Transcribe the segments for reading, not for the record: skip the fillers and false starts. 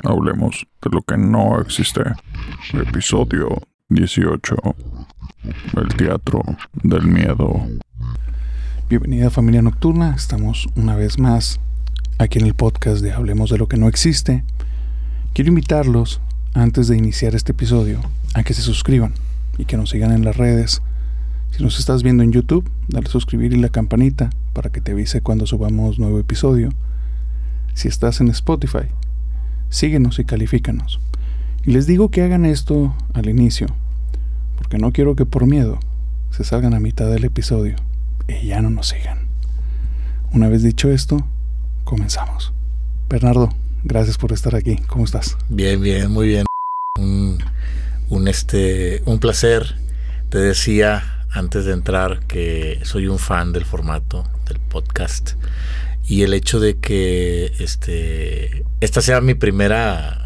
Hablemos de lo que no existe. Episodio 18. El teatro del miedo. Bienvenida familia nocturna. Estamos una vez más aquí en el podcast de Hablemos de lo que no existe. Quiero invitarlos, antes de iniciar este episodio, a que se suscriban y que nos sigan en las redes. Si nos estás viendo en YouTube, dale suscribir y la campanita para que te avise cuando subamos nuevo episodio. Si estás en Spotify, síguenos y califícanos. Y les digo que hagan esto al inicio, porque no quiero que por miedo se salgan a mitad del episodio y ya no nos sigan. Una vez dicho esto, comenzamos. Bernardo, gracias por estar aquí. ¿Cómo estás? Bien, muy bien. Un placer. Te decía antes de entrar que soy un fan del formato del podcast. Y el hecho de que esta sea mi primera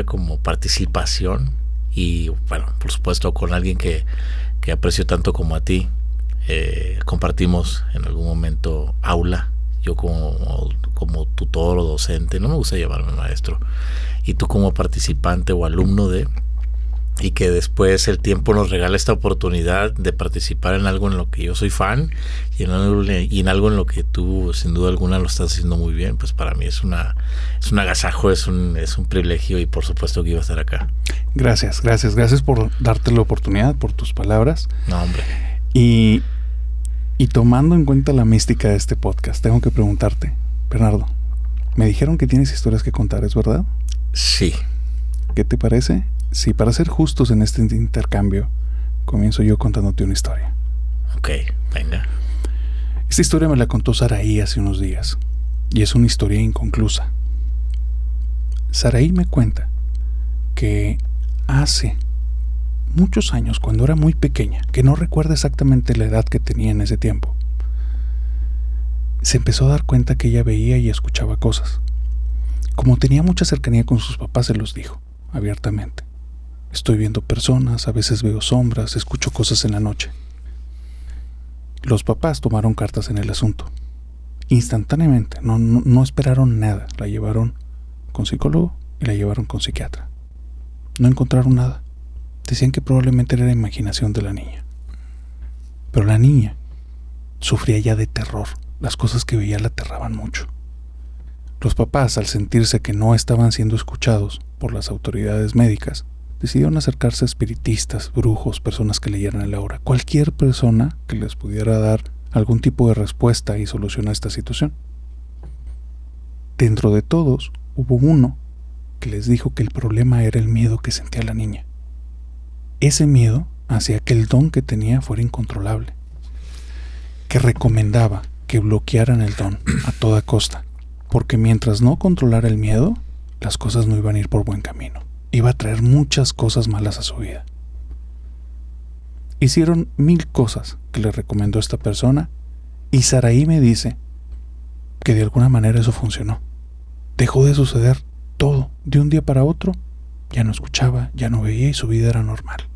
como participación, y bueno, por supuesto con alguien que aprecio tanto como a ti, compartimos en algún momento aula, yo como tutor o docente, no me gusta llamarme maestro, y tú como participante o alumno y que después el tiempo nos regala esta oportunidad de participar en algo en lo que yo soy fan y en algo en lo que tú sin duda alguna lo estás haciendo muy bien. Pues para mí es un agasajo, es un privilegio, y por supuesto que iba a estar acá. Gracias por darte la oportunidad, por tus palabras. No, hombre. Y tomando en cuenta la mística de este podcast, tengo que preguntarte, Bernardo, me dijeron que tienes historias que contar, ¿es verdad? Sí. ¿Qué te parece? Sí, para ser justos en este intercambio, comienzo yo contándote una historia. Ok, venga. Esta historia me la contó Saraí hace unos días, y es una historia inconclusa. Saraí me cuenta que hace muchos años, cuando era muy pequeña, que no recuerda exactamente la edad que tenía en ese tiempo, se empezó a dar cuenta que ella veía y escuchaba cosas. Como tenía mucha cercanía con sus papás, se los dijo abiertamente. Estoy viendo personas, a veces veo sombras, escucho cosas en la noche. Los papás tomaron cartas en el asunto. Instantáneamente, no esperaron nada. La llevaron con psicólogo y la llevaron con psiquiatra. No encontraron nada. Decían que probablemente era la imaginación de la niña. Pero la niña sufría ya de terror. Las cosas que veía la aterraban mucho. Los papás, al sentirse que no estaban siendo escuchados por las autoridades médicas, decidieron acercarse a espiritistas, brujos, personas que leyeran el aura, cualquier persona que les pudiera dar algún tipo de respuesta y solución a esta situación. Dentro de todos, hubo uno que les dijo que el problema era el miedo que sentía la niña. Ese miedo hacía que el don que tenía fuera incontrolable, que recomendaba que bloquearan el don a toda costa, porque mientras no controlara el miedo, las cosas no iban a ir por buen camino. Iba a traer muchas cosas malas a su vida. Hicieron 1000 cosas que le recomendó esta persona, y Saraí me dice que de alguna manera eso funcionó. Dejó de suceder todo. De un día para otro, ya no escuchaba, ya no veía y su vida era normal.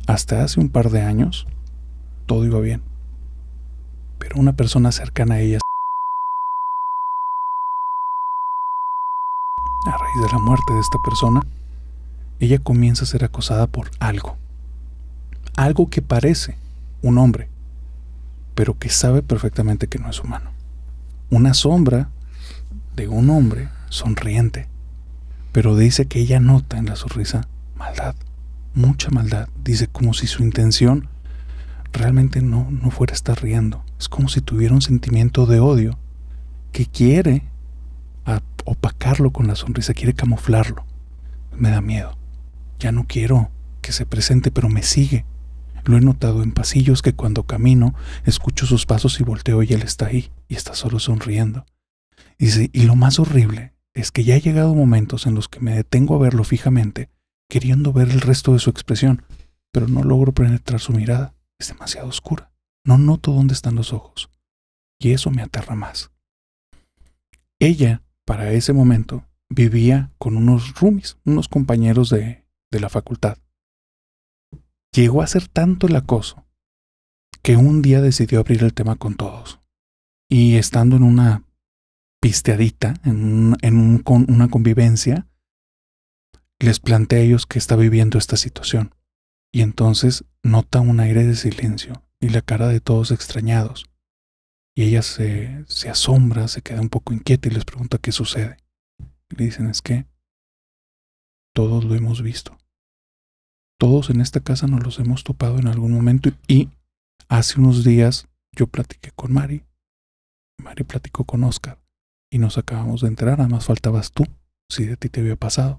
Hasta hace un par de años, todo iba bien. Pero una persona cercana a ella, a raíz de la muerte de esta persona, ella comienza a ser acosada por algo que parece un hombre, pero que sabe perfectamente que no es humano. Una sombra de un hombre sonriente, pero dice que ella nota en la sonrisa maldad, mucha maldad. Dice como si su intención realmente no fuera a estar riendo. Es como si tuviera un sentimiento de odio que quiere opacarlo con la sonrisa, quiere camuflarlo. Me da miedo. Ya no quiero que se presente, pero me sigue. Lo he notado en pasillos que cuando camino escucho sus pasos y volteo y él está ahí y está solo sonriendo. Y lo más horrible es que ya ha llegado momentos en los que me detengo a verlo fijamente, queriendo ver el resto de su expresión, pero no logro penetrar su mirada. Es demasiado oscura. No noto dónde están los ojos. Y eso me aterra más. Ella, para ese momento, vivía con unos roomies, unos compañeros de la facultad. Llegó a ser tanto el acoso que un día decidió abrir el tema con todos. Y estando en una pisteadita, con una convivencia, les plantea a ellos que está viviendo esta situación. Y entonces nota un aire de silencio y la cara de todos extrañados. Y ella se asombra, se queda un poco inquieta y les pregunta qué sucede. Y le dicen, es que todos lo hemos visto. Todos en esta casa nos los hemos topado en algún momento. Y hace unos días yo platiqué con Mari. Mari platicó con Oscar. Y nos acabamos de enterar, nada más faltabas tú, si de ti te había pasado.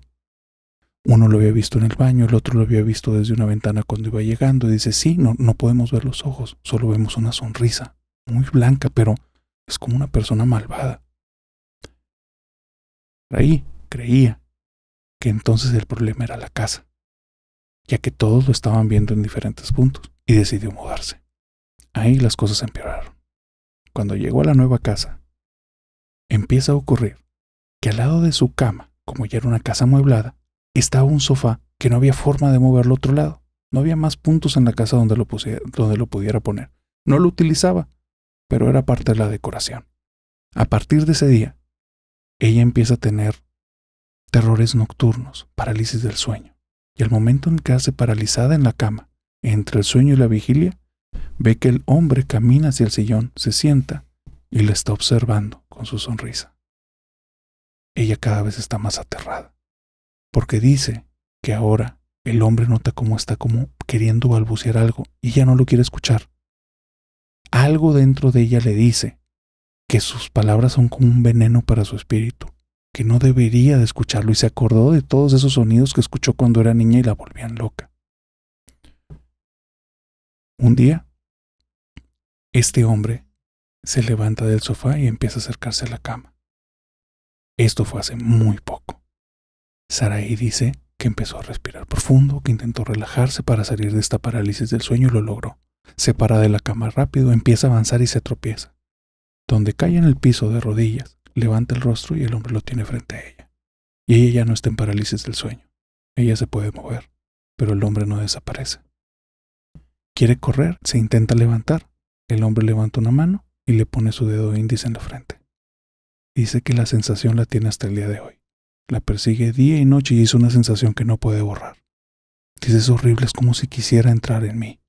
Uno lo había visto en el baño, el otro lo había visto desde una ventana cuando iba llegando. Y dice, sí, no podemos ver los ojos, solo vemos una sonrisa, muy blanca, pero es como una persona malvada. Ahí creía que entonces el problema era la casa, ya que todos lo estaban viendo en diferentes puntos, y decidió mudarse. Ahí las cosas empeoraron. Cuando llegó a la nueva casa, empieza a ocurrir que al lado de su cama, como ya era una casa amueblada, estaba un sofá que no había forma de moverlo a otro lado. No había más puntos en la casa donde lo pudiera poner. No lo utilizaba, pero era parte de la decoración. A partir de ese día, ella empieza a tener terrores nocturnos, parálisis del sueño. Y al momento en que hace paralizada en la cama, entre el sueño y la vigilia, ve que el hombre camina hacia el sillón, se sienta y la está observando con su sonrisa. Ella cada vez está más aterrada, porque dice que ahora el hombre nota cómo está como queriendo balbucear algo y ya no lo quiere escuchar. Algo dentro de ella le dice que sus palabras son como un veneno para su espíritu, que no debería de escucharlo, y se acordó de todos esos sonidos que escuchó cuando era niña y la volvían loca. Un día, este hombre se levanta del sofá y empieza a acercarse a la cama. Esto fue hace muy poco. Saraí dice que empezó a respirar profundo, que intentó relajarse para salir de esta parálisis del sueño y lo logró. Se para de la cama rápido, empieza a avanzar y se tropieza. Donde cae en el piso de rodillas, levanta el rostro y el hombre lo tiene frente a ella. Y ella ya no está en parálisis del sueño. Ella se puede mover, pero el hombre no desaparece. Quiere correr, se intenta levantar. El hombre levanta una mano y le pone su dedo índice en la frente. Dice que la sensación la tiene hasta el día de hoy. La persigue día y noche y es una sensación que no puede borrar. Dice, es horrible, es como si quisiera entrar en mí.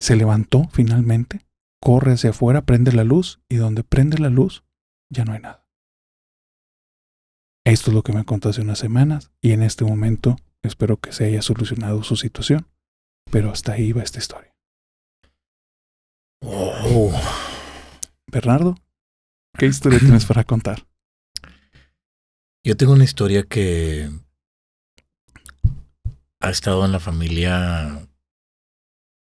Se levantó finalmente, corre hacia afuera, prende la luz y donde prende la luz ya no hay nada. Esto es lo que me contó hace unas semanas y en este momento espero que se haya solucionado su situación, pero hasta ahí va esta historia. Oh. Bernardo, ¿qué historia tienes para contar? Yo tengo una historia que ha estado en la familia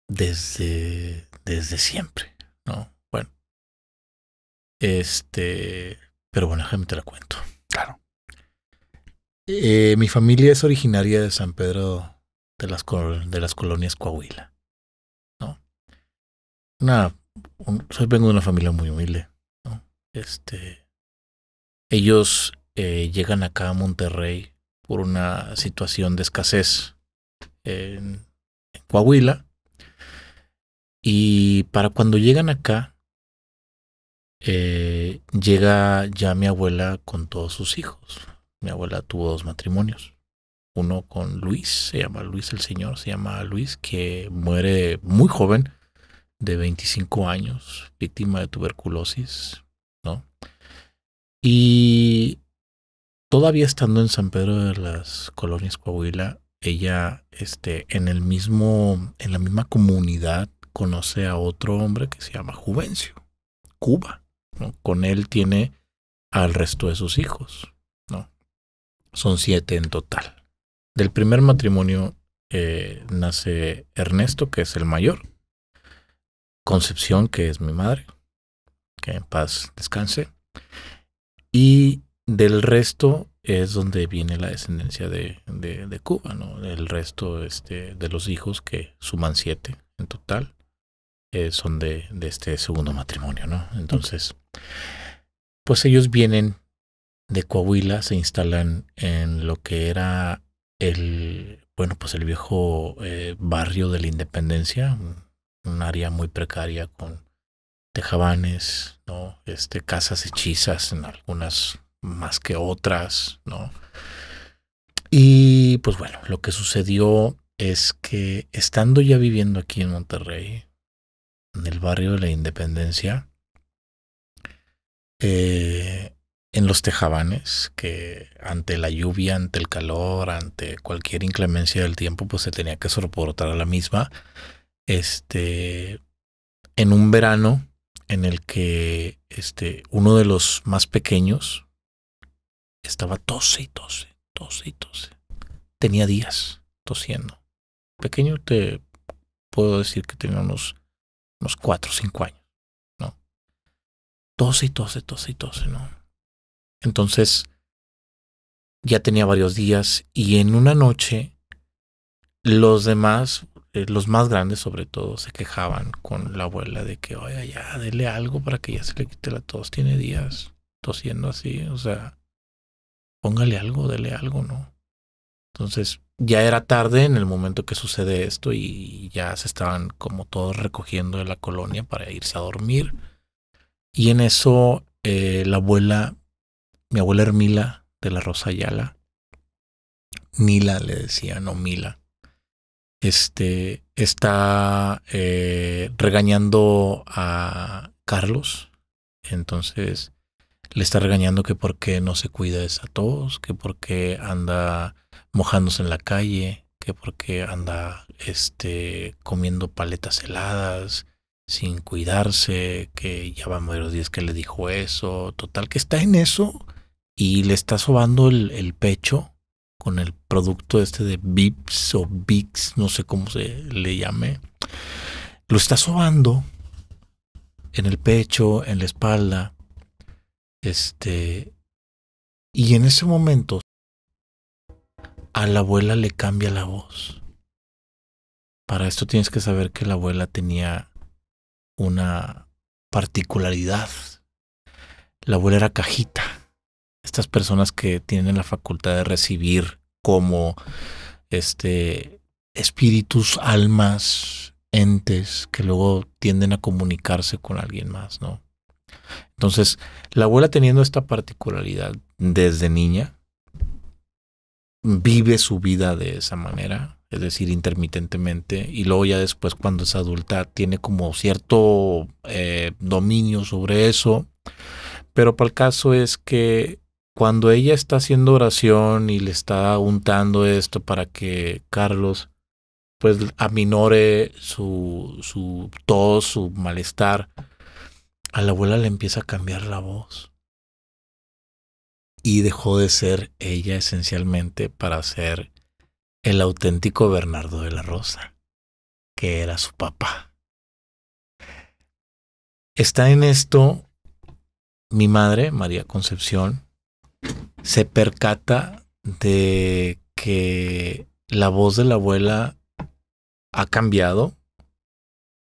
desde siempre, ¿no? Bueno, pero bueno, déjame te la cuento. Claro. Mi familia es originaria de San Pedro de las colonias Coahuila, ¿no? Vengo de una familia muy humilde, ¿no? Ellos llegan acá a Monterrey por una situación de escasez en Coahuila. Y para cuando llegan acá, llega ya mi abuela con todos sus hijos. Mi abuela tuvo 2 matrimonios. Uno con Luis, se llama Luis, el señor se llama Luis, que muere muy joven, de 25 años, víctima de tuberculosis, ¿no? Y todavía estando en San Pedro de las Colonias Coahuila, ella en la misma comunidad conoce a otro hombre que se llama Juvencio, Cuba, ¿no? Con él tiene al resto de sus hijos, ¿no? Son 7 en total. Del primer matrimonio nace Ernesto, que es el mayor, Concepción, que es mi madre, que en paz descanse, y del resto es donde viene la descendencia de Cuba, ¿no? El resto de los hijos, que suman 7 en total, son de este segundo matrimonio, ¿no? Entonces, pues ellos vienen de Coahuila, se instalan en lo que era el viejo barrio de la Independencia, un área muy precaria con tejabanes, ¿no? Casas hechizas, en algunas más que otras, ¿no? Y pues bueno, lo que sucedió es que estando ya viviendo aquí en Monterrey, en el barrio de la Independencia, en los tejabanes, que ante la lluvia, ante el calor, ante cualquier inclemencia del tiempo, pues se tenía que soportar a la misma. En un verano en el que uno de los más pequeños estaba tose y tose, tose y tose. Tenía días tosiendo. Pequeño, te puedo decir que tenía unos 4 o 5 años, ¿no? Tose y tose, tose y tose, ¿no? Entonces, ya tenía varios días y en una noche los demás, los más grandes sobre todo, se quejaban con la abuela de que, oiga, ya, dele algo para que ya se le quite la tos. Tiene días tosiendo así, o sea, póngale algo, dele algo, ¿no? Entonces, ya era tarde en el momento que sucede esto y ya se estaban como todos recogiendo de la colonia para irse a dormir. Y en eso, mi abuela Hermila de la Rosa Ayala, Mila le decía, no Mila, está regañando a Carlos. Entonces le está regañando que por qué no se cuida de esa tos, que por qué anda mojándose en la calle, que por qué anda comiendo paletas heladas sin cuidarse, que ya van varios días que le dijo eso. Total que está en eso y le está sobando el pecho con el producto de Vips o Vicks, no sé cómo se le llame. Lo está sobando en el pecho, en la espalda. Y en ese momento a la abuela le cambia la voz. Para esto tienes que saber que la abuela tenía una particularidad. La abuela era cajita. Estas personas que tienen la facultad de recibir como espíritus, almas, entes que luego tienden a comunicarse con alguien más, ¿no? Entonces, la abuela, teniendo esta particularidad desde niña, vive su vida de esa manera, es decir, intermitentemente, y luego ya después, cuando es adulta, tiene como cierto dominio sobre eso. Pero para el caso es que cuando ella está haciendo oración y le está untando esto para que Carlos pues aminore su tos, su malestar, a la abuela le empieza a cambiar la voz. Y dejó de ser ella esencialmente para ser el auténtico Bernardo de la Rosa, que era su papá. Está en esto mi madre, María Concepción, se percata de que la voz de la abuela ha cambiado,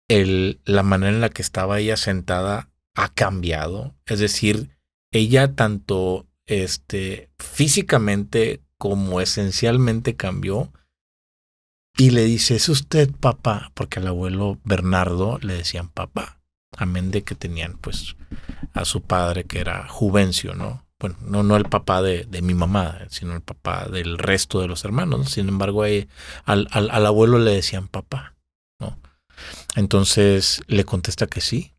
la manera en la que estaba ella sentada ha cambiado, es decir, ella tanto físicamente como esencialmente cambió, y le dice, ¿es usted papá? Porque al abuelo Bernardo le decían papá, amén de que tenían pues a su padre que era Juvencio, ¿no? Bueno, no el papá de mi mamá, sino el papá del resto de los hermanos, ¿no? Sin embargo, al abuelo le decían papá, ¿no? Entonces le contesta que sí,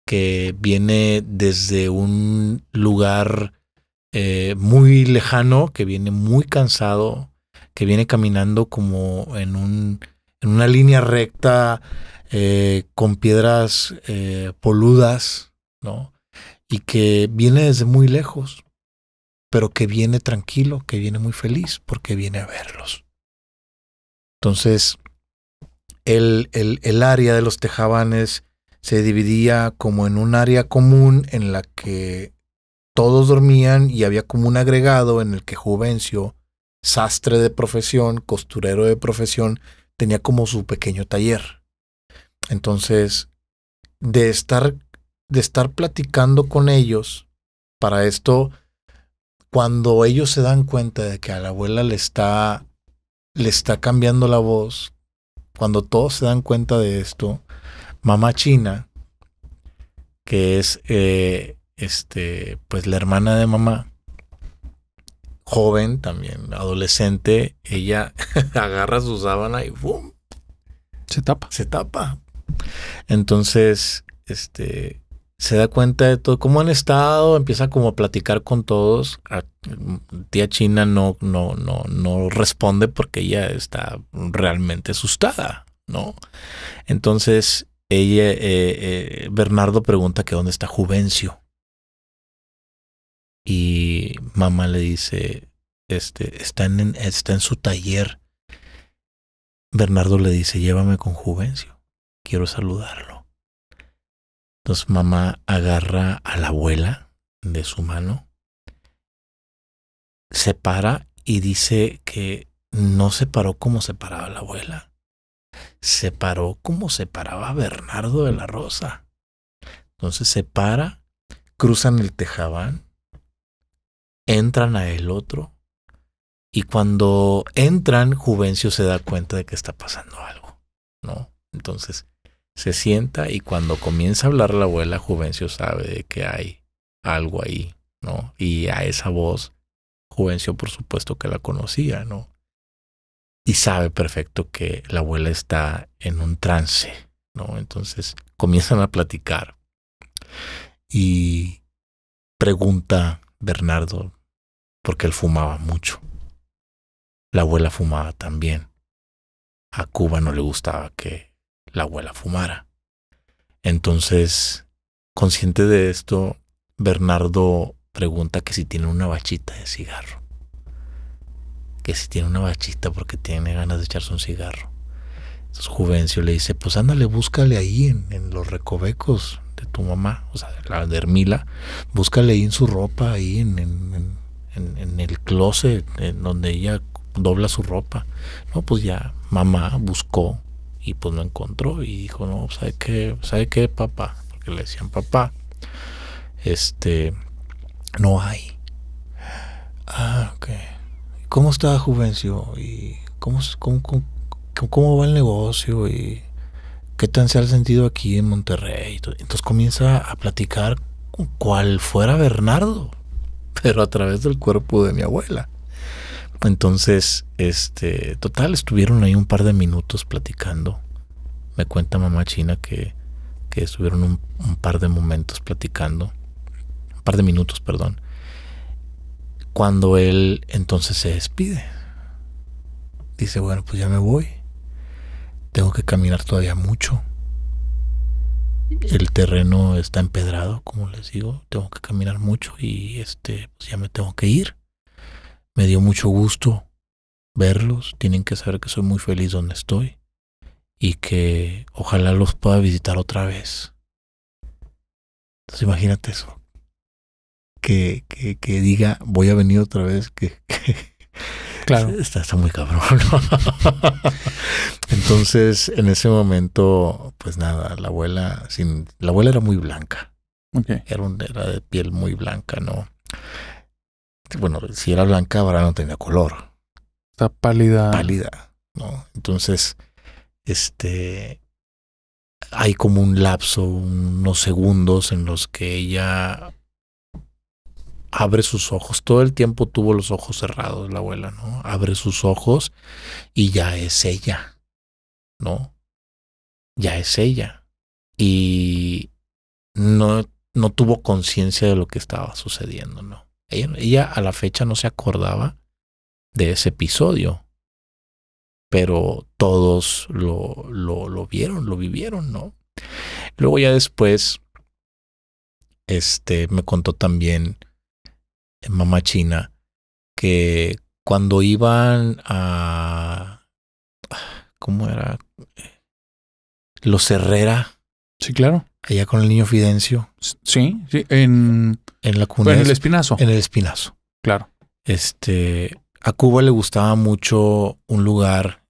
que viene desde un lugar muy lejano, que viene muy cansado, que viene caminando como en una línea recta con piedras poludas, ¿no? Y que viene desde muy lejos, pero que viene tranquilo, que viene muy feliz porque viene a verlos. Entonces, el área de los tejabanes se dividía como en un área común en la que todos dormían y había como un agregado en el que Juvencio, sastre de profesión, costurero de profesión, tenía como su pequeño taller. Entonces, de estar platicando con ellos, para esto, cuando ellos se dan cuenta de que a la abuela le está cambiando la voz, cuando todos se dan cuenta de esto, mamá China, que es pues la hermana de mamá, joven también, adolescente, ella agarra su sábana y ¡bum! Se tapa. Entonces, se da cuenta de todo, cómo han estado, empieza como a platicar con todos. Tía China no responde porque ella está realmente asustada, ¿no? Entonces, Bernardo pregunta que dónde está Juvencio. Y mamá le dice, está en su taller. Bernardo le dice, llévame con Juvencio, quiero saludarlo. Entonces mamá agarra a la abuela de su mano, se para y dice que no se paró como se paraba la abuela, se paró como se paraba Bernardo de la Rosa. Entonces se para, cruzan el tejabán, entran a el otro, y cuando entran, Juvencio se da cuenta de que está pasando algo, ¿no? Entonces se sienta y cuando comienza a hablar la abuela, Juvencio sabe de que hay algo ahí, ¿no? Y a esa voz, Juvencio por supuesto que la conocía, ¿no? Y sabe perfecto que la abuela está en un trance, ¿no? Entonces comienzan a platicar y pregunta Bernardo, porque él fumaba mucho. La abuela fumaba también. A Cuba no le gustaba que la abuela fumara. Entonces, consciente de esto, Bernardo pregunta que si tiene una bachita de cigarro. Que si tiene una bachita porque tiene ganas de echarse un cigarro. Entonces Juvencio le dice, pues ándale, búscale ahí en los recovecos de tu mamá, o sea, la de Hermila, búscale ahí en su ropa, ahí en el closet, en donde ella dobla su ropa. No, pues ya mamá buscó y pues lo encontró y dijo, no, ¿sabe qué, papá? Porque le decían papá, no hay. Ah, ok. ¿Cómo está Juvencio? ¿Y cómo va el negocio? ¿Y qué tan se ha sentido aquí en Monterrey? Entonces comienza a platicar cual fuera Bernardo, pero a través del cuerpo de mi abuela. Entonces, total, estuvieron ahí un par de minutos platicando. Me cuenta mamá China que estuvieron un par de momentos platicando. Un par de minutos, perdón. Cuando él entonces se despide. Dice, bueno, pues ya me voy. Tengo que caminar todavía mucho. El terreno está empedrado, como les digo. Tengo que caminar mucho y pues ya me tengo que ir. Me dio mucho gusto verlos. Tienen que saber que soy muy feliz donde estoy y que ojalá los pueda visitar otra vez. Entonces imagínate eso. Que diga, voy a venir otra vez. Claro. Está muy cabrón, ¿no? Entonces, en ese momento, pues nada, la abuela era muy blanca. Okay. Era de piel muy blanca, ¿no? Bueno, si era blanca, ahora no tenía color. Está pálida. Pálida, ¿no? Entonces, hay como un lapso, unos segundos en los que ella abre sus ojos. Todo el tiempo tuvo los ojos cerrados la abuela, ¿no? Abre sus ojos y ya es ella, ¿no? Ya es ella. Y no tuvo conciencia de lo que estaba sucediendo, ¿no? Ella a la fecha no se acordaba de ese episodio, pero todos lo vieron, lo vivieron, ¿no? Luego ya después, me contó también mamá China que cuando iban a, ¿cómo era? Los Herrera. Sí, claro. Allá con el niño Fidencio. Sí, en la cuna. En el Espinazo. En el Espinazo. Claro. A Cuba le gustaba mucho un lugar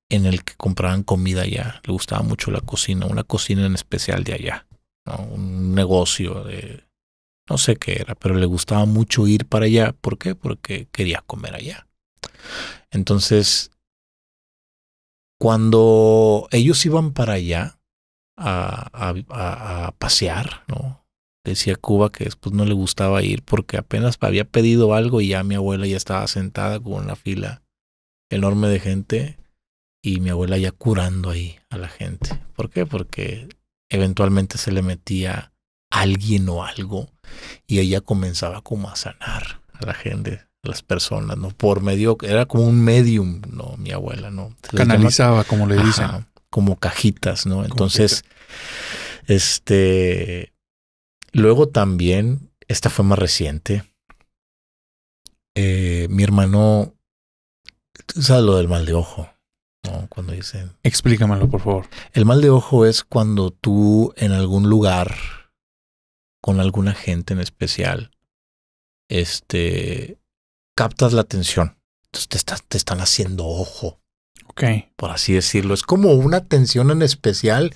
en el que compraban comida allá. Le gustaba mucho la cocina, una cocina en especial de allá, ¿no? Un negocio de, no sé qué era, pero le gustaba mucho ir para allá. ¿Por qué? Porque quería comer allá. Entonces, cuando ellos iban para allá, a pasear, ¿no? Decía Cuba que después no le gustaba ir porque apenas había pedido algo y ya mi abuela ya estaba sentada con una fila enorme de gente y mi abuela ya curando ahí a la gente. ¿Por qué? Porque eventualmente se le metía alguien o algo y ella comenzaba como a sanar a la gente, a las personas, ¿no? Por medio, era como un medium, ¿no? Mi abuela, ¿no? Canalizaba, como le dicen. Ajá, como cajitas, ¿no? Entonces, luego también, esta fue más reciente, mi hermano, tú sabes lo del mal de ojo, ¿no? Cuando dicen... Explícamelo, por favor. El mal de ojo es cuando tú en algún lugar, con alguna gente en especial, captas la atención. Entonces te están haciendo ojo. Ok. Por así decirlo. Es como una atención en especial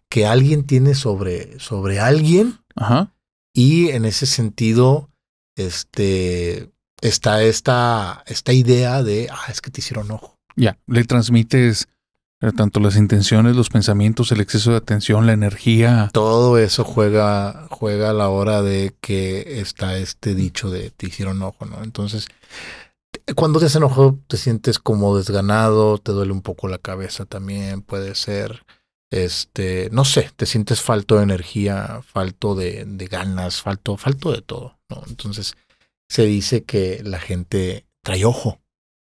que alguien tiene sobre alguien. Ajá. Y en ese sentido, está esta idea de, es que te hicieron ojo. Ya, le transmites tanto las intenciones, los pensamientos, el exceso de atención, la energía. Todo eso juega a la hora de que está este dicho de te hicieron ojo, ¿no? Entonces, cuando te hacen ojo, te sientes como desganado, te duele un poco la cabeza también, puede ser, no sé, te sientes falto de energía, falto de ganas, falto de todo, ¿no? Entonces, se dice que la gente trae ojo.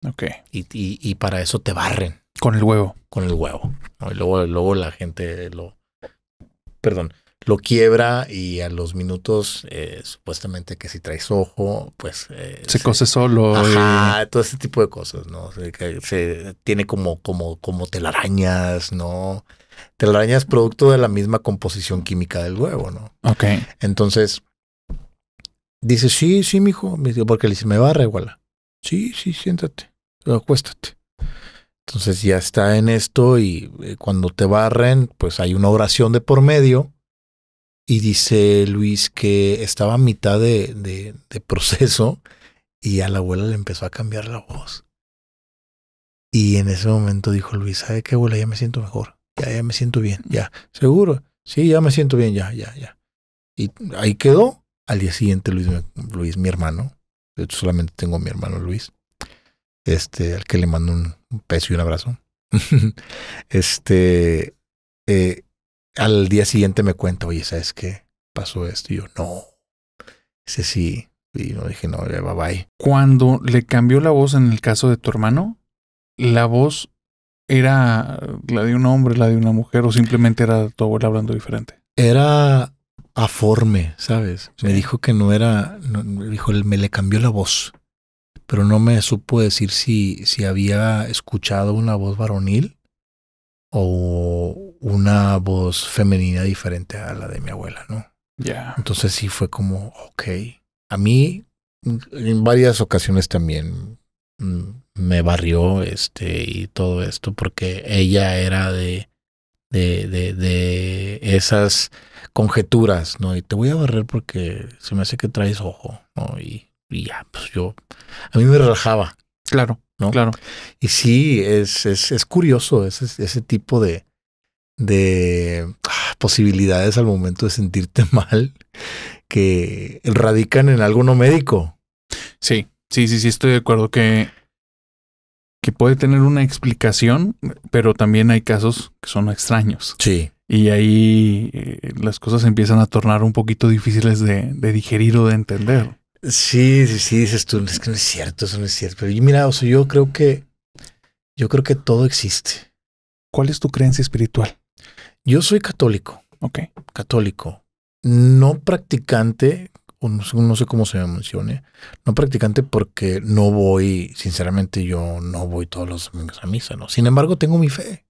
Ok. Y para eso te barren. Con el huevo. Con el huevo, ¿no? Y luego la gente lo quiebra y a los minutos, supuestamente que si traes ojo, pues... se cose solo. Ajá, todo ese tipo de cosas, ¿no? Se tiene como telarañas, ¿no? Telarañas producto de la misma composición química del huevo, ¿no? Ok. Entonces, dice, sí, mijo, porque le dice, me barre, igual. Sí, siéntate, acuéstate. Entonces ya está en esto y cuando te barren, pues hay una oración de por medio. Y dice Luis que estaba a mitad de proceso y a la abuela le empezó a cambiar la voz. Y en ese momento dijo Luis, ¿sabe qué, abuela? Ya me siento mejor. Ya me siento bien. Ya. ¿Seguro? Sí, ya me siento bien. Ya. Y ahí quedó. Al día siguiente Luis, mi hermano. Yo solamente tengo a mi hermano Luis. Al que le mando un beso y un abrazo. Al día siguiente me cuenta, oye, ¿sabes qué? Pasó esto. Y yo, no. Ese sí. Y no dije, no, ya bye. Cuando le cambió la voz en el caso de tu hermano, ¿la voz era la de un hombre, la de una mujer o simplemente era tu abuela hablando diferente? Era aforme, ¿sabes? Sí. Me dijo que no era, me dijo, me le cambió la voz. Pero no me supo decir si había escuchado una voz varonil o una voz femenina diferente a la de mi abuela, ¿no? Ya. Entonces sí fue como, ok. A mí en varias ocasiones también me barrió y todo esto porque ella era de esas conjeturas, ¿no? Y te voy a barrer porque se me hace que traes ojo, ¿no? Y ya, pues a mí me relajaba. Claro, ¿no? Claro. Y sí, es curioso ese tipo de posibilidades al momento de sentirte mal que radican en algo no médico. Sí, estoy de acuerdo que puede tener una explicación, pero también hay casos que son extraños. Sí. Y ahí las cosas empiezan a tornar un poquito difíciles de digerir o de entender. Sí, dices tú, es que no es cierto, eso no es cierto. Pero mira, o sea, yo creo que todo existe. ¿Cuál es tu creencia espiritual? Yo soy católico. Ok. Católico. No practicante, o no sé cómo se me mencione. No practicante porque no voy, sinceramente, yo no voy todos los domingos a misa, ¿no? Sin embargo, tengo mi fe.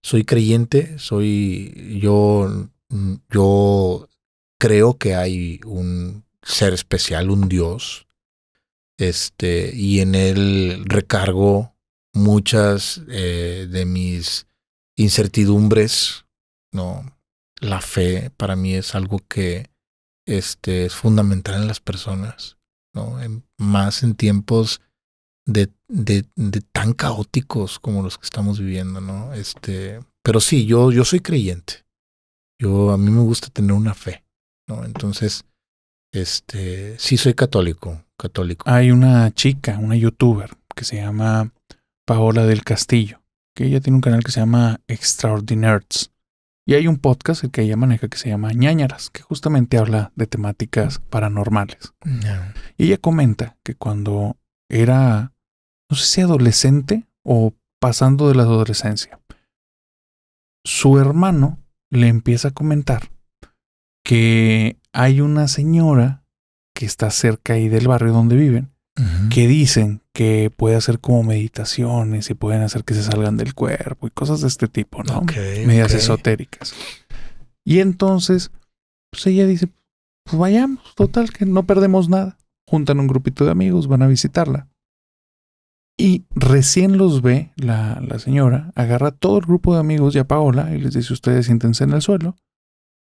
Soy creyente, yo creo que hay un ser especial, un Dios, y en él recargo muchas de mis incertidumbres, ¿no? La fe para mí es algo que es fundamental en las personas, ¿no? Más en tiempos de tan caóticos como los que estamos viviendo, ¿no? Pero sí, yo soy creyente. A mí me gusta tener una fe, ¿no? Entonces, sí soy católico. Hay una chica, una youtuber, que se llama Paola del Castillo, que ella tiene un canal que se llama Extraordinards. Y hay un podcast el que ella maneja que se llama Ñañaras, que justamente habla de temáticas paranormales. No. Y ella comenta que cuando era, no sé si adolescente o pasando de la adolescencia, su hermano le empieza a comentar que hay una señora que está cerca ahí del barrio donde viven, que dicen que puede hacer como meditaciones y pueden hacer que se salgan del cuerpo y cosas de este tipo, ¿no? Medias esotéricas. Y entonces, pues ella dice, pues vayamos, total, que no perdemos nada. Juntan un grupito de amigos, van a visitarla. Y recién los ve la señora, agarra todo el grupo de amigos y a Paola y les dice, ustedes siéntense en el suelo.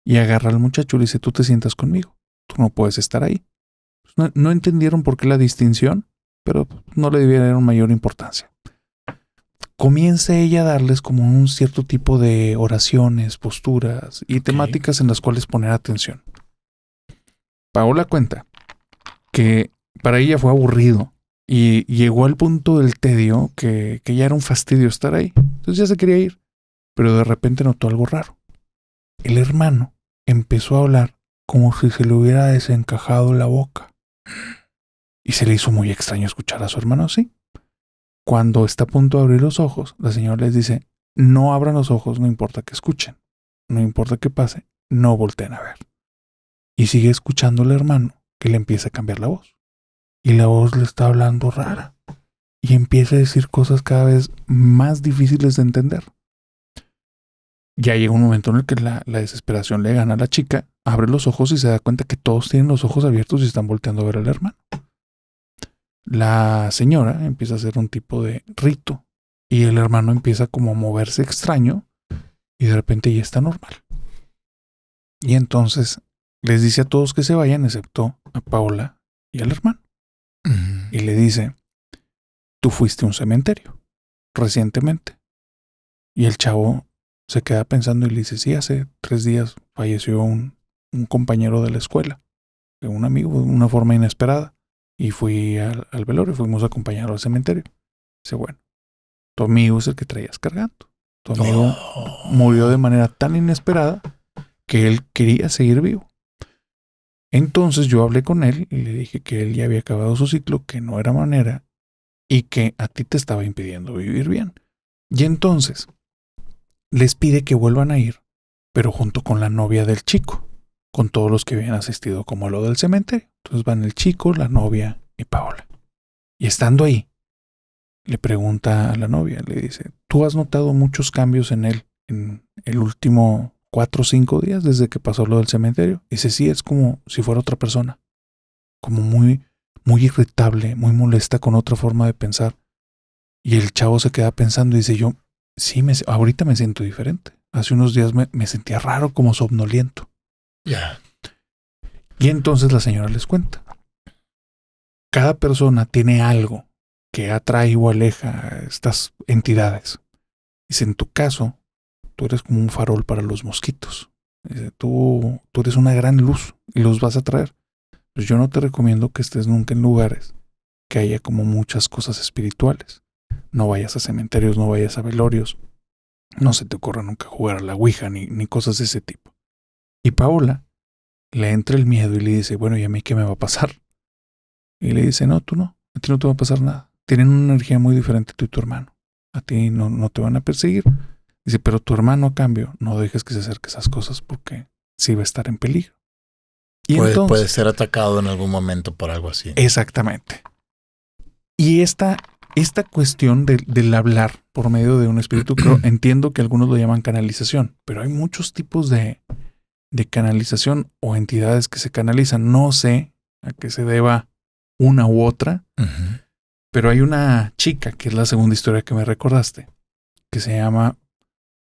Y agarra al muchacho y le dice, tú te sientas conmigo, tú no puedes estar ahí. No entendieron por qué la distinción, pero no le dieron mayor importancia. Comienza ella a darles como un cierto tipo de oraciones, posturas y temáticas en las cuales poner atención. Paola cuenta que para ella fue aburrido y llegó al punto del tedio que ya era un fastidio estar ahí. Entonces ya se quería ir, pero de repente notó algo raro. El hermano empezó a hablar como si se le hubiera desencajado la boca. Y se le hizo muy extraño escuchar a su hermano así. Cuando está a punto de abrir los ojos, la señora les dice, no abran los ojos, no importa que escuchen, no importa que pase, no volteen a ver. Y sigue escuchando al hermano que le empieza a cambiar la voz. Y la voz le está hablando rara. Y empieza a decir cosas cada vez más difíciles de entender. Ya llega un momento en el que la desesperación le gana a la chica, abre los ojos y se da cuenta que todos tienen los ojos abiertos y están volteando a ver al hermano. La señora empieza a hacer un tipo de rito y el hermano empieza como a moverse extraño y de repente ya está normal. Y entonces les dice a todos que se vayan excepto a Paola y al hermano. Y le dice, tú fuiste a un cementerio recientemente. Y el chavo se queda pensando y le dice, sí, hace 3 días falleció un compañero de la escuela, un amigo, de una forma inesperada. Y fui al velorio, fuimos a acompañarlo al cementerio. Dice, bueno, tu amigo es el que traías cargando. Tu amigo murió de manera tan inesperada que él quería seguir vivo. Entonces yo hablé con él y le dije que él ya había acabado su ciclo, que no era manera y que a ti te estaba impidiendo vivir bien. Y entonces les pide que vuelvan a ir, pero junto con la novia del chico, con todos los que habían asistido como a lo del cementerio. Entonces van el chico, la novia y Paola. Y estando ahí, le pregunta a la novia, le dice, ¿tú has notado muchos cambios en él en el último 4 o 5 días desde que pasó lo del cementerio? Y dice, sí, es como si fuera otra persona. Como muy irritable, muy molesta, con otra forma de pensar. Y el chavo se queda pensando y dice, yo, sí, ahorita me siento diferente. Hace unos días me sentía raro, como somnoliento. Ya. Y entonces la señora les cuenta. Cada persona tiene algo que atrae o aleja a estas entidades. Dice, en tu caso, tú eres como un farol para los mosquitos. Dice, tú eres una gran luz y los vas a traer. Pues yo no te recomiendo que estés nunca en lugares que haya como muchas cosas espirituales. No vayas a cementerios, no vayas a velorios. No se te ocurra nunca jugar a la ouija ni cosas de ese tipo. Y Paola le entra el miedo y le dice, bueno, ¿y a mí qué me va a pasar? Y le dice, no, tú no, a ti no te va a pasar nada. Tienen una energía muy diferente tú y tu hermano. A ti no te van a perseguir. Dice, pero tu hermano a cambio, no dejes que se acerque a esas cosas porque sí va a estar en peligro. Y puede ser atacado en algún momento por algo así. Exactamente. Y esta cuestión del hablar por medio de un espíritu, entiendo que algunos lo llaman canalización, pero hay muchos tipos de canalización o entidades que se canalizan. No sé a qué se deba una u otra, pero hay una chica, que es la segunda historia que me recordaste, que se llama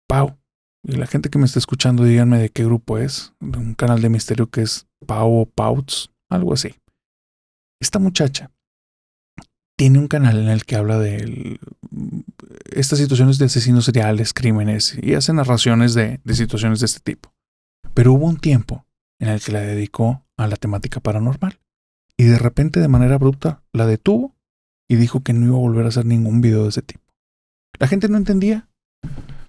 Pau. Y la gente que me está escuchando, díganme de qué grupo es, de un canal de misterio que es Pau o Pauts, algo así. Esta muchacha tiene un canal en el que habla de estas situaciones de asesinos seriales, crímenes, y hace narraciones de situaciones de este tipo. Pero hubo un tiempo en el que la dedicó a la temática paranormal. Y de repente, de manera abrupta, la detuvo y dijo que no iba a volver a hacer ningún video de ese tipo. La gente no entendía.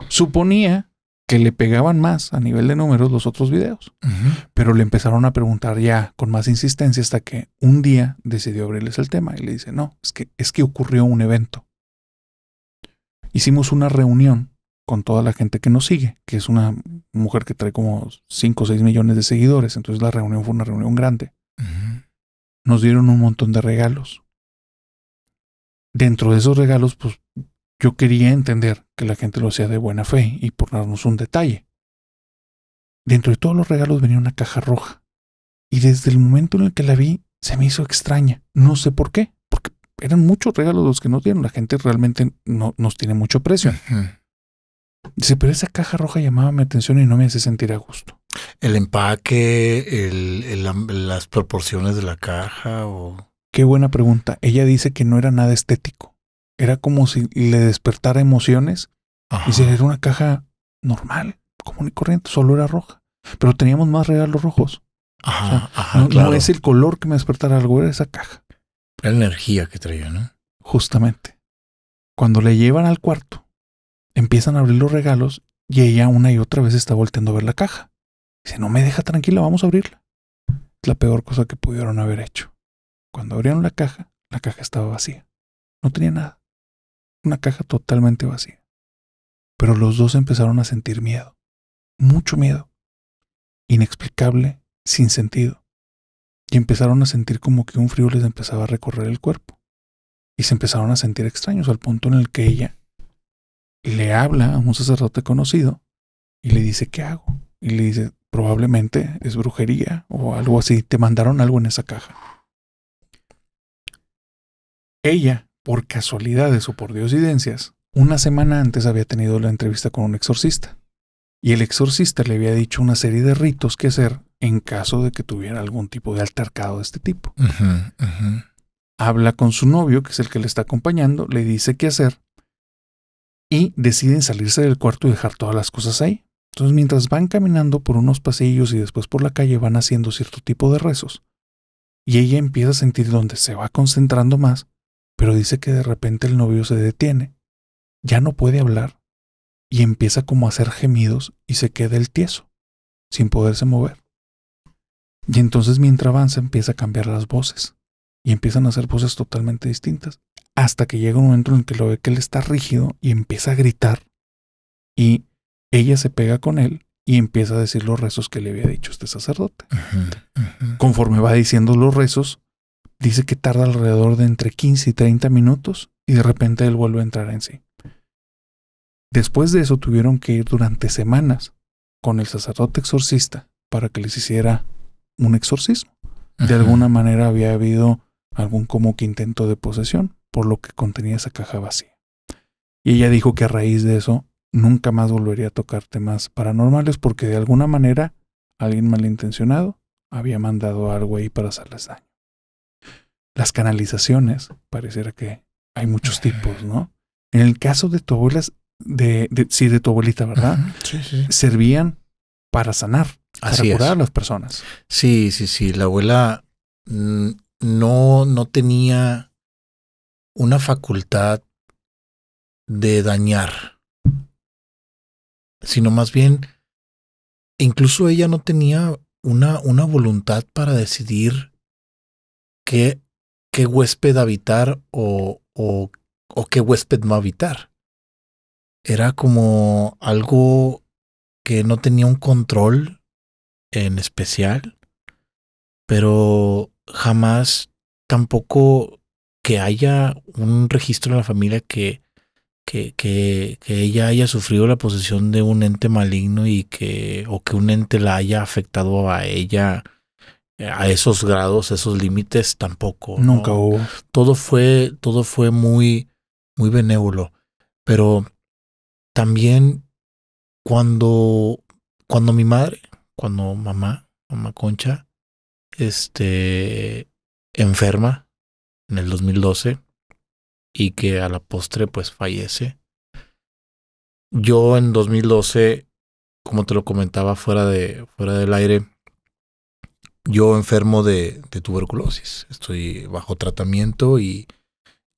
Suponía que le pegaban más a nivel de números los otros videos. Pero le empezaron a preguntar ya con más insistencia hasta que un día decidió abrirles el tema y le dice, no, es que ocurrió un evento. Hicimos una reunión con toda la gente que nos sigue, que es una mujer que trae como 5 o 6 millones de seguidores. Entonces la reunión fue una reunión grande. Nos dieron un montón de regalos. Dentro de esos regalos, pues yo quería entender que la gente lo hacía de buena fe y por darnos un detalle. Dentro de todos los regalos venía una caja roja. Y desde el momento en el que la vi, se me hizo extraña. No sé por qué. Porque eran muchos regalos los que nos dieron. La gente realmente no nos tiene mucho precio. Dice, pero esa caja roja llamaba mi atención y no me hace sentir a gusto. El empaque, las proporciones de la caja o... Qué buena pregunta. Ella dice que no era nada estético. Era como si le despertara emociones. Dice, era una caja normal, común y corriente, solo era roja. Pero teníamos más regalos rojos. No es el color que me despertara algo, era esa caja. Era la energía que traía, ¿no? Justamente. Cuando le llevan al cuarto, empiezan a abrir los regalos y ella una y otra vez está volteando a ver la caja. Dice, no me deja tranquila, vamos a abrirla. Es la peor cosa que pudieron haber hecho. Cuando abrieron la caja estaba vacía. No tenía nada. Una caja totalmente vacía. Pero los dos empezaron a sentir miedo. Mucho miedo. Inexplicable, sin sentido. Y empezaron a sentir como que un frío les empezaba a recorrer el cuerpo. Y se empezaron a sentir extraños al punto en el que ella le habla a un sacerdote conocido y le dice, ¿qué hago? Y le dice, probablemente es brujería o algo así. Te mandaron algo en esa caja. Ella, por casualidades o por diosidencias, una semana antes había tenido la entrevista con un exorcista. Y el exorcista le había dicho una serie de ritos que hacer en caso de que tuviera algún tipo de altercado de este tipo. Habla con su novio, que es el que le está acompañando, le dice qué hacer y deciden salirse del cuarto y dejar todas las cosas ahí. Entonces, mientras van caminando por unos pasillos y después por la calle, van haciendo cierto tipo de rezos. Y ella empieza a sentir donde se va concentrando más, pero dice que de repente el novio se detiene, ya no puede hablar y empieza como a hacer gemidos y se queda el tieso, sin poderse mover. Y entonces mientras avanza empieza a cambiar las voces y empiezan a hacer voces totalmente distintas hasta que llega un momento en el que lo ve que él está rígido y empieza a gritar y ella se pega con él y empieza a decir los rezos que le había dicho este sacerdote. Conforme va diciendo los rezos, dice que tarda alrededor de entre 15 y 30 minutos y de repente él vuelve a entrar en sí. Después de eso tuvieron que ir durante semanas con el sacerdote exorcista para que les hiciera un exorcismo. De alguna manera había habido algún como que intento de posesión, por lo que contenía esa caja vacía. Y ella dijo que a raíz de eso nunca más volvería a tocar temas paranormales porque de alguna manera alguien malintencionado había mandado algo ahí para hacerles daño. Las canalizaciones, pareciera que hay muchos tipos, ¿no? En el caso de tu abuela, de tu abuelita, ¿verdad? Sí. Servían para sanar, para curar a las personas. Sí. La abuela no tenía una facultad de dañar, sino más bien, incluso ella no tenía una voluntad para decidir qué huésped habitar o qué huésped no habitar. Era como algo que no tenía un control en especial, pero jamás tampoco que haya un registro en la familia que ella haya sufrido la posesión de un ente maligno o que un ente la haya afectado a ella a esos grados, esos límites, tampoco. Nunca ¿no? hubo. Todo fue muy, muy benévolo. Pero también cuando mamá Concha, enferma en el 2012 y que a la postre pues fallece. Yo en 2012 como te lo comentaba fuera del aire, yo enfermo de tuberculosis. Estoy bajo tratamiento y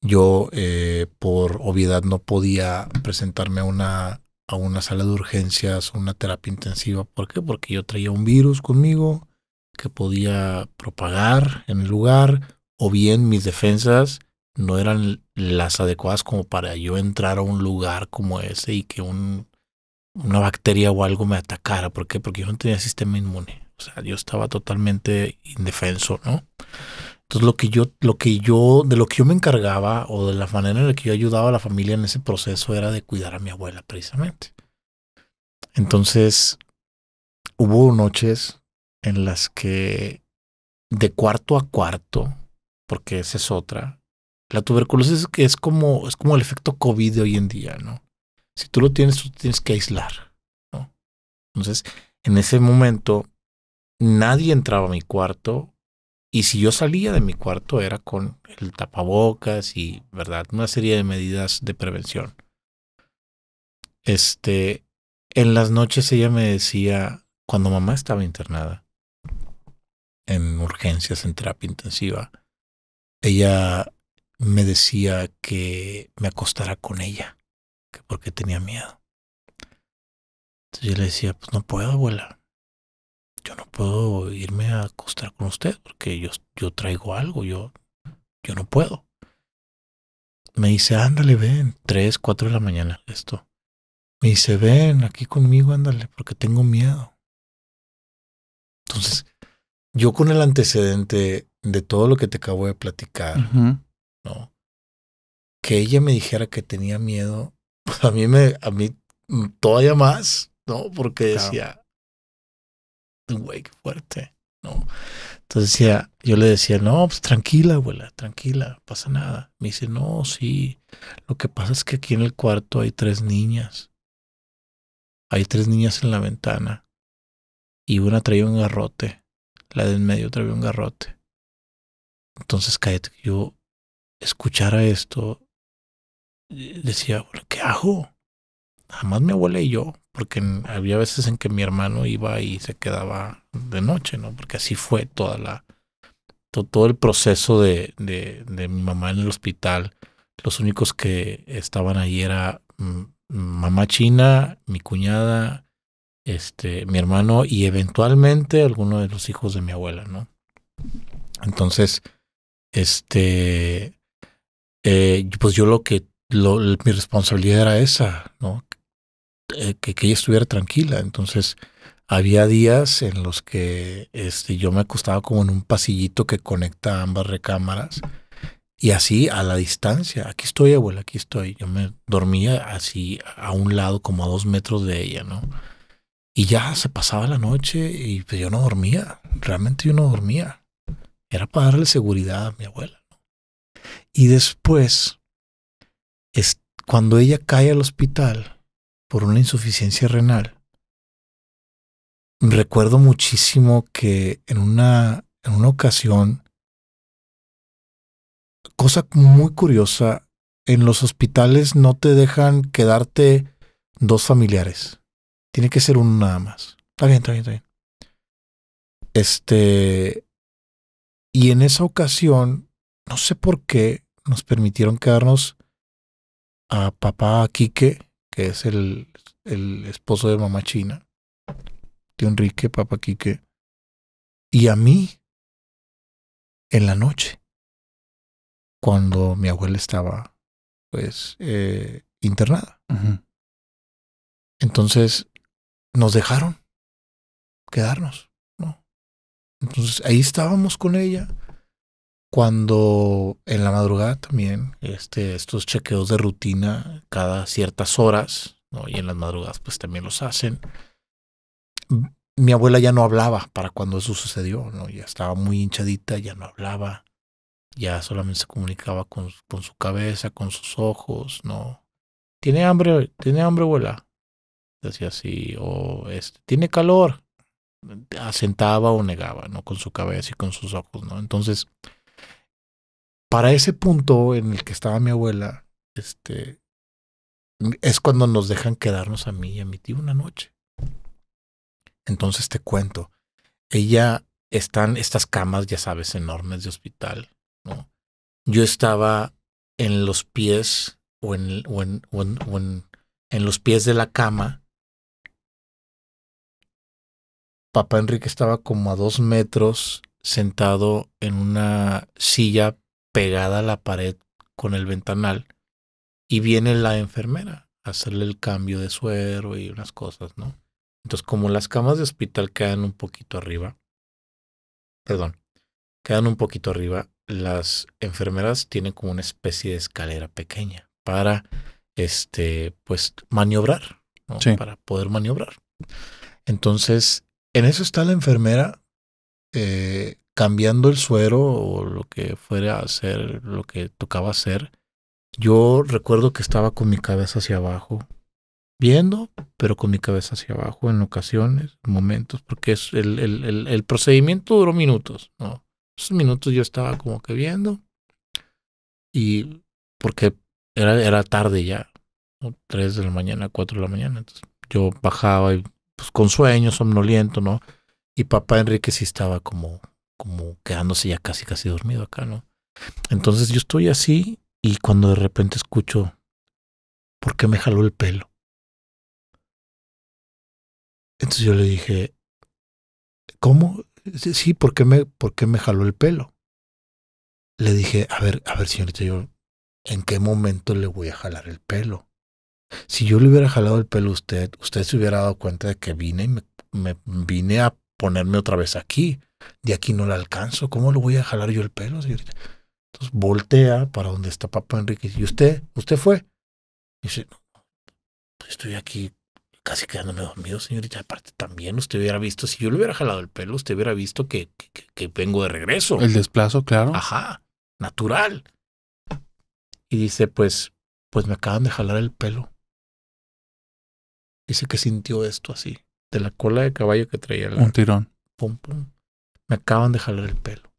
yo por obviedad no podía presentarme a una sala de urgencias, una terapia intensiva. ¿Por qué? Porque yo traía un virus conmigo que podía propagar en el lugar, o bien mis defensas no eran las adecuadas como para yo entrar a un lugar como ese y que una bacteria o algo me atacara. ¿Por qué? Porque yo no tenía sistema inmune. O sea, yo estaba totalmente indefenso, ¿no? Entonces de lo que yo me encargaba, o de la manera en la que yo ayudaba a la familia en ese proceso, era de cuidar a mi abuela precisamente. Entonces hubo noches en las que de cuarto a cuarto, porque esa es otra, la tuberculosis es como el efecto COVID de hoy en día, ¿no? Si tú lo tienes, tú tienes que aislar, ¿no? Entonces, en ese momento, nadie entraba a mi cuarto. Y si yo salía de mi cuarto era con el tapabocas y, ¿verdad?, una serie de medidas de prevención. En las noches ella me decía, cuando mamá estaba internada en urgencias, en terapia intensiva, ella me decía que me acostara con ella, que porque tenía miedo. Entonces yo le decía, pues no puedo, abuela. Yo no puedo irme a acostar con usted porque yo traigo algo, yo no puedo. Me dice, ándale, ven, 3, 4 de la mañana, esto. Me dice, ven aquí conmigo, ándale, porque tengo miedo. Entonces, yo con el antecedente de todo lo que te acabo de platicar, ¿no? Que ella me dijera que tenía miedo, pues a mí todavía más, ¿no? Porque decía, güey, qué fuerte, ¿no? Entonces yo le decía, no, pues tranquila, abuela, tranquila, pasa nada. Me dice, no, sí, lo que pasa es que aquí en el cuarto hay 3 niñas. Hay 3 niñas en la ventana. Y una traía un garrote. La de en medio traía un garrote. Entonces, cállate, yo escuchara esto, decía, bueno, ¿qué hago? Nada más mi abuela y yo, porque había veces en que mi hermano iba y se quedaba de noche, ¿no? Porque así fue todo el proceso de mi mamá en el hospital. Los únicos que estaban ahí era mamá china, mi cuñada, mi hermano y eventualmente alguno de los hijos de mi abuela, ¿no? Entonces, pues yo mi responsabilidad era esa, ¿no? Que ella estuviera tranquila. Entonces, había días en los que yo me acostaba como en un pasillito que conecta ambas recámaras y así a la distancia. Aquí estoy, abuela, aquí estoy. Yo me dormía así a un lado, como a 2 metros de ella, ¿no? Y ya se pasaba la noche y pues yo no dormía. Realmente yo no dormía. Era para darle seguridad a mi abuela, ¿no? Y después, cuando ella cae al hospital por una insuficiencia renal, recuerdo muchísimo que en una ocasión, cosa muy curiosa, en los hospitales no te dejan quedarte 2 familiares. Tiene que ser uno nada más. Está bien, está bien, está bien. Y en esa ocasión, no sé por qué, nos permitieron quedarnos a papá Quique, que es el esposo de mamá china, tío Enrique, papá Quique, y a mí en la noche, cuando mi abuela estaba, pues, internada. Entonces, nos dejaron quedarnos, ¿no? Entonces, ahí estábamos con ella, cuando en la madrugada también, estos chequeos de rutina cada ciertas horas, ¿no? Y en las madrugadas, pues, también los hacen. Mi abuela ya no hablaba para cuando eso sucedió, ¿no? Ya estaba muy hinchadita, ya no hablaba. Ya solamente se comunicaba con su cabeza, con sus ojos, ¿no? ¿Tiene hambre, abuela? Decía así. O ¿tiene calor? Asentaba o negaba, ¿no? Con su cabeza y con sus ojos, ¿no? Entonces, para ese punto en el que estaba mi abuela, es cuando nos dejan quedarnos a mí y a mi tío una noche. Entonces te cuento, ella están estas camas, ya sabes, enormes de hospital, ¿no? Yo estaba en los pies en los pies de la cama. Papá Enrique estaba como a 2 metros sentado en una silla pegada a la pared con el ventanal y viene la enfermera a hacerle el cambio de suero y unas cosas, ¿no? Entonces, como las camas de hospital quedan un poquito arriba, las enfermeras tienen como una especie de escalera pequeña para, pues, maniobrar, ¿no? Sí. Para poder maniobrar. Entonces, en eso está la enfermera cambiando el suero o lo que fuera a hacer, lo que tocaba hacer. Yo recuerdo que estaba con mi cabeza hacia abajo, viendo, pero con mi cabeza hacia abajo en ocasiones, momentos, porque es el procedimiento duró minutos, ¿no? Esos minutos yo estaba como que viendo y porque era tarde ya, ¿no? 3 de la mañana, 4 de la mañana, entonces yo bajaba y pues con sueño, somnoliento, ¿no? Y papá Enrique sí estaba como quedándose ya casi dormido acá, ¿no? Entonces yo estoy así y cuando de repente escucho, ¿por qué me jaló el pelo? Entonces yo le dije, ¿cómo? Sí, ¿por qué me jaló el pelo? Le dije, a ver, señorita, yo, ¿en qué momento le voy a jalar el pelo? Si yo le hubiera jalado el pelo a usted se hubiera dado cuenta de que vine y me vine a ponerme otra vez aquí. De aquí no la alcanzo. ¿Cómo le voy a jalar yo el pelo, señorita? Entonces voltea para donde está papá Enrique. ¿Y usted fue? Y dice, no, pues estoy aquí casi quedándome dormido, señorita. Aparte también usted hubiera visto, si yo le hubiera jalado el pelo, usted hubiera visto que vengo de regreso. El desplazo, claro. Ajá, natural. Y dice, pues me acaban de jalar el pelo. Dice que sintió esto así, de la cola de caballo que traía. Un tirón. Pum, pum. Me acaban de jalar el pelo.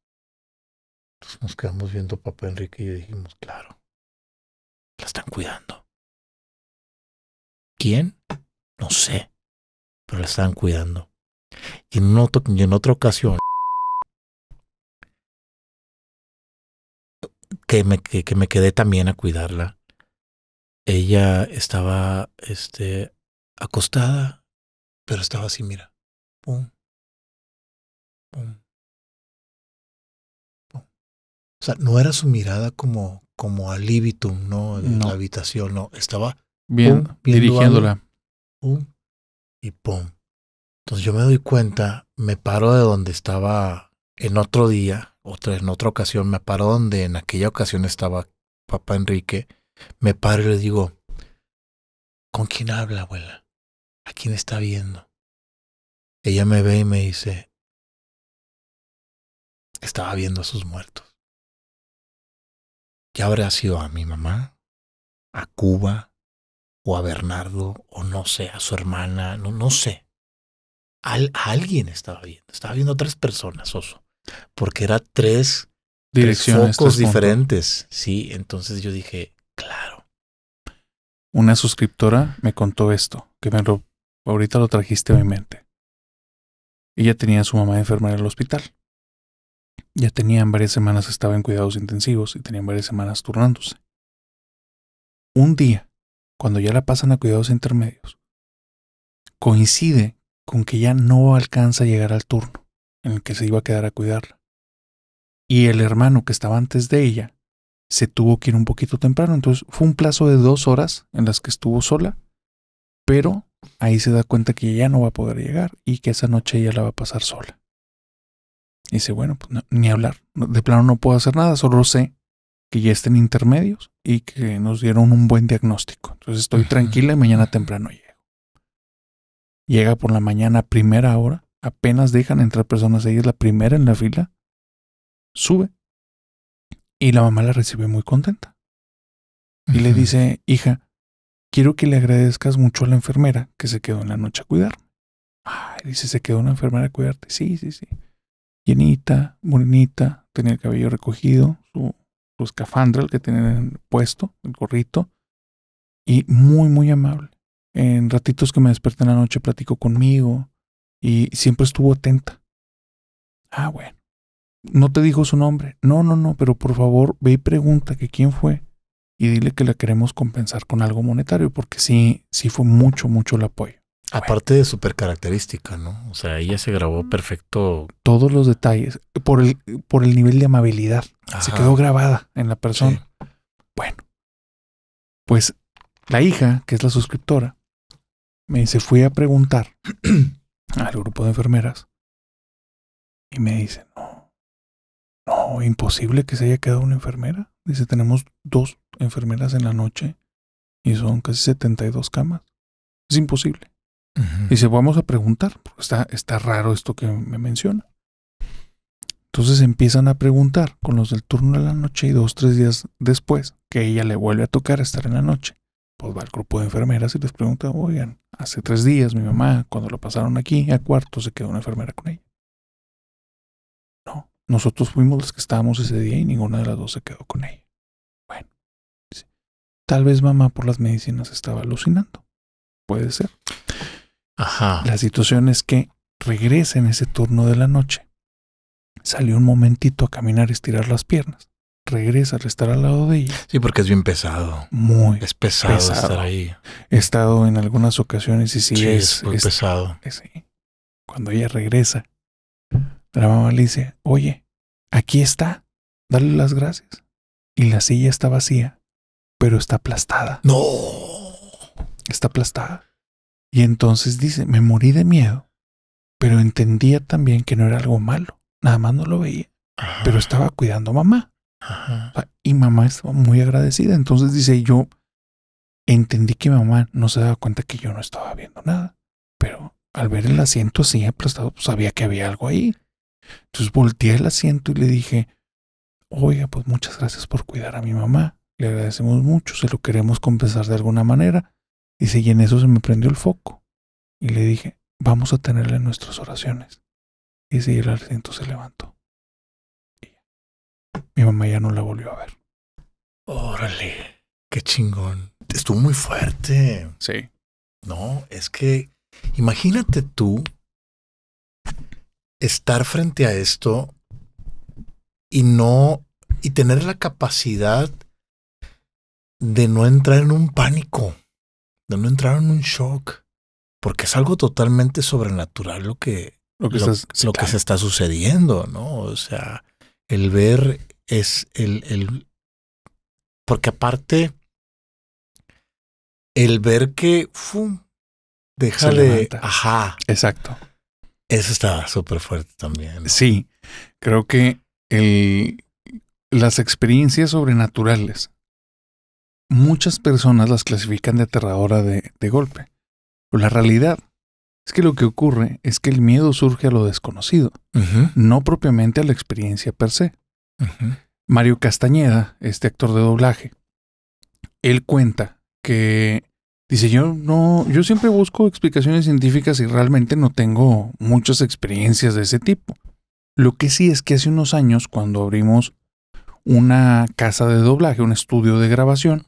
Entonces nos quedamos viendo a papá Enrique y dijimos, claro, la están cuidando. ¿Quién? No sé, pero la están cuidando. Y en otra ocasión, que me quedé también a cuidarla, ella estaba acostada, pero estaba así, mira, pum, pum, pum. O sea, no era su mirada como al libitum, ¿no? De la habitación, no. Estaba bien, pum, dirigiéndola. Algo, pum, y pum. Entonces yo me doy cuenta, me paro de donde estaba en otro día, en otra ocasión, me paro donde en aquella ocasión estaba papá Enrique, me paro y le digo, ¿con quién habla, abuela? ¿A quién está viendo? Ella me ve y me dice, estaba viendo a sus muertos. Ya habrá sido a mi mamá, a Cuba, o a Bernardo, o no sé, a su hermana, no sé. A alguien estaba viendo 3 personas, Oso, porque era 3 direcciones, focos 3 diferentes. Sí, entonces yo dije, claro. Una suscriptora me contó esto, que ahorita lo trajiste a mi mente. Ella tenía a su mamá enferma en el hospital. Ya tenían varias semanas, estaba en cuidados intensivos y tenían varias semanas turnándose. Un día, cuando ya la pasan a cuidados intermedios, coincide con que ya no alcanza a llegar al turno en el que se iba a quedar a cuidarla. Y el hermano que estaba antes de ella se tuvo que ir un poquito temprano. Entonces fue un plazo de 2 horas en las que estuvo sola, pero ahí se da cuenta que ya no va a poder llegar y que esa noche ella la va a pasar sola. Y dice, bueno, pues no, ni hablar. De plano no puedo hacer nada, solo sé que ya estén intermedios y que nos dieron un buen diagnóstico. Entonces estoy tranquila y mañana temprano llego. Llega por la mañana a primera hora, apenas dejan entrar personas, ella es la primera en la fila, sube y la mamá la recibe muy contenta. Y le dice, hija, quiero que le agradezcas mucho a la enfermera que se quedó en la noche a cuidarme. Ay, dice, ¿se quedó una enfermera a cuidarte? Sí. Llenita, morenita, tenía el cabello recogido, su escafandra, el que tenía puesto, el gorrito, y muy, muy amable. En ratitos que me desperté en la noche platicó conmigo y siempre estuvo atenta. Ah, bueno. ¿No te dijo su nombre? No, pero por favor ve y pregunta que quién fue y dile que la queremos compensar con algo monetario, porque sí fue mucho el apoyo. Aparte de súper característica, ¿no? O sea, ella se grabó perfecto. Todos los detalles, por el nivel de amabilidad. Ajá. Se quedó grabada en la persona. Sí. Bueno, pues la hija, que es la suscriptora, me dice, fui a preguntar al grupo de enfermeras y me dice, no, imposible que se haya quedado una enfermera. Dice, tenemos 2 enfermeras en la noche y son casi 72 camas. Es imposible. Dice, vamos a preguntar, porque está raro esto que me menciona. Entonces empiezan a preguntar con los del turno de la noche y 2, 3 días después, que ella le vuelve a tocar estar en la noche, pues va al grupo de enfermeras y les pregunta, oigan, hace 3 días mi mamá, cuando lo pasaron aquí a cuarto, se quedó una enfermera con ella. No, nosotros fuimos los que estábamos ese día y ninguna de las 2 se quedó con ella. Bueno, dice, tal vez mamá por las medicinas estaba alucinando. Puede ser. Ajá. La situación es que regresa en ese turno de la noche. Salió un momentito a caminar y estirar las piernas. Regresa al estar al lado de ella. Sí, porque es bien pesado. Es pesado estar ahí. He estado en algunas ocasiones y sí es muy pesado. Sí. Cuando ella regresa, la mamá le dice, oye, aquí está, dale las gracias. Y la silla está vacía, pero está aplastada. ¡No! Está aplastada. Y entonces dice, me morí de miedo, pero entendía también que no era algo malo. Nada más no lo veía. Ajá. Pero estaba cuidando a mamá. Ajá. O sea, y mamá estaba muy agradecida. Entonces dice, yo entendí que mamá no se daba cuenta que yo no estaba viendo nada. Pero al ver el asiento así aplastado, pues sabía que había algo ahí. Entonces volteé el asiento y le dije, oiga, pues muchas gracias por cuidar a mi mamá. Le agradecemos mucho, se lo queremos compensar de alguna manera. Dice, y en eso se me prendió el foco. Y le dije, vamos a tenerle en nuestras oraciones. Dice, y el asiento se levantó. Y mi mamá ya no la volvió a ver. Órale, qué chingón. Estuvo muy fuerte. Sí. No, es que imagínate tú estar frente a esto y tener la capacidad de no entrar en un pánico, de no entrar en un shock, porque es algo totalmente sobrenatural lo que se está sucediendo, ¿no? O sea, el ver es porque aparte el ver que déjale, ajá, exacto. Eso está súper fuerte también, ¿no? Sí, creo que las experiencias sobrenaturales, muchas personas las clasifican de aterradora de golpe. Pero la realidad es que lo que ocurre es que el miedo surge a lo desconocido, no propiamente a la experiencia per se. Mario Castañeda, este actor de doblaje, él cuenta que dice, yo siempre busco explicaciones científicas y realmente no tengo muchas experiencias de ese tipo. Lo que sí es que hace unos años, cuando abrimos una casa de doblaje, un estudio de grabación,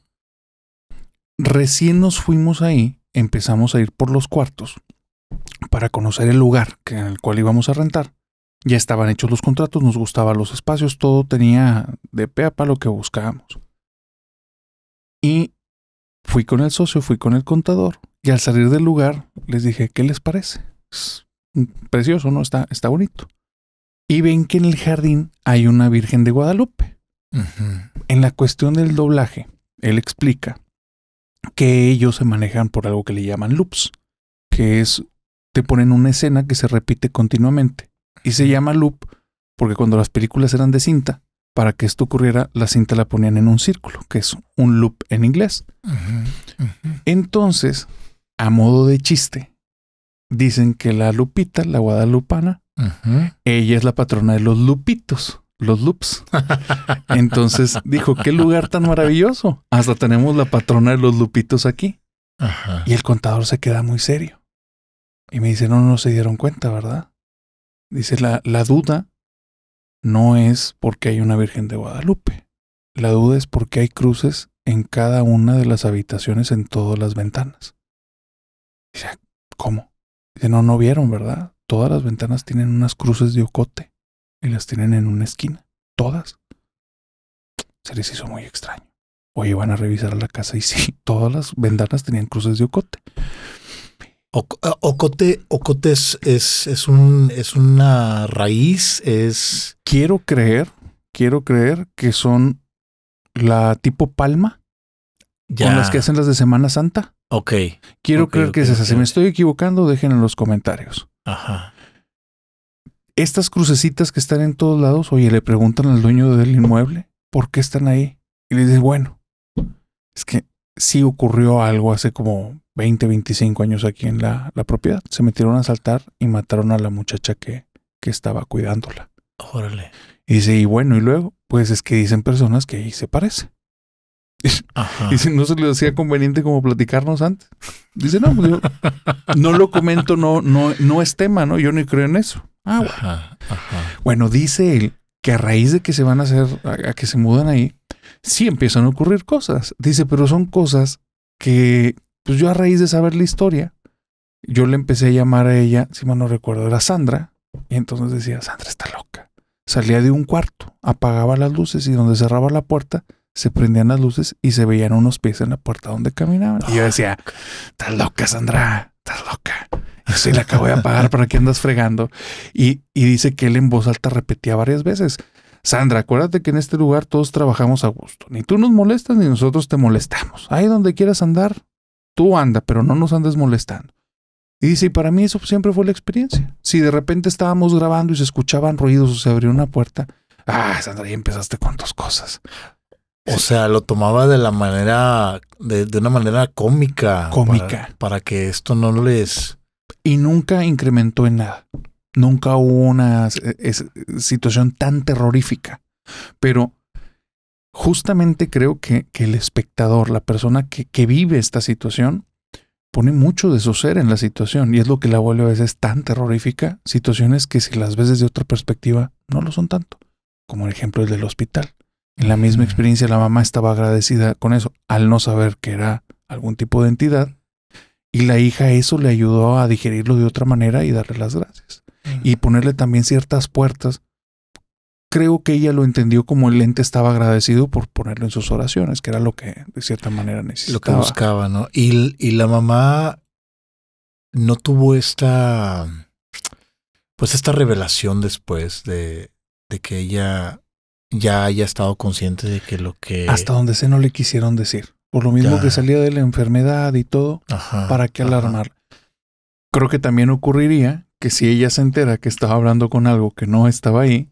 recién nos fuimos ahí, empezamos a ir por los cuartos para conocer el lugar en el cual íbamos a rentar. Ya estaban hechos los contratos, nos gustaban los espacios, todo tenía de pe a pa lo que buscábamos. Y fui con el socio, fui con el contador, y al salir del lugar les dije, ¿qué les parece? Es precioso, ¿no? Está bonito. Y ven que en el jardín hay una Virgen de Guadalupe. En la cuestión del doblaje, él explica que ellos se manejan por algo que le llaman loops, que es, te ponen una escena que se repite continuamente. Y se llama loop porque cuando las películas eran de cinta, para que esto ocurriera, la cinta la ponían en un círculo, que es un loop en inglés. Entonces, a modo de chiste, dicen que la Lupita, la guadalupana, ella es la patrona de los lupitos, los loops. Entonces dijo, qué lugar tan maravilloso. Hasta tenemos la patrona de los lupitos aquí. Y el contador se queda muy serio. Y me dice, no se dieron cuenta, ¿verdad? Dice, la duda no es porque hay una Virgen de Guadalupe. La duda es porque hay cruces en cada una de las habitaciones, en todas las ventanas. Dice, ¿cómo? Dice, no vieron, ¿verdad? todas las ventanas tienen unas cruces de ocote y las tienen en una esquina. Todas. Se les hizo muy extraño. Oye, van a revisar la casa y sí, todas las ventanas tenían cruces de ocote. Ocote es una raíz, es... Quiero creer que son la tipo palma Ya. con las que hacen las de Semana Santa. Ok. Quiero creer que es esa. Si me estoy equivocando, dejen en los comentarios. Ajá. Estas crucecitas que están en todos lados, oye, le preguntan al dueño del inmueble por qué están ahí. Y le dice, bueno, es que sí ocurrió algo hace como 20, 25 años aquí en la propiedad. Se metieron a asaltar y mataron a la muchacha que estaba cuidándola. Órale. Y dice, y bueno, y luego, pues es que dicen personas que ahí se parece. Ajá. Dice, no se les hacía conveniente como platicarnos antes. Dice, no, pues yo no lo comento, no es tema, ¿no? Yo ni creo en eso. Ah, bueno. Ajá. Bueno, dice él que a raíz de que se van a hacer, a que se mudan ahí, sí empiezan a ocurrir cosas. Dice, pero son cosas que, pues yo a raíz de saber la historia, yo le empecé a llamar a ella, si mal no recuerdo, era Sandra. Y entonces decía, Sandra está loca. Salía de un cuarto, apagaba las luces y donde cerraba la puerta, se prendían las luces y se veían unos pies en la puerta donde caminaban. Y yo decía, estás loca, Sandra, estás loca. Yo sí la acabo de apagar, ¿para qué andas fregando? Y dice que él en voz alta repetía varias veces, Sandra, acuérdate que en este lugar todos trabajamos a gusto. Ni tú nos molestas ni nosotros te molestamos. Ahí donde quieras andar, tú anda, pero no nos andes molestando. Y dice, y para mí eso siempre fue la experiencia. Si de repente estábamos grabando y se escuchaban ruidos o se abrió una puerta, Sandra, ya empezaste con tus cosas. O sea, lo tomaba de la manera, de una manera cómica. Para que esto no les... Y nunca incrementó en nada. Nunca hubo una situación tan terrorífica. Pero justamente creo que el espectador, la persona que vive esta situación, pone mucho de su ser en la situación. Y es lo que la vuelve a veces tan terrorífica. Situaciones que si las ves desde otra perspectiva, no lo son tanto. Como el ejemplo del hospital. En la misma experiencia, la mamá estaba agradecida con eso, al no saber que era algún tipo de entidad. Y la hija eso le ayudó a digerirlo de otra manera y darle las gracias. Y ponerle también ciertas puertas. Creo que ella lo entendió como el ente estaba agradecido por ponerlo en sus oraciones, que era lo que de cierta manera necesitaba. Lo que buscaba, ¿no? Y la mamá no tuvo esta revelación después de que ella ya haya estado consciente de que lo que... Hasta donde se no le quisieron decir. Por lo mismo que salía de la enfermedad y todo, ¿para qué alarmar? Creo que también ocurriría que si ella se entera que estaba hablando con algo que no estaba ahí,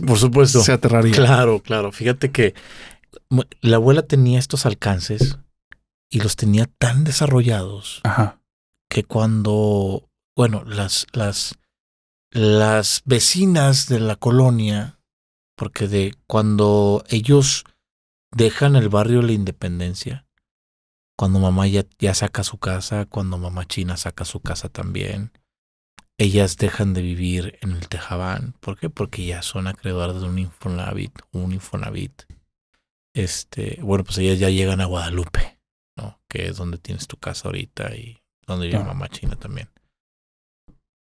por supuesto, se aterraría. Claro. Fíjate que la abuela tenía estos alcances y los tenía tan desarrollados que cuando, bueno, las vecinas de la colonia, porque cuando ellos dejan el barrio de la Independencia, cuando mamá ya saca su casa, cuando mamá China saca su casa también, ellas dejan de vivir en el Tejabán. ¿Por qué? Porque ya son acreedoras de un Infonavit. Bueno, pues ellas ya llegan a Guadalupe, ¿no? Que es donde tienes tu casa ahorita y donde vive mamá China también.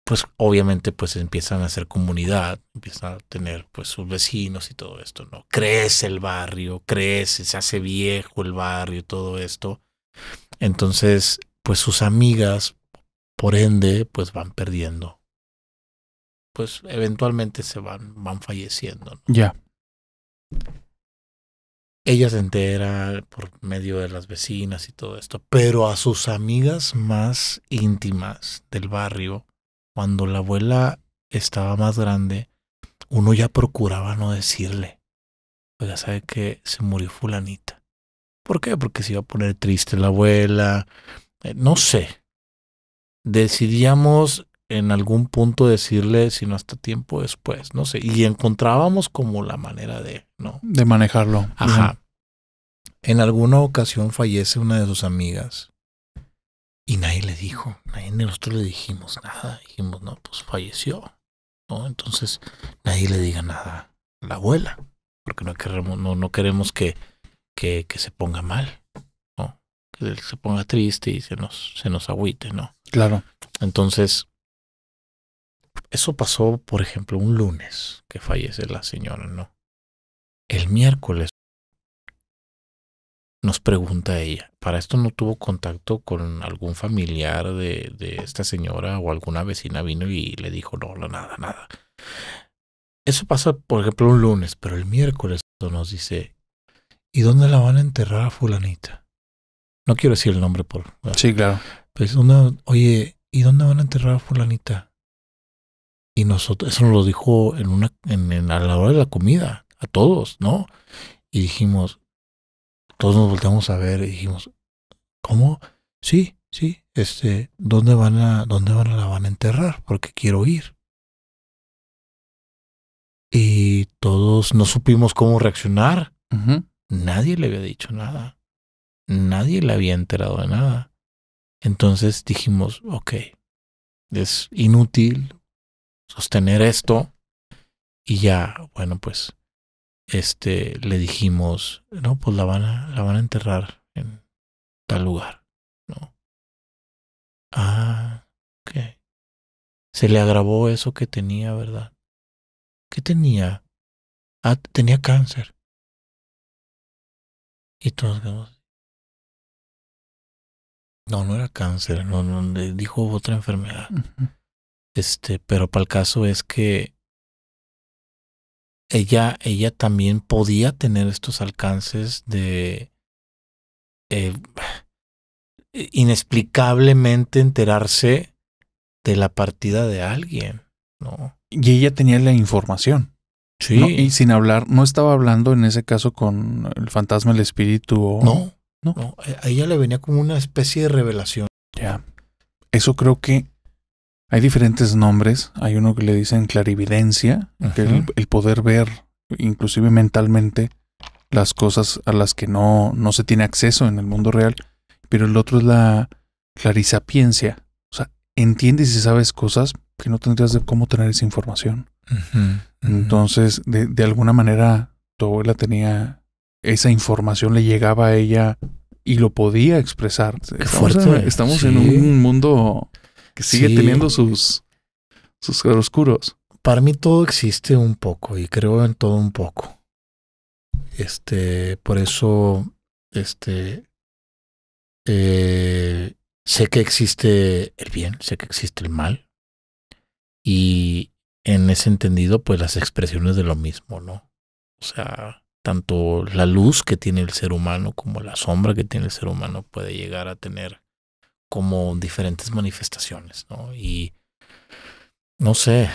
Pues obviamente pues empiezan a hacer comunidad, empiezan a tener pues sus vecinos y todo esto, ¿no? Crece el barrio, se hace viejo el barrio, todo esto. Entonces, pues sus amigas, por ende, pues van perdiendo. Pues eventualmente se van falleciendo, ¿no? Ya. Ella se entera por medio de las vecinas y todo esto, pero a sus amigas más íntimas del barrio, cuando la abuela estaba más grande, uno ya procuraba no decirle, oiga, ¿sabe que se murió fulanita? ¿Por qué? Porque se iba a poner triste la abuela, no sé. Decidíamos en algún punto decirle, si no hasta tiempo después, no sé. Y encontrábamos como la manera de, ¿no? De manejarlo. Ajá. En alguna ocasión fallece una de sus amigas. Y nadie le dijo, nadie de nosotros le dijimos nada. Dijimos, no, pues falleció, ¿no? Entonces, nadie le diga nada a la abuela, porque no queremos que se ponga mal, ¿no? Que se ponga triste y se nos agüite, ¿no? Claro. Entonces, eso pasó, por ejemplo, un lunes que fallece la señora, ¿no? El miércoles nos pregunta ella. Para esto no tuvo contacto con algún familiar de esta señora o alguna vecina vino y le dijo, no, nada. Eso pasa, por ejemplo, un lunes, pero el miércoles nos dice, ¿y dónde la van a enterrar a fulanita? No quiero decir el nombre por... Sí, claro. Pues oye, ¿y dónde van a enterrar a fulanita? Y nosotros, eso nos lo dijo a la hora de la comida, a todos, ¿no? Y dijimos, todos nos volteamos a ver y dijimos, ¿cómo? Sí, ¿dónde la van a enterrar? Porque quiero ir. Y todos no supimos cómo reaccionar. Uh-huh. Nadie le había dicho nada. Nadie le había enterado de nada. Entonces dijimos, ok, es inútil sostener esto. Y ya, bueno, pues, le dijimos, no, pues la van a enterrar en tal lugar, ¿no? Ah, ok. Se le agravó eso que tenía, ¿verdad? ¿Qué tenía? Ah, tenía cáncer. Y todos quedamos, no era cáncer, no, le dijo otra enfermedad. Uh-huh. Pero para el caso es que ella también podía tener estos alcances de inexplicablemente enterarse de la partida de alguien, ¿no? Y ella tenía la información. Sí. ¿No? Y sin hablar, no estaba hablando en ese caso con el fantasma, el espíritu o... No, a ella le venía como una especie de revelación. Ya. Eso creo que hay diferentes nombres. Hay uno que le dicen clarividencia, uh-huh, que es el poder ver, inclusive mentalmente, las cosas a las que no se tiene acceso en el mundo real. Pero el otro es la clarisapiencia. O sea, entiendes y sabes cosas que no tendrías de cómo tener esa información. Uh-huh, uh-huh. Entonces, de alguna manera, tu abuela tenía esa información, le llegaba a ella y lo podía expresar. Qué fuerte. Estamos en un mundo que sigue teniendo sus claroscuros. Para mí todo existe un poco y creo en todo un poco. Por eso, sé que existe el bien, sé que existe el mal. Y en ese entendido, pues las expresiones de lo mismo, ¿no? O sea, tanto la luz que tiene el ser humano como la sombra que tiene el ser humano puede llegar a tener como diferentes manifestaciones, ¿no? Y no sé.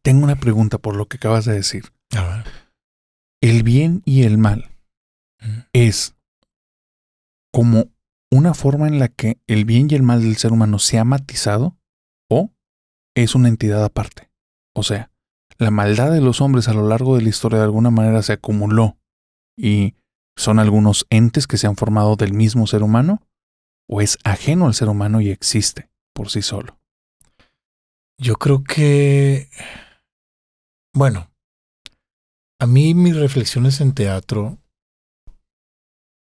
Tengo una pregunta por lo que acabas de decir. A ver. ¿El bien y el mal es como una forma en la que el bien y el mal del ser humano se ha matizado o es una entidad aparte? O sea, la maldad de los hombres a lo largo de la historia de alguna manera se acumuló y son algunos entes que se han formado del mismo ser humano, o es ajeno al ser humano y existe por sí solo. Yo creo que, bueno, a mí mis reflexiones en teatro,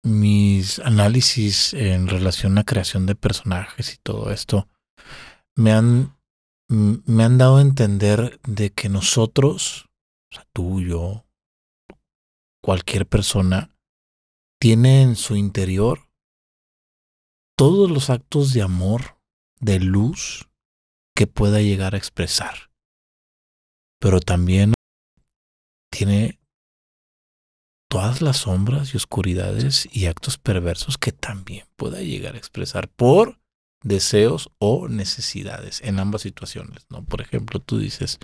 mis análisis en relación a creación de personajes y todo esto, me han dado a entender de que nosotros, o sea, tú, yo, cualquier persona, tiene en su interior todos los actos de amor, de luz que pueda llegar a expresar. Pero también tiene todas las sombras y oscuridades y actos perversos que también pueda llegar a expresar por deseos o necesidades en ambas situaciones, ¿no? Por ejemplo, tú dices,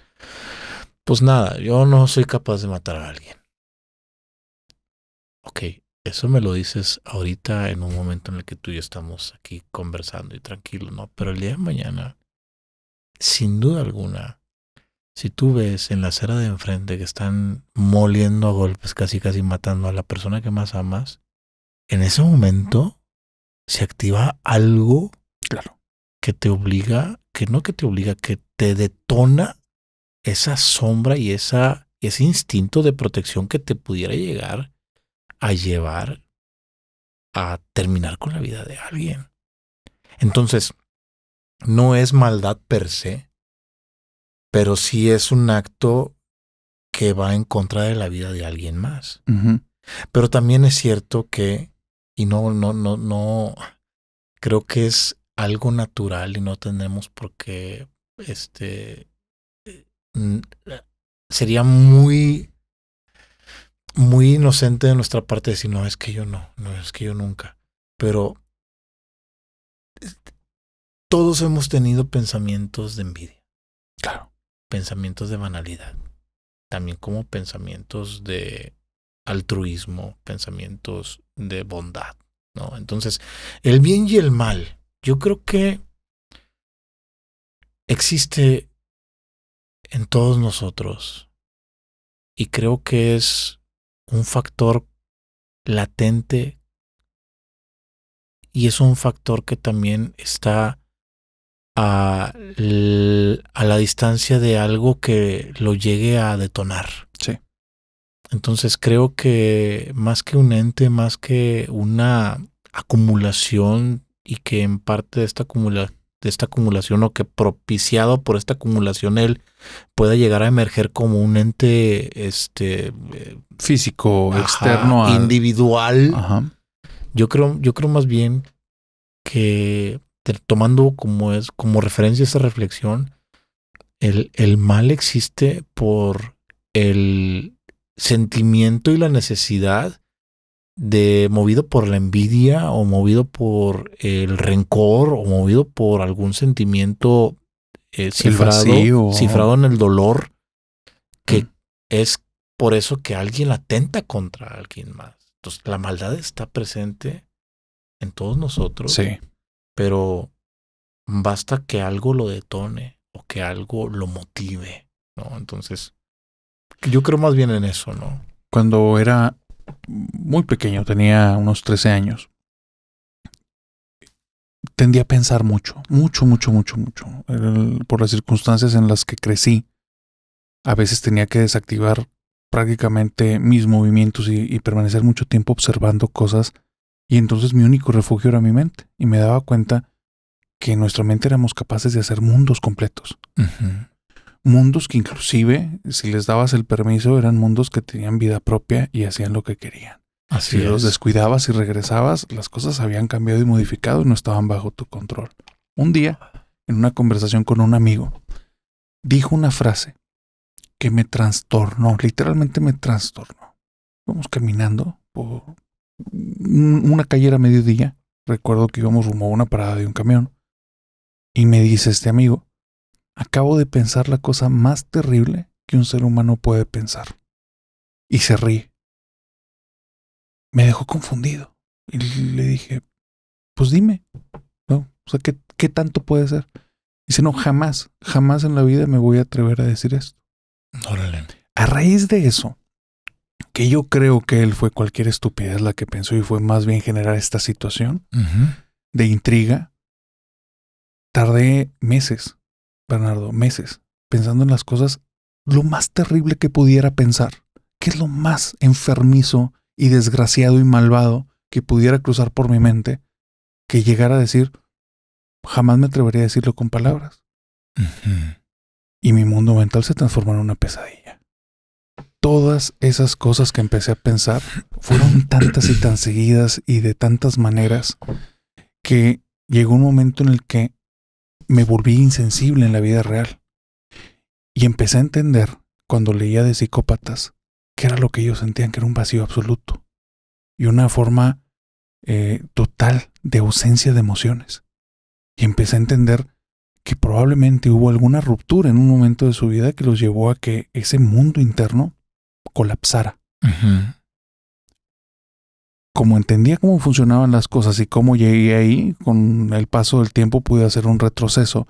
pues nada, yo no soy capaz de matar a alguien. Ok, eso me lo dices ahorita en un momento en el que tú y yo estamos aquí conversando y tranquilo, ¿no? Pero el día de mañana, sin duda alguna, si tú ves en la acera de enfrente que están moliendo a golpes, casi matando a la persona que más amas, en ese momento se activa algo, claro, que te obliga, que te detona esa sombra y ese instinto de protección que te pudiera llegar a llevar a terminar con la vida de alguien. Entonces, no es maldad per se, pero sí es un acto que va en contra de la vida de alguien más. Pero también es cierto que, y no, creo que es algo natural y no tenemos por qué, sería muy inocente de nuestra parte decir, no, es que yo no, es que yo nunca. Pero todos hemos tenido pensamientos de envidia. Claro. Pensamientos de banalidad. También como pensamientos de altruismo, pensamientos de bondad, ¿no? Entonces, el bien y el mal, yo creo que existe en todos nosotros y creo que es un factor latente y es un factor que también está a la distancia de algo que lo llegue a detonar. Sí. Entonces creo que más que un ente, más que una acumulación y que en parte de esta acumulación o que propiciado por esta acumulación él pueda llegar a emerger como un ente físico, externo, individual. Yo creo más bien que tomando como referencia esa reflexión, el mal existe por el sentimiento y la necesidad de, movido por la envidia o movido por el rencor o movido por algún sentimiento cifrado en el dolor, que es por eso que alguien atenta contra alguien más. Entonces la maldad está presente en todos nosotros, sí, pero basta que algo lo detone o que algo lo motive, ¿no? Entonces yo creo más bien en eso, ¿no? Cuando era muy pequeño, tenía unos 13 años, tendía a pensar mucho. Por las circunstancias en las que crecí, a veces tenía que desactivar prácticamente mis movimientos y permanecer mucho tiempo observando cosas, y entonces mi único refugio era mi mente, y me daba cuenta que en nuestra mente éramos capaces de hacer mundos completos. Mundos que inclusive, si les dabas el permiso, eran mundos que tenían vida propia y hacían lo que querían. Así si es. los descuidabas y regresabas, las cosas habían cambiado y modificado y no estaban bajo tu control. Un día, en una conversación con un amigo, dijo una frase que me trastornó, literalmente me trastornó. Íbamos caminando por una calle a mediodía. Recuerdo que íbamos rumbo a una parada de un camión. Y me dice este amigo: acabo de pensar la cosa más terrible que un ser humano puede pensar. Y se ríe. Me dejó confundido. Y le dije, pues dime, ¿no? O sea, ¿qué tanto puede ser? Dice, no, jamás en la vida me voy a atrever a decir esto. Órale. A raíz de eso, que yo creo que él fue cualquier estupidez la que pensó y fue más bien generar esta situación de intriga, tardé meses, Bernardo, meses, pensando en las cosas lo más terrible que pudiera pensar. ¿Qué es lo más enfermizo y desgraciado y malvado que pudiera cruzar por mi mente que llegara a decir? Jamás me atrevería a decirlo con palabras. Y mi mundo mental se transformó en una pesadilla. Todas esas cosas que empecé a pensar fueron tantas y tan seguidas y de tantas maneras que llegó un momento en el que me volví insensible en la vida real. Y empecé a entender, cuando leía de psicópatas, que era lo que ellos sentían, que era un vacío absoluto y una forma total de ausencia de emociones. Y empecé a entender que probablemente hubo alguna ruptura en un momento de su vida que los llevó a que ese mundo interno colapsara. Como entendía cómo funcionaban las cosas y cómo llegué ahí, con el paso del tiempo pude hacer un retroceso.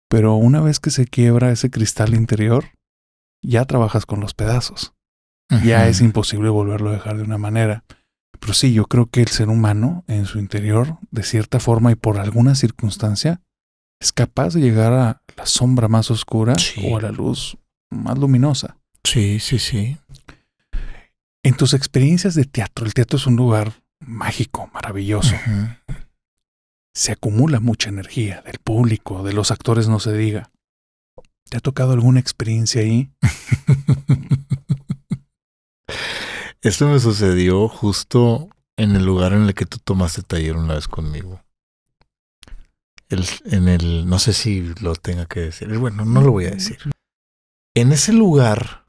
Pero una vez que se quiebra ese cristal interior, ya trabajas con los pedazos. Ya es imposible volverlo a dejar de una manera. Pero sí, yo creo que el ser humano en su interior, de cierta forma y por alguna circunstancia, es capaz de llegar a la sombra más oscura o a la luz más luminosa. Sí, sí, sí. En tus experiencias de teatro, el teatro es un lugar mágico, maravilloso. Se acumula mucha energía del público, de los actores no se diga. ¿Te ha tocado alguna experiencia ahí? Esto me sucedió justo en el lugar en el que tú tomaste taller una vez conmigo. No sé si lo tenga que decir. Bueno, no lo voy a decir. En ese lugar,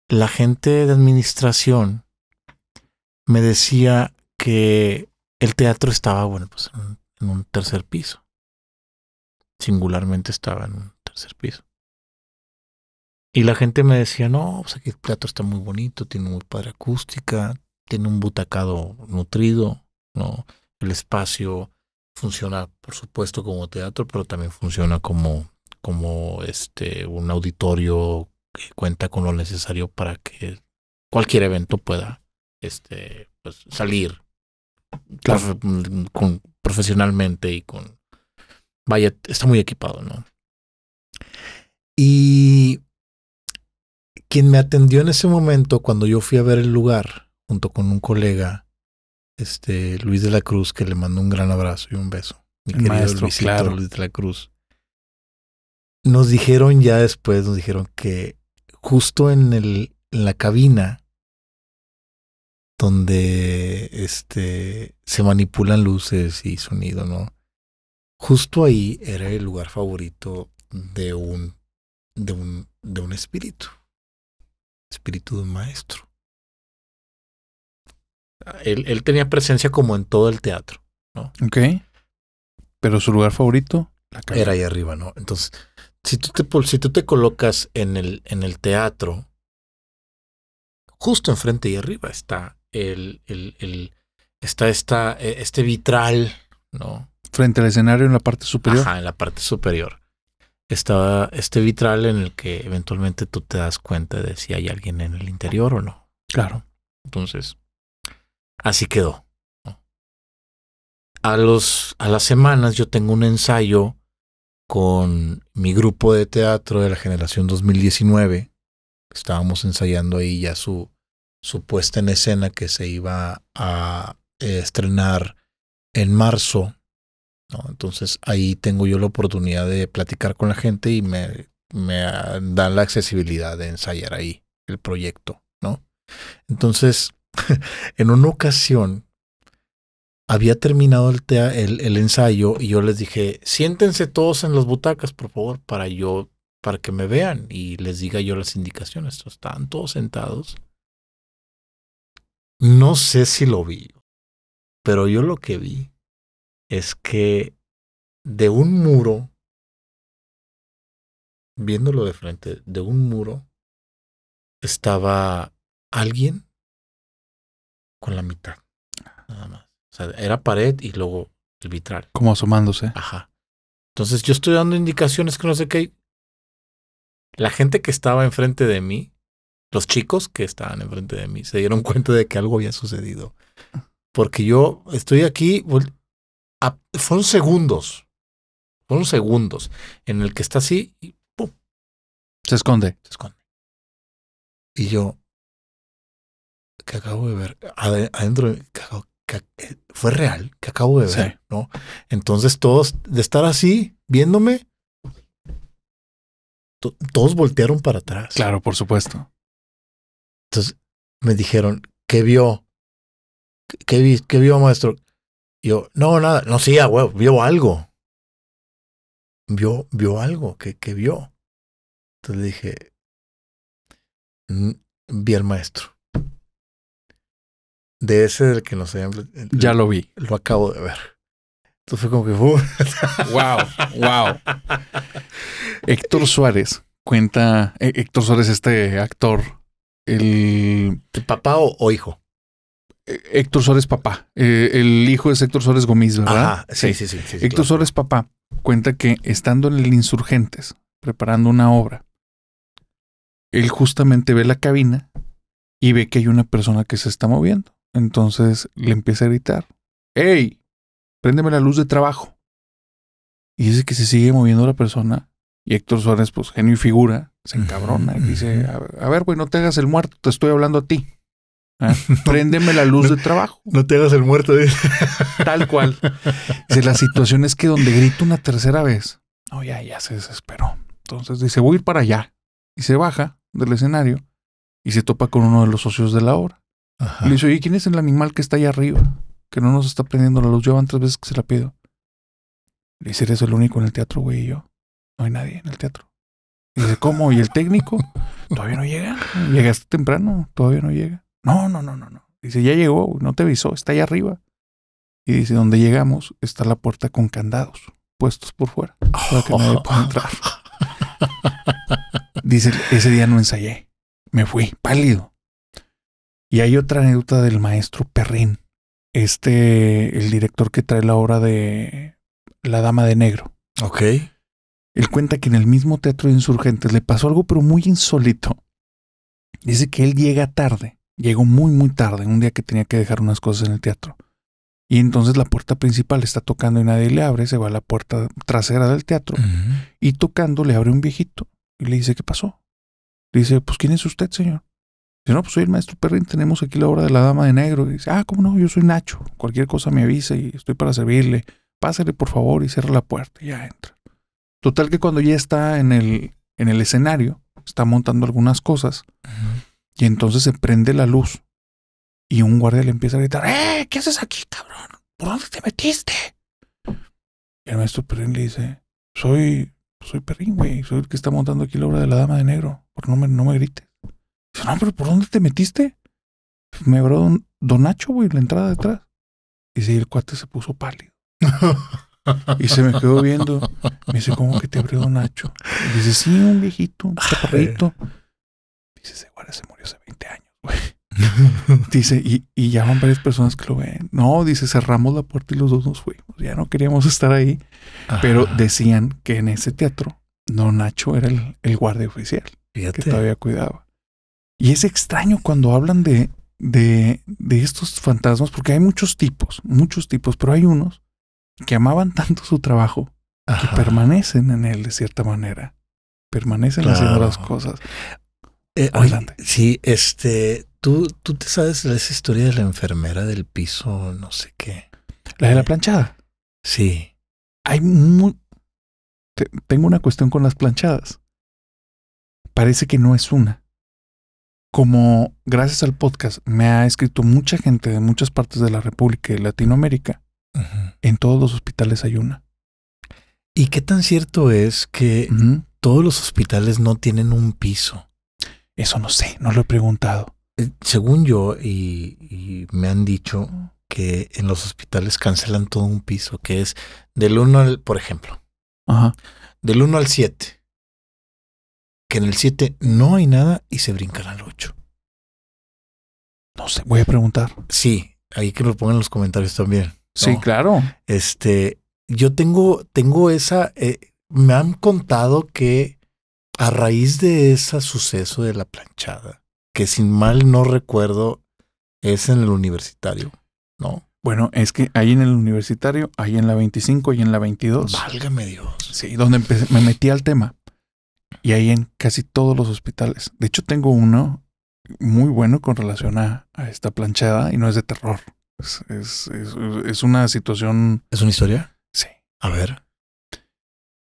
la gente de administración me decía que el teatro estaba, bueno, pues en un tercer piso. Singularmente estaba en un tercer piso. Y la gente me decía, no, pues aquí el teatro está muy bonito, tiene muy padre acústica, tiene un butacado nutrido, ¿no? El espacio funciona, por supuesto, como teatro, pero también funciona como un auditorio que cuenta con lo necesario para que cualquier evento pueda pues, salir Claro. profesionalmente y con... Vaya, está muy equipado, ¿no? Y quien me atendió en ese momento, cuando yo fui a ver el lugar, junto con un colega, Luis de la Cruz, que le mando un gran abrazo y un beso. Mi querido maestro, Luisito, claro. Luis de la Cruz. Nos dijeron ya después, que justo en la cabina donde se manipulan luces y sonido, ¿no? Justo ahí era el lugar favorito de un espíritu de un maestro. Él tenía presencia como en todo el teatro, ¿no? Ok. Pero su lugar favorito, la cabina. Era ahí arriba, ¿no? Entonces, si tú te colocas en el teatro, justo enfrente y arriba está este vitral, ¿no? Frente al escenario en la parte superior. Ajá, en la parte superior. Estaba este vitral en el que eventualmente tú te das cuenta de si hay alguien en el interior o no. Claro. Entonces, así quedó, ¿no? A las semanas yo tengo un ensayo con mi grupo de teatro de la generación 2019. Estábamos ensayando ahí ya su puesta en escena que se iba a estrenar en marzo, ¿no? Entonces ahí tengo yo la oportunidad de platicar con la gente y me dan la accesibilidad de ensayar ahí el proyecto, ¿no? Entonces, en una ocasión había terminado el ensayo y yo les dije, siéntense todos en las butacas, por favor, para que me vean y les diga yo las indicaciones. Entonces, estaban todos sentados. No sé si lo vi, pero yo lo que vi es que de un muro, viéndolo de frente, de un muro, estaba alguien con la mitad, nada más. O sea, era pared y luego el vitral. Como asomándose. Ajá. Entonces yo estoy dando indicaciones que no sé qué. La gente que estaba enfrente de mí, los chicos que estaban enfrente de mí, se dieron cuenta de que algo había sucedido. Porque yo estoy aquí, fueron segundos en el que está así y ¡pum! Se esconde. Se esconde. Y yo, que acabo de ver, adentro, fue real, que acabo de ver, sí, ¿no? Entonces todos, de estar así, viéndome, todos voltearon para atrás. Claro, por supuesto. Entonces me dijeron, ¿qué vio? ¿Qué vio, maestro? Y yo, no, nada, no, sí, huevo, vio algo. Vio algo, ¿qué vio? Entonces le dije, vi al maestro. De ese del que nos habían... Ya lo vi. Lo acabo de ver. Entonces fue como que... Wow. Héctor Suárez cuenta... Héctor Suárez, este actor, el... ¿Papá o hijo? Héctor Suárez, papá. El hijo es Héctor Suárez Gómez, ¿verdad? Ajá, sí. Héctor claro. Suárez, papá, cuenta que estando en el Insurgentes, preparando una obra, él justamente ve la cabina y ve que hay una persona que se está moviendo. Entonces le empieza a gritar, ¡Ey! Préndeme la luz de trabajo. Y dice que se sigue moviendo la persona. Y Héctor Suárez, pues genio y figura, se encabrona y dice, a ver, güey, no te hagas el muerto, te estoy hablando a ti. Préndeme la luz de trabajo. No te hagas el muerto. Tal cual. Dice, la situación es que donde grita una tercera vez, no, ya se desesperó. Entonces dice, voy a ir para allá. Y se baja del escenario y se topa con uno de los socios de la obra. Ajá. Y le dice, oye, ¿quién es el animal que está allá arriba? Que no nos está prendiendo la luz. Llevan 3 veces que se la pido. Le dice, eres el único en el teatro, güey, y yo. No hay nadie en el teatro. Y dice, ¿cómo? ¿Y el técnico? Todavía no llega. Llegaste temprano. Todavía no llega. No. Dice, ya llegó. No te avisó. Está allá arriba. Y dice, donde llegamos está la puerta con candados puestos por fuera para que nadie pueda entrar. Dice, ese día no ensayé. Me fui pálido. Y hay otra anécdota del maestro Perrín. El director que trae la obra de La Dama de Negro. Ok. Él cuenta que en el mismo Teatro de Insurgentes le pasó algo pero muy insólito. Dice que él llega tarde. Llegó muy tarde, un día que tenía que dejar unas cosas en el teatro. Y entonces la puerta principal está tocando y nadie le abre. Se va a la puerta trasera del teatro. Y tocando le abre un viejito. Y le dice, ¿qué pasó? Le dice, pues, ¿quién es usted, señor? Dice, no, pues soy el maestro Perrín. Tenemos aquí la obra de La Dama de Negro. Y dice, ¿cómo no? Yo soy Nacho. Cualquier cosa me avisa y estoy para servirle. Pásale, por favor, y cierra la puerta. Y ya entra. Total que cuando ya está en el escenario, está montando algunas cosas. Y entonces se prende la luz. Y un guardia le empieza a gritar, ¿qué haces aquí, cabrón? ¿Por dónde te metiste? Y el maestro Perrín le dice, soy Perrín, güey. Soy el que está montando aquí la obra de La Dama de Negro. No me grites. Dice, no, pero ¿por dónde te metiste? Me abrió don Nacho, güey, la entrada de atrás. Y sí, el cuate se puso pálido. Y se me quedó viendo. Me dice, ¿cómo que te abrió don Nacho? Y dice, sí, un viejito, un chaparrito. Dice, ese guardia se murió hace 20 años, güey. Dice, y ya van varias personas que lo ven. No, dice, cerramos la puerta y los dos nos fuimos. Ya no queríamos estar ahí. Ajá. Pero decían que en ese teatro, don Nacho era el guardia oficial. Fíjate. Que todavía cuidaba. Y es extraño cuando hablan de estos fantasmas, porque hay muchos tipos, pero hay unos que amaban tanto su trabajo. Ajá. Que permanecen en él de cierta manera. Permanecen haciendo las cosas. Adelante. Sí, ¿tú te sabes esa historia de la enfermera del piso, no sé qué? ¿La de la planchada? Sí. Tengo una cuestión con las planchadas. Parece que no es una. Como gracias al podcast me ha escrito mucha gente de muchas partes de la República y Latinoamérica, en todos los hospitales hay una. ¿Y qué tan cierto es que todos los hospitales no tienen un piso? Eso no sé, no lo he preguntado. Según yo, y me han dicho que en los hospitales cancelan todo un piso, que es del 1 al, por ejemplo, del 1 al 7. Que en el 7 no hay nada y se brincan al 8. No sé, voy a preguntar. Sí, ahí que lo pongan en los comentarios también, ¿no? Sí, claro. Yo tengo esa... me han contado que a raíz de ese suceso de la planchada, que sin mal no recuerdo, es en el Universitario, ¿no? Bueno, es que ahí en el Universitario, ahí en la 25 y en la 22. Válgame Dios. Sí, donde me metí al tema. Y ahí en casi todos los hospitales. De hecho, tengo uno muy bueno con relación a esta planchada y no es de terror. Es una situación... ¿Es una historia? Sí. A ver.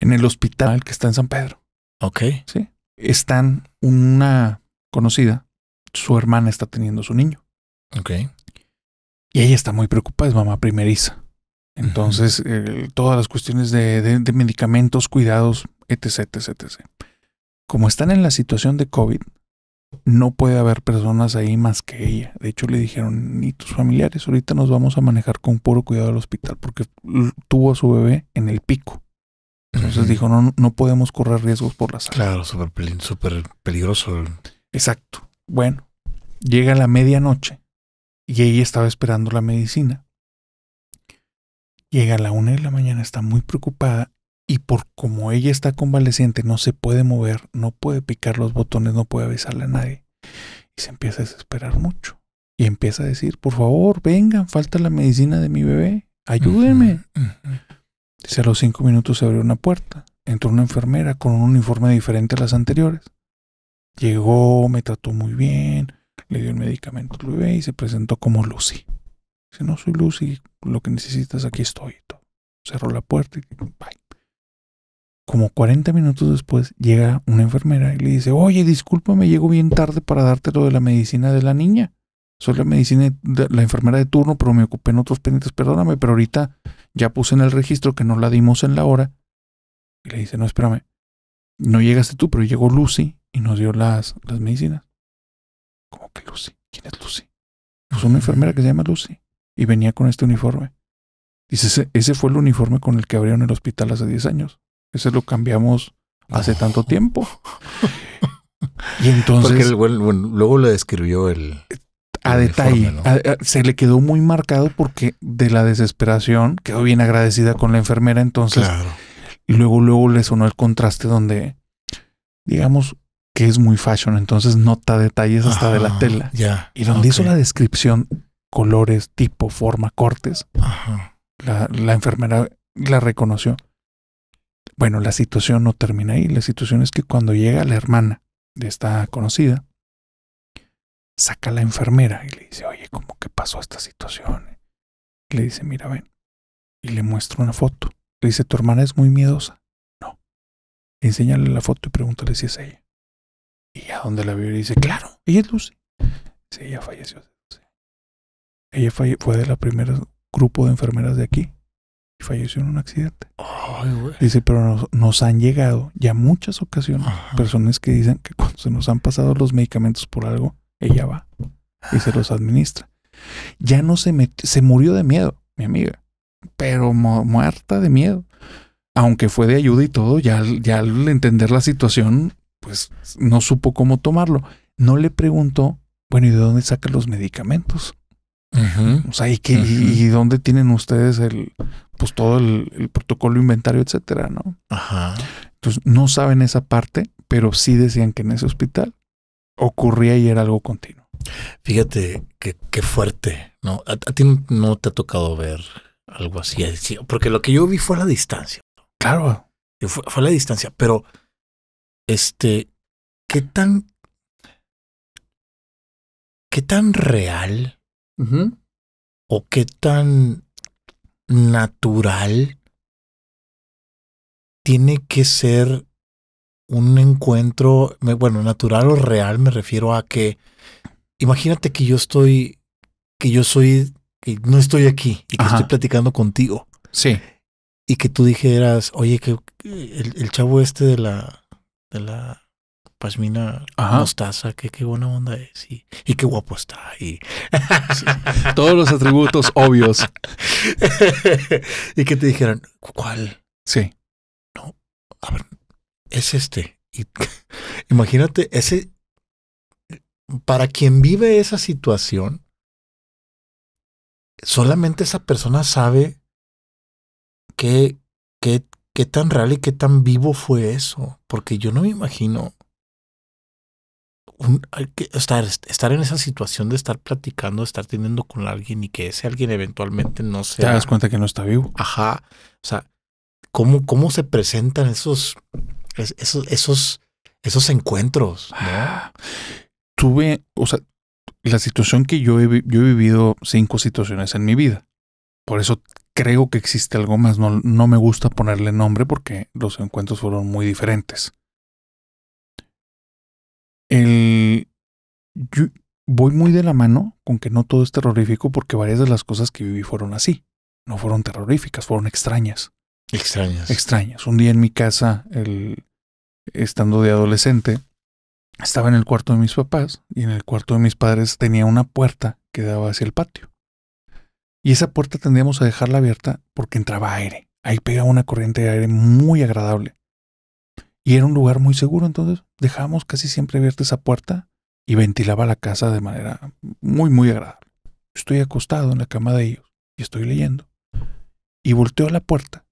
En el hospital que está en San Pedro. Ok. Sí. Están una conocida. Su hermana está teniendo su niño. Ok. Y ella está muy preocupada. Es mamá primeriza. Entonces, todas las cuestiones de medicamentos, cuidados, etc. Como están en la situación de COVID, no puede haber personas ahí más que ella. De hecho, le dijeron, ni tus familiares, ahorita nos vamos a manejar con puro cuidado al hospital, porque tuvo a su bebé en el pico. Entonces dijo, no podemos correr riesgos por la salud. Claro, súper peligroso. Exacto. Bueno, llega la medianoche y ella estaba esperando la medicina. Llega a la 1 de la mañana, está muy preocupada y por como ella está convaleciente, no se puede mover, no puede picar los botones, no puede avisarle a nadie. Y se empieza a desesperar mucho. Y empieza a decir, por favor, vengan, falta la medicina de mi bebé, ayúdenme. Dice, a los 5 minutos se abrió una puerta. Entró una enfermera con un uniforme diferente a las anteriores. Llegó, me trató muy bien, le dio el medicamento al bebé y se presentó como Lucy. Dice, no soy Lucy, lo que necesitas aquí estoy. Cerró la puerta y bye. Como 40 minutos después llega una enfermera y le dice, oye, discúlpame, llego bien tarde para darte lo de la medicina de la niña. Soy la enfermera de turno, pero me ocupé en otros pendientes, perdóname, pero ahorita ya puse en el registro que no la dimos en la hora. Y le dice, no, espérame, no llegaste tú, pero llegó Lucy y nos dio las medicinas. ¿Cómo que Lucy? ¿Quién es Lucy? Pues una enfermera que se llama Lucy y venía con este uniforme. Dice, ese fue el uniforme con el que abrieron el hospital hace 10 años. Ese lo cambiamos hace tanto tiempo. Y entonces... Porque luego le describió a detalle, ¿no? Se le quedó muy marcado porque de la desesperación quedó bien agradecida con la enfermera. Entonces, claro. Luego le sonó el contraste donde, digamos que es muy fashion, entonces nota detalles hasta de la tela. Ya. Y donde hizo la descripción, colores, tipo, forma, cortes, la enfermera la reconoció. Bueno, la situación no termina ahí. La situación es que cuando llega la hermana de esta conocida, saca a la enfermera y le dice, oye, ¿cómo que pasó esta situación? Y le dice, mira, ven. Y le muestra una foto. Le dice, ¿tu hermana es muy miedosa? No. Enséñale la foto y pregúntale si es ella. Y a dónde la vio y dice, claro, ella es Lucy. Dice, ella falleció. Ella fue de la primera grupo de enfermeras de aquí y falleció en un accidente. Dice, pero nos han llegado ya muchas ocasiones personas que dicen que cuando se nos han pasado los medicamentos por algo, ella va y se los administra. Ya no se murió de miedo, mi amiga, pero muerta de miedo. Aunque fue de ayuda y todo, ya al entender la situación, pues no supo cómo tomarlo. No le preguntó, bueno, ¿y de dónde saca los medicamentos? O sea, ¿y dónde tienen ustedes todo el protocolo, inventario, etcétera, ¿no? Entonces, no saben esa parte, pero sí decían que en ese hospital ocurría y era algo continuo. Fíjate qué fuerte, ¿no? A ti no te ha tocado ver algo así, porque lo que yo vi fue a la distancia. Claro. Fue a la distancia, pero ¿qué tan real o qué tan natural tiene que ser un encuentro? Bueno, natural o real me refiero a que imagínate que no estoy aquí y que estoy platicando contigo. Sí. Y que tú dijeras, oye, que el chavo de la pashmina mostaza, qué buena onda es y qué guapo está. Y sí. Todos los atributos obvios. Y que te dijeran, ¿cuál? Sí. No, a ver, es Y imagínate, para quien vive esa situación, solamente esa persona sabe qué tan real y qué tan vivo fue eso. Porque yo no me imagino estar en esa situación de estar platicando, de estar teniendo con alguien y que ese alguien eventualmente no sea. Te das cuenta que no está vivo. O sea, ¿cómo se presentan esos encuentros, ¿no? La situación que yo he vivido 5 situaciones en mi vida. Por eso creo que existe algo más. No me gusta ponerle nombre porque los encuentros fueron muy diferentes. Yo voy muy de la mano con que no todo es terrorífico porque varias de las cosas que viví fueron así. No fueron terroríficas, fueron extrañas. Extrañas. Un día en mi casa, estando de adolescente, estaba en el cuarto de mis papás y en el cuarto de mis padres tenía una puerta que daba hacia el patio. Y esa puerta tendríamos a dejarla abierta porque entraba aire. Ahí pegaba una corriente de aire muy agradable. Y era un lugar muy seguro, entonces dejábamos casi siempre abierta esa puerta y ventilaba la casa de manera muy, muy agradable. Estoy acostado en la cama de ellos y estoy leyendo. Y volteo a la puerta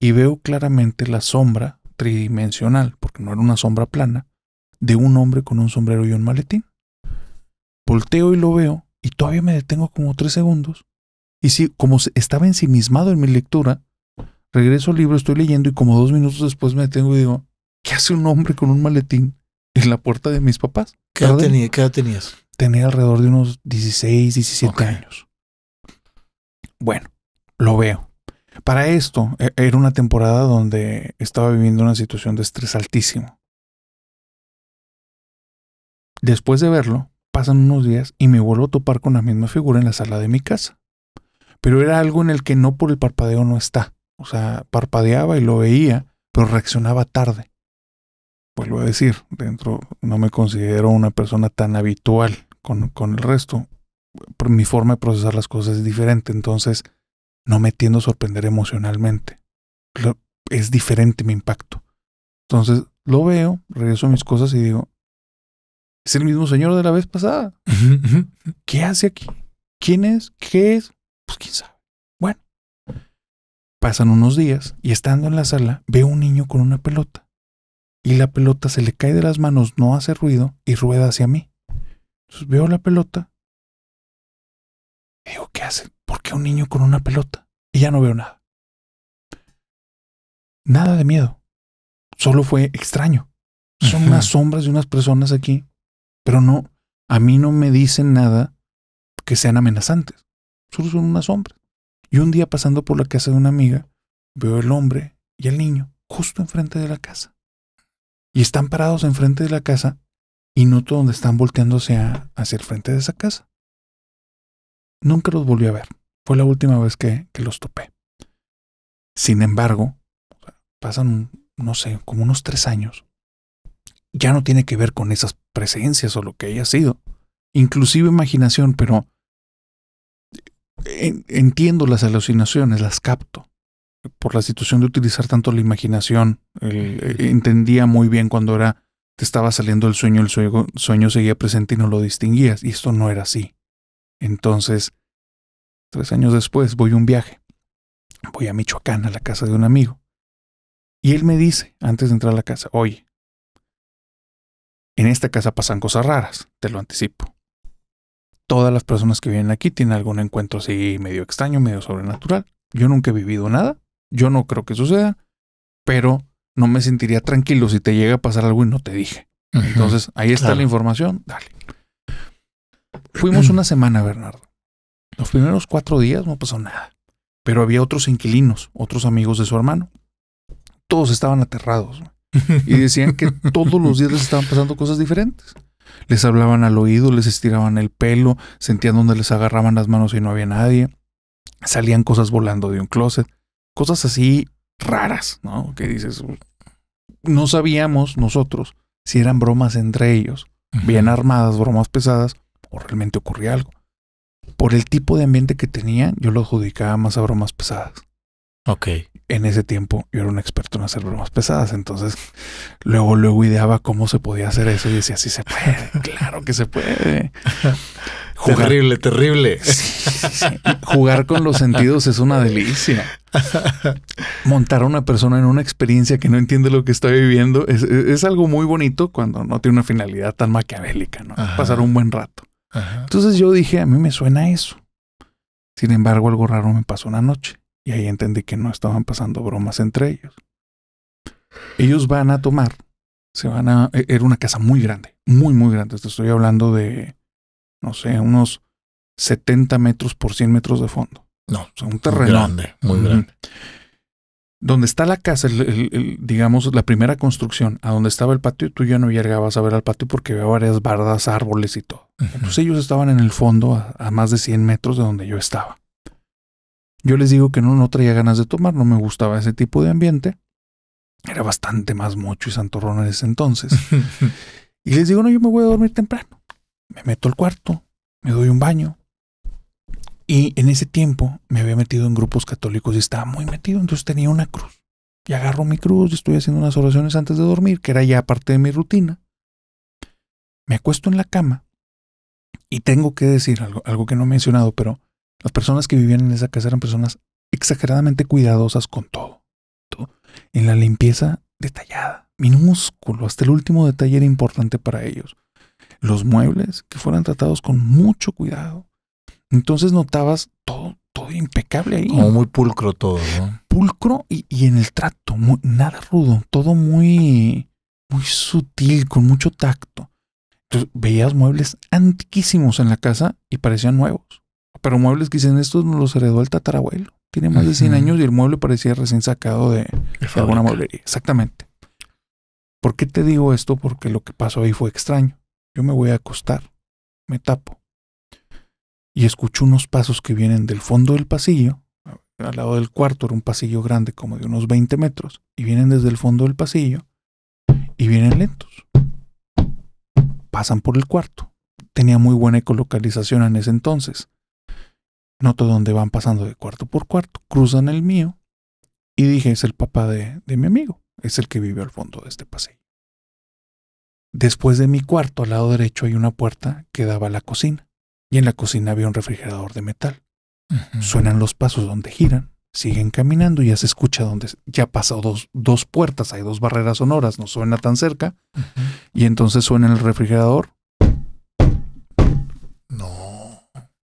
y veo claramente la sombra tridimensional, porque no era una sombra plana, de un hombre con un sombrero y un maletín. Volteo y lo veo y todavía me detengo como 3 segundos. Y sí, como estaba ensimismado en mi lectura, regreso al libro, estoy leyendo y como 2 minutos después me detengo y digo, ¿qué hace un hombre con un maletín en la puerta de mis papás? ¿Qué edad tenías? Tenía alrededor de unos 16, 17 años. Bueno, lo veo. Para esto, era una temporada donde estaba viviendo una situación de estrés altísimo. Después de verlo, pasan unos días y me vuelvo a topar con la misma figura en la sala de mi casa. Pero era algo en el que no por el parpadeo no está. O sea, parpadeaba y lo veía, pero reaccionaba tarde. Vuelvo a decir, dentro no me considero una persona tan habitual con el resto. Mi forma de procesar las cosas es diferente, entonces no me tiendo a sorprender emocionalmente. Es diferente mi impacto. Entonces lo veo, regreso a mis cosas y digo, es el mismo señor de la vez pasada. ¿Qué hace aquí? ¿Quién es? ¿Qué es? Pues quién sabe. Bueno, pasan unos días y estando en la sala veo un niño con una pelota. Y la pelota se le cae de las manos, no hace ruido y rueda hacia mí. Entonces veo la pelota y digo, ¿qué hace? ¿Por qué un niño con una pelota? Y ya no veo nada. Nada de miedo. Solo fue extraño. Son unas sombras de unas personas aquí, pero no, a mí no me dicen nada que sean amenazantes. Solo son unas sombras. Y un día pasando por la casa de una amiga, veo el hombre y el niño justo enfrente de la casa. Y están parados enfrente de la casa y noto donde están volteando hacia el frente de esa casa. Nunca los volví a ver. Fue la última vez que los topé. Sin embargo, pasan, no sé, como unos 3 años. Ya no tiene que ver con esas presencias o lo que haya sido. Inclusive imaginación, pero entiendo las alucinaciones, las capto. Por la situación de utilizar tanto la imaginación, entendía muy bien cuando te estaba saliendo el sueño seguía presente y no lo distinguías, y esto no era así. Entonces, 3 años después voy a un viaje, voy a Michoacán a la casa de un amigo, y él me dice, antes de entrar a la casa, oye, en esta casa pasan cosas raras, te lo anticipo. Todas las personas que vienen aquí tienen algún encuentro así medio extraño, medio sobrenatural. Yo nunca he vivido nada. Yo no creo que suceda, pero no me sentiría tranquilo si te llega a pasar algo y no te dije. Entonces, ahí está la información. Dale. Fuimos una semana, Bernardo. Los primeros 4 días no pasó nada. Pero había otros inquilinos, otros amigos de su hermano. Todos estaban aterrados. Y decían que todos los días les estaban pasando cosas diferentes. Les hablaban al oído, les estiraban el pelo, sentían donde les agarraban las manos y no había nadie. Salían cosas volando de un closet. Cosas así raras, ¿no? Que dices, no sabíamos nosotros si eran bromas entre ellos, bien armadas, bromas pesadas, o realmente ocurría algo. Por el tipo de ambiente que tenían, yo lo adjudicaba más a bromas pesadas. Ok. En ese tiempo yo era un experto en hacer bromas pesadas, entonces luego ideaba cómo se podía hacer eso y decía, sí se puede, claro que se puede. Terrible. Sí. Jugar con los sentidos es una delicia. Montar a una persona en una experiencia que no entiende lo que está viviendo es algo muy bonito cuando no tiene una finalidad tan maquiavélica, ¿no? Pasar un buen rato. Entonces yo dije, a mí me suena eso. Sin embargo, algo raro me pasó una noche. Y ahí entendí que no estaban pasando bromas entre ellos. Ellos van a tomar, era una casa muy grande, muy grande. Te estoy hablando de, no sé, unos 70 metros por 100 metros de fondo. No, o sea, un terreno muy grande. Donde está la casa, digamos, la primera construcción, a donde estaba el patio, tú ya no llegabas a ver al patio porque había varias bardas, árboles y todo. Entonces ellos estaban en el fondo a más de 100 metros de donde yo estaba. Yo les digo que no traía ganas de tomar, no me gustaba ese tipo de ambiente. Era bastante más mocho y santorrón en ese entonces. Y les digo, no, yo me voy a dormir temprano. Me meto al cuarto, me doy un baño. Y en ese tiempo me había metido en grupos católicos y estaba muy metido, entonces tenía una cruz. Y agarro mi cruz y estoy haciendo unas oraciones antes de dormir, que era ya parte de mi rutina. Me acuesto en la cama y tengo que decir algo que no he mencionado, pero las personas que vivían en esa casa eran personas exageradamente cuidadosas con todo. En la limpieza detallada, minúsculo, hasta el último detalle era importante para ellos. Los muebles que fueran tratados con mucho cuidado. Entonces notabas todo impecable ahí. Como muy pulcro todo, ¿no? Pulcro y en el trato, nada rudo, todo muy sutil, con mucho tacto. Entonces veías muebles antiquísimos en la casa y parecían nuevos. Pero muebles que dicen, estos nos los heredó el tatarabuelo. Tiene más de 100 Ujú. años y el mueble parecía recién sacado de alguna mueblería. Exactamente. ¿Por qué te digo esto? Porque lo que pasó ahí fue extraño. Yo me voy a acostar, me tapo y escucho unos pasos que vienen del fondo del pasillo. Al lado del cuarto era un pasillo grande como de unos 20 metros y vienen desde el fondo del pasillo y vienen lentos. Pasan por el cuarto. Tenía muy buena ecolocalización en ese entonces. Noto dónde van pasando de cuarto por cuarto, cruzan el mío y dije, es el papá de mi amigo, es el que vive al fondo de este pasillo. Después de mi cuarto, al lado derecho, hay una puerta que daba a la cocina y en la cocina había un refrigerador de metal. Ujú. Suenan los pasos donde giran, siguen caminando y ya se escucha donde ya pasó dos puertas, hay 2 barreras sonoras, no suena tan cerca Ujú. y entonces suena en el refrigerador. No.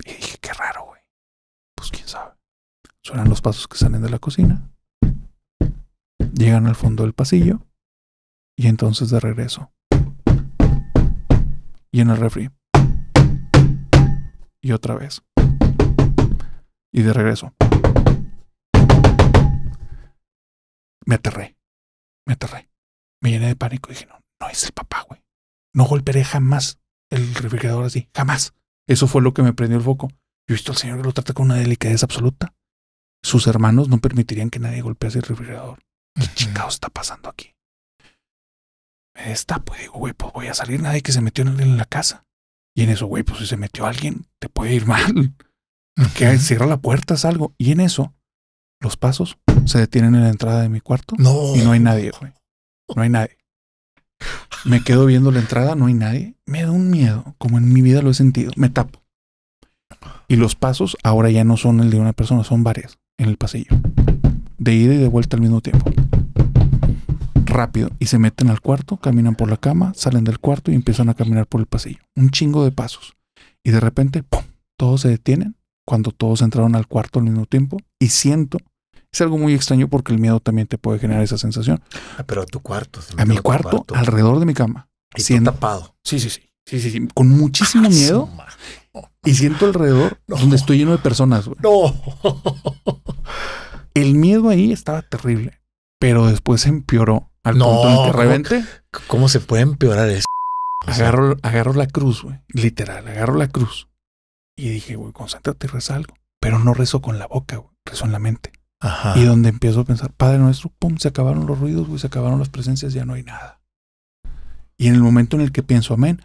Y dije, qué raro, güey. Pues quién sabe. Suenan los pasos que salen de la cocina. Llegan al fondo del pasillo. Y entonces de regreso. Y en el refri. Y otra vez. Y de regreso. Me aterré. Me llené de pánico y dije, no es el papá, güey. No golpearé jamás el refrigerador así. Jamás. Eso fue lo que me prendió el foco. Yo he visto al señor que lo trata con una delicadeza absoluta. Sus hermanos no permitirían que nadie golpease el refrigerador. ¿Qué chingados está pasando aquí? Me destapo y digo, güey, pues voy a salir, nadie que se metió en la casa. Y en eso, güey, pues si se metió alguien, te puede ir mal. Que cierra la puerta, salgo. Y en eso, los pasos se detienen en la entrada de mi cuarto. No. Y no hay nadie, güey. No hay nadie. Me quedo viendo la entrada, no hay nadie. Me da un miedo, como en mi vida lo he sentido. Me tapo. Y los pasos ahora ya no son el de una persona, son varias en el pasillo. De ida y de vuelta al mismo tiempo. Rápido. Y se meten al cuarto, caminan por la cama, salen del cuarto y empiezan a caminar por el pasillo. Un chingo de pasos. Y de repente, ¡pum! Todos se detienen cuando todos entraron al cuarto al mismo tiempo. Y siento, es algo muy extraño porque el miedo también te puede generar esa sensación. Pero a tu cuarto. A mi cuarto, alrededor de mi cama. Y tú Siento, tapado. sí. Con muchísimo miedo. Y siento alrededor donde estoy lleno de personas, güey. No. El miedo ahí estaba terrible. Pero después empeoró al punto en que reventé. ¿Cómo se puede empeorar eso? Agarro la cruz, güey. Literal, agarro la cruz. Y dije, güey, concéntrate y reza algo. Pero no rezo con la boca, güey. Rezo en la mente. Ajá. Y donde empiezo a pensar, Padre Nuestro, pum, se acabaron los ruidos, güey, se acabaron las presencias, ya no hay nada. Y en el momento en el que pienso, amén,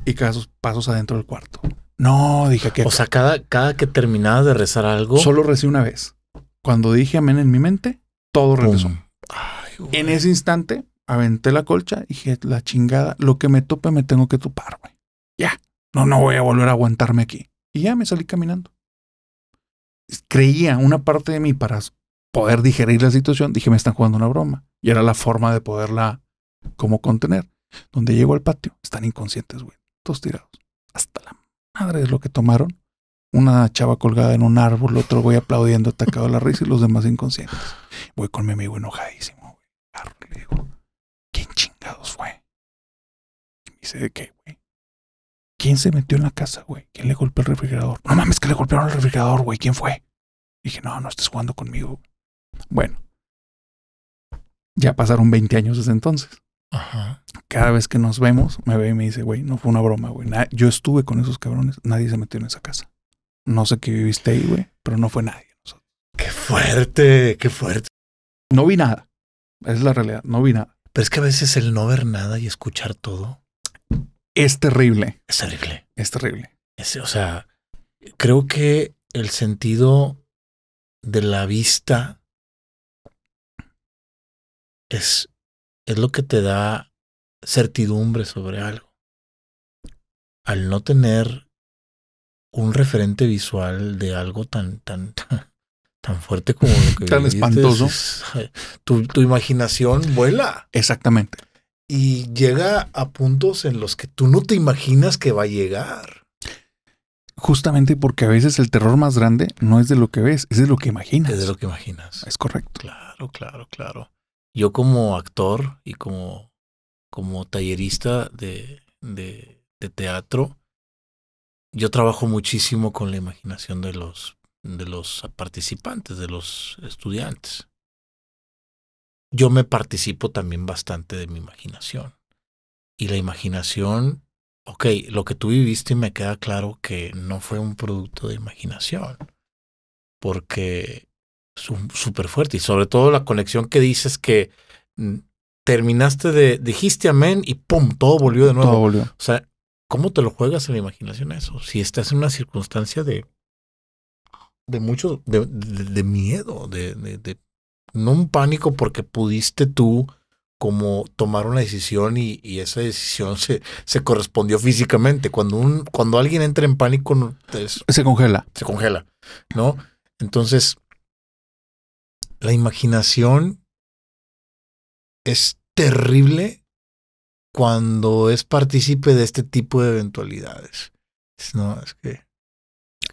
y pasos adentro del cuarto. No, dije que... O sea, cada que terminabas de rezar algo... Solo recé una vez. Cuando dije amén en mi mente, todo regresó. Ay, güey. En ese instante, aventé la colcha y dije, la chingada, lo que me tope me tengo que topar, güey. Ya, no voy a volver a aguantarme aquí. Y ya me salí caminando. Creía una parte de mí para poder digerir la situación. Dije, me están jugando una broma. Y era la forma de poderla como contener. Donde llego al patio, están inconscientes, güey. Todos tirados. Hasta la madre de lo que tomaron. Una chava colgada en un árbol, otro güey aplaudiendo, atacado a la risa y los demás inconscientes. Voy con mi amigo enojadísimo, güey. Le digo, ¿quién chingados fue? Y me dice, ¿de qué, güey? ¿Quién se metió en la casa, güey? ¿Quién le golpeó el refrigerador? No mames, que le golpearon el refrigerador, güey. ¿Quién fue? Dije, no estés jugando conmigo. Bueno, ya pasaron 20 años desde entonces. Ajá. Cada vez que nos vemos, me ve y me dice, güey, no fue una broma, güey. Yo estuve con esos cabrones, nadie se metió en esa casa. No sé qué viviste ahí, güey, pero no fue nadie. ¡Qué fuerte! ¡Qué fuerte! No vi nada. Esa es la realidad, no vi nada. Pero es que a veces el no ver nada y escuchar todo Es terrible. es terrible. Es terrible. O sea, creo que el sentido de la vista es lo que te da certidumbre sobre algo. Al no tener un referente visual de algo tan fuerte como lo que tan viviste, espantoso. Tu imaginación vuela. Exactamente. Y llega a puntos en los que tú no te imaginas que va a llegar. Justamente porque a veces el terror más grande no es de lo que ves, es de lo que imaginas. Es de lo que imaginas. Es correcto. Claro. Yo como actor y como tallerista de teatro, yo trabajo muchísimo con la imaginación de los participantes, de los estudiantes. Yo me participo también bastante de mi imaginación. Y la imaginación, ok, lo que tú viviste me queda claro que no fue un producto de imaginación, porque es súper fuerte. Y sobre todo la conexión que dices que dijiste amén y pum, todo volvió de nuevo. Todo volvió. O sea, ¿cómo te lo juegas en la imaginación eso? Si estás en una circunstancia de mucho, de miedo, no un pánico porque pudiste tú como tomar una decisión y esa decisión se correspondió físicamente. Cuando alguien entra en pánico, se congela. Se congela, ¿no? Entonces, la imaginación es terrible cuando es partícipe de este tipo de eventualidades. No, es que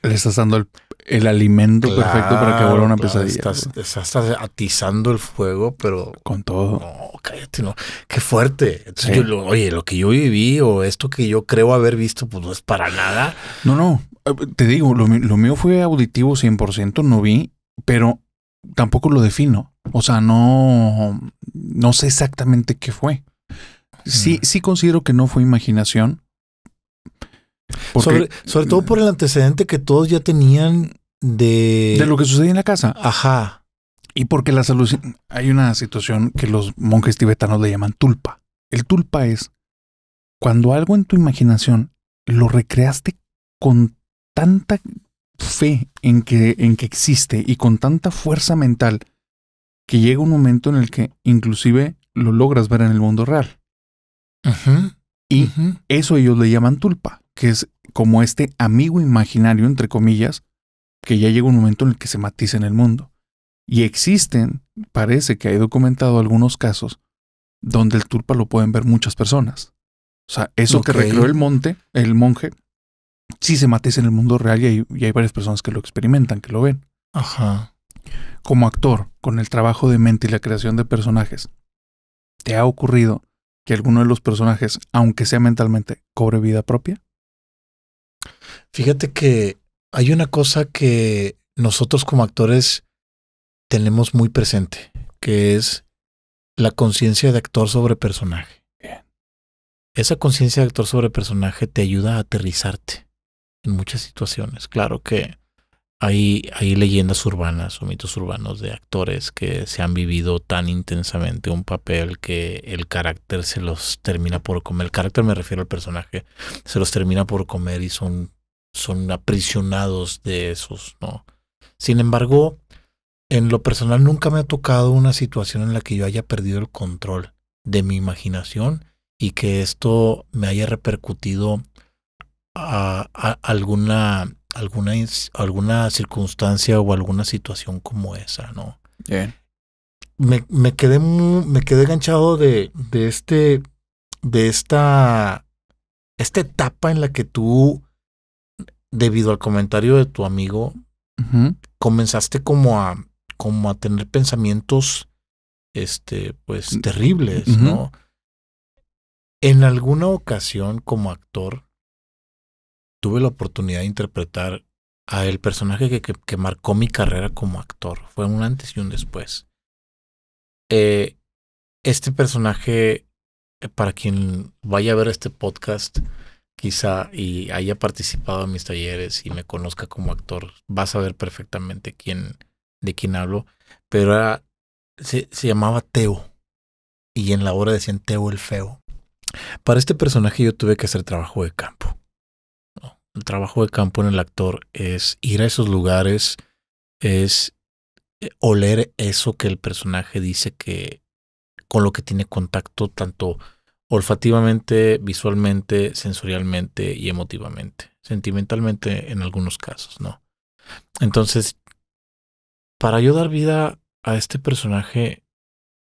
le estás dando el alimento perfecto para que vuelva una pesadilla. Estás atizando el fuego, pero con todo. No, cállate, no. Qué fuerte. Entonces, sí. Oye, lo que yo viví o esto que yo creo haber visto, pues no es para nada. No. Te digo, lo mío fue auditivo 100%, no vi, pero tampoco lo defino. O sea, no sé exactamente qué fue. Sí considero que no fue imaginación. Sobre todo por el antecedente que todos ya tenían de lo que sucedía en la casa. Ajá. Y porque hay una situación que los monjes tibetanos le llaman tulpa. El tulpa es cuando algo en tu imaginación lo recreaste con tanta fe en que existe y con tanta fuerza mental que llega un momento en el que inclusive lo logras ver en el mundo real. Y eso ellos le llaman tulpa, que es como este amigo imaginario, entre comillas, que ya llega un momento en el que se matiza en el mundo. Y existen, parece que hay documentado algunos casos donde el tulpa lo pueden ver muchas personas. O sea, eso que recreó el monje, sí se matiza en el mundo real y hay varias personas que lo experimentan, que lo ven. Ajá. Como actor, con el trabajo de mente y la creación de personajes, ¿te ha ocurrido que alguno de los personajes, aunque sea mentalmente, cobre vida propia? Fíjate que hay una cosa que nosotros como actores tenemos muy presente, que es la conciencia de actor sobre personaje. Bien. Esa conciencia de actor sobre personaje te ayuda a aterrizarte en muchas situaciones. Claro que hay leyendas urbanas o mitos urbanos de actores que se han vivido tan intensamente un papel que el carácter se los termina por comer. El carácter, me refiero al personaje, se los termina por comer y son aprisionados de esos, ¿no? Sin embargo, en lo personal nunca me ha tocado una situación en la que yo haya perdido el control de mi imaginación y que esto me haya repercutido a alguna circunstancia o alguna situación como esa, ¿no? Bien. Me quedé enganchado de esta etapa en la que tú, debido al comentario de tu amigo, comenzaste como a tener pensamientos pues terribles, ¿no? En alguna ocasión como actor tuve la oportunidad de interpretar a el personaje que marcó mi carrera como actor. Fue un antes y un después. Este personaje, para quien vaya a ver este podcast, quizá y haya participado en mis talleres y me conozca como actor, va a saber perfectamente de quién hablo. Pero se llamaba Teo. Y en la obra decían Teo el Feo. Para este personaje yo tuve que hacer trabajo de campo. El trabajo de campo en el actor es ir a esos lugares, es oler eso que el personaje dice que con lo que tiene contacto tanto olfativamente, visualmente, sensorialmente y emotivamente, sentimentalmente en algunos casos, ¿no? Entonces, para yo dar vida a este personaje,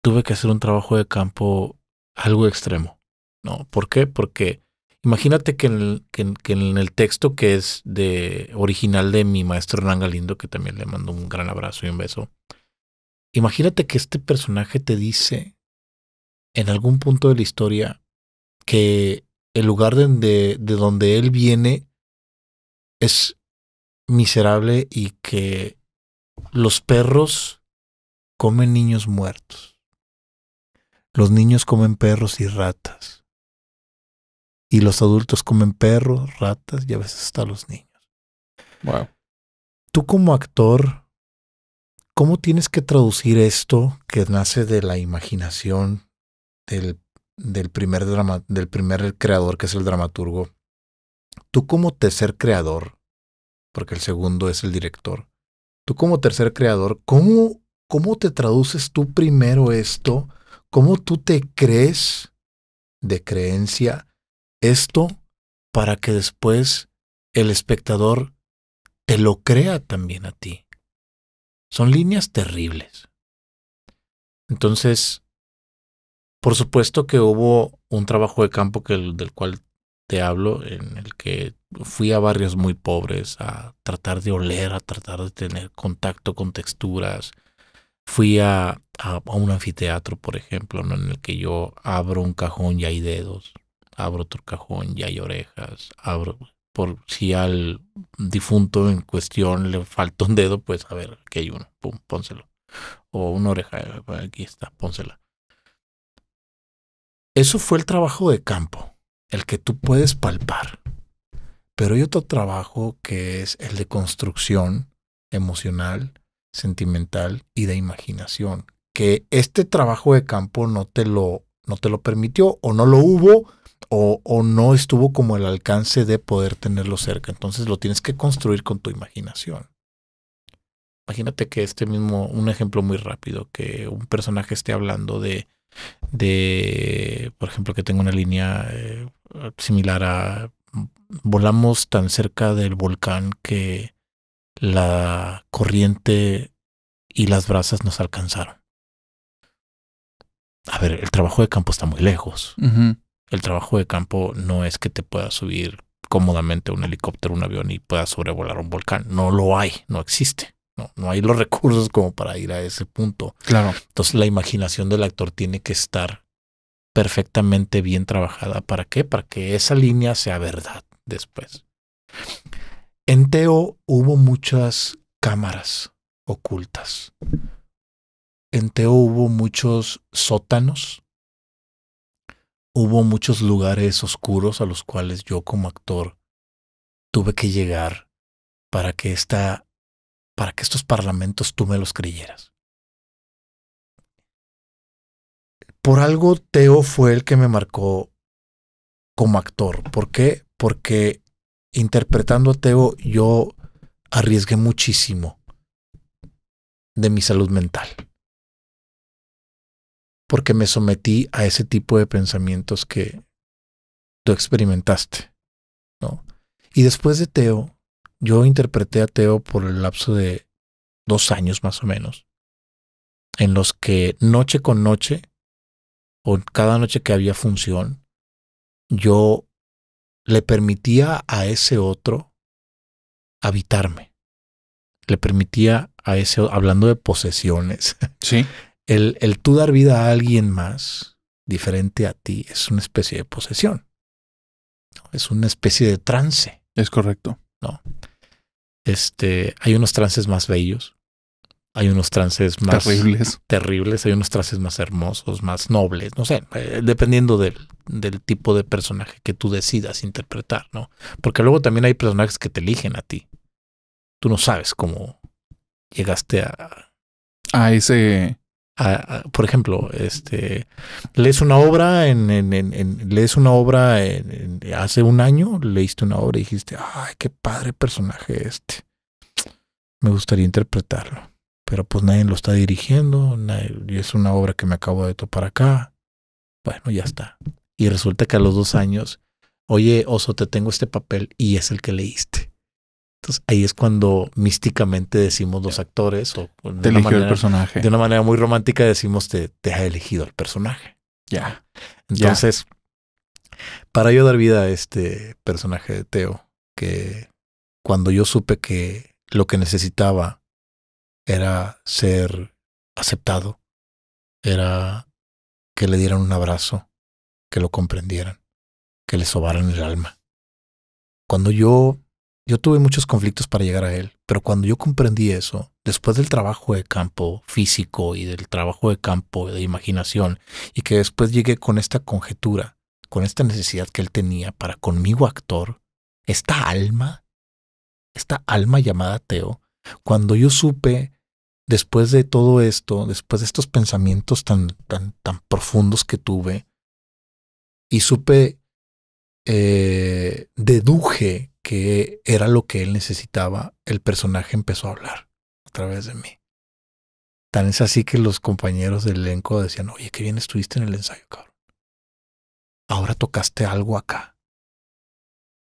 tuve que hacer un trabajo de campo algo extremo, ¿no? ¿Por qué? Porque imagínate que en el texto que es original de mi maestro Hernán Galindo, que también le mando un gran abrazo y un beso, imagínate que este personaje te dice en algún punto de la historia que el lugar de donde él viene es miserable y que los perros comen niños muertos. Los niños comen perros y ratas. Y los adultos comen perros, ratas y a veces hasta los niños. Wow. Tú como actor, ¿cómo tienes que traducir esto que nace de la imaginación del primer creador, que es el dramaturgo? Tú como tercer creador, porque el segundo es el director, tú como tercer creador, ¿cómo te traduces tú primero esto? ¿Cómo tú te crees de creencia esto para que después el espectador te lo crea también a ti? Son líneas terribles. Entonces, por supuesto que hubo un trabajo de campo del cual te hablo, en el que fui a barrios muy pobres a tratar de oler, a tratar de tener contacto con texturas. Fui a un anfiteatro, por ejemplo, ¿no? En el que yo abro un cajón y hay dedos, abro otro cajón y hay orejas, abro, por si al difunto en cuestión le falta un dedo, pues a ver, aquí hay uno, pum, pónselo. O una oreja, aquí está, pónsela. Eso fue el trabajo de campo, el que tú puedes palpar. Pero hay otro trabajo que es el de construcción emocional, sentimental y de imaginación, que este trabajo de campo no te lo permitió, o no lo hubo, o no estuvo como el alcance de poder tenerlo cerca. Entonces lo tienes que construir con tu imaginación. Imagínate que un ejemplo muy rápido, que un personaje esté hablando de por ejemplo, que tenga una línea similar a: volamos tan cerca del volcán que la corriente y las brasas nos alcanzaron. A ver, el trabajo de campo está muy lejos. Uh-huh. El trabajo de campo no es que te puedas subir cómodamente a un helicóptero, un avión y puedas sobrevolar un volcán. No lo hay, no existe. No hay los recursos como para ir a ese punto. Claro. Entonces la imaginación del actor tiene que estar perfectamente bien trabajada. ¿Para qué? Para que esa línea sea verdad después. En Teo hubo muchas cámaras ocultas. En Teo hubo muchos sótanos. Hubo muchos lugares oscuros a los cuales yo como actor tuve que llegar para que estos parlamentos tú me los creyeras. Por algo Teo fue el que me marcó como actor. ¿Por qué? Porque interpretando a Teo yo arriesgué muchísimo de mi salud mental. Porque me sometí a ese tipo de pensamientos que tú experimentaste, ¿no? Y después de Teo, yo interpreté a Teo por el lapso de 2 años más o menos, en los que noche con noche, o cada noche que había función, yo le permitía a ese otro habitarme. Le permitía a ese, hablando de posesiones, sí, el tú dar vida a alguien más diferente a ti es una especie de posesión. Es una especie de trance. Es correcto. ¿No? Hay unos trances más bellos, hay unos trances más terribles, hay unos trances más hermosos, más nobles, no sé, dependiendo del tipo de personaje que tú decidas interpretar, ¿no? Porque luego también hay personajes que te eligen a ti. Tú no sabes cómo llegaste a ese... por ejemplo, lees una obra hace un año, leíste una obra y dijiste: ay, qué padre personaje me gustaría interpretarlo, pero pues nadie lo está dirigiendo, y es una obra que me acabo de topar acá. Bueno, ya está. Y resulta que a los 2 años, oye, Oso, te tengo este papel y es el que leíste. Entonces ahí es cuando místicamente decimos los actores, o te eligió el personaje. De una manera muy romántica decimos: te ha elegido el personaje. Ya. Entonces, para yo dar vida a este personaje de Teo, que cuando yo supe que lo que necesitaba era ser aceptado, era que le dieran un abrazo, que lo comprendieran, que le sobaran el alma. Cuando yo Yo tuve muchos conflictos para llegar a él, pero cuando yo comprendí eso, después del trabajo de campo físico y del trabajo de campo de imaginación, y que después llegué con esta conjetura, con esta necesidad que él tenía para conmigo actor, esta alma llamada Teo, cuando yo supe, después de todo esto, después de estos pensamientos tan profundos que tuve, y supe, deduje que era lo que él necesitaba, el personaje empezó a hablar a través de mí. Tan es así que los compañeros del elenco decían, oye, qué bien estuviste en el ensayo, cabrón. Ahora tocaste algo acá.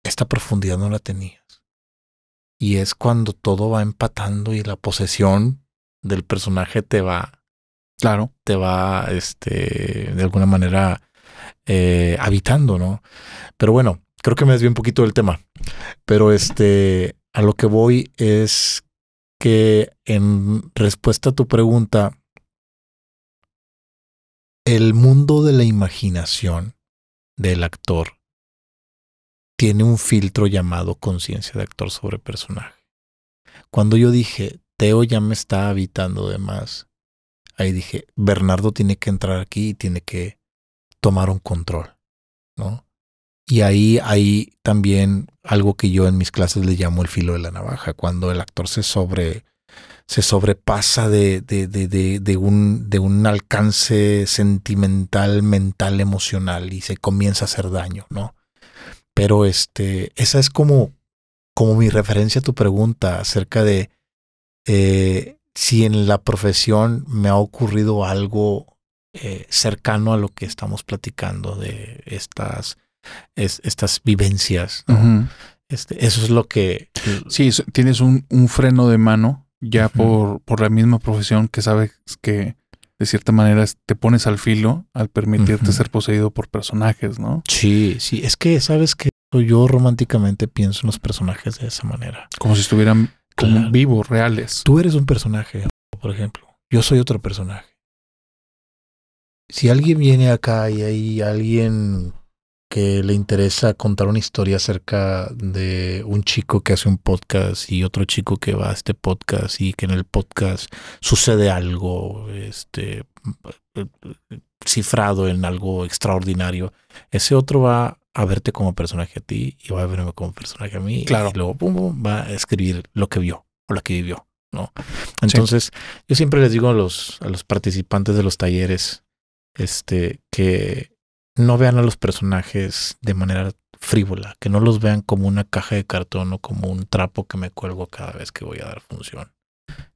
Esta profundidad no la tenías. Y es cuando todo va empatando y la posesión del personaje te va, de alguna manera habitando, ¿no? Pero bueno, creo que me desvié un poquito del tema. Pero a lo que voy es que en respuesta a tu pregunta, el mundo de la imaginación del actor tiene un filtro llamado conciencia de actor sobre personaje. Cuando yo dije, Teo ya me está habitando de más, ahí dije, Bernardo tiene que entrar aquí y tiene que tomar un control, ¿no? Y ahí hay también algo que yo en mis clases le llamo el filo de la navaja, cuando el actor se sobrepasa de un alcance sentimental, mental, emocional y se comienza a hacer daño, ¿no? Pero esa es como mi referencia a tu pregunta acerca de si en la profesión me ha ocurrido algo cercano a lo que estamos platicando de estas vivencias, ¿no? Uh-huh. Eso es lo que... Sí, tienes un freno de mano ya uh-huh. por la misma profesión que sabes que de cierta manera te pones al filo al permitirte uh-huh. ser poseído por personajes, ¿no? Sí, es que sabes que yo románticamente pienso en los personajes de esa manera. Como si estuvieran como vivos, reales. Tú eres un personaje, por ejemplo. Yo soy otro personaje. Si alguien viene acá y hay alguien que le interesa contar una historia acerca de un chico que hace un podcast y otro chico que va a este podcast y que en el podcast sucede algo cifrado en algo extraordinario, ese otro va a verte como personaje a ti y va a verme como personaje a mí. Claro. Y luego va a escribir lo que vio o lo que vivió, ¿no? Entonces, sí. Yo siempre les digo a los participantes de los talleres que no vean a los personajes de manera frívola, que no los vean como una caja de cartón o como un trapo que me cuelgo cada vez que voy a dar función.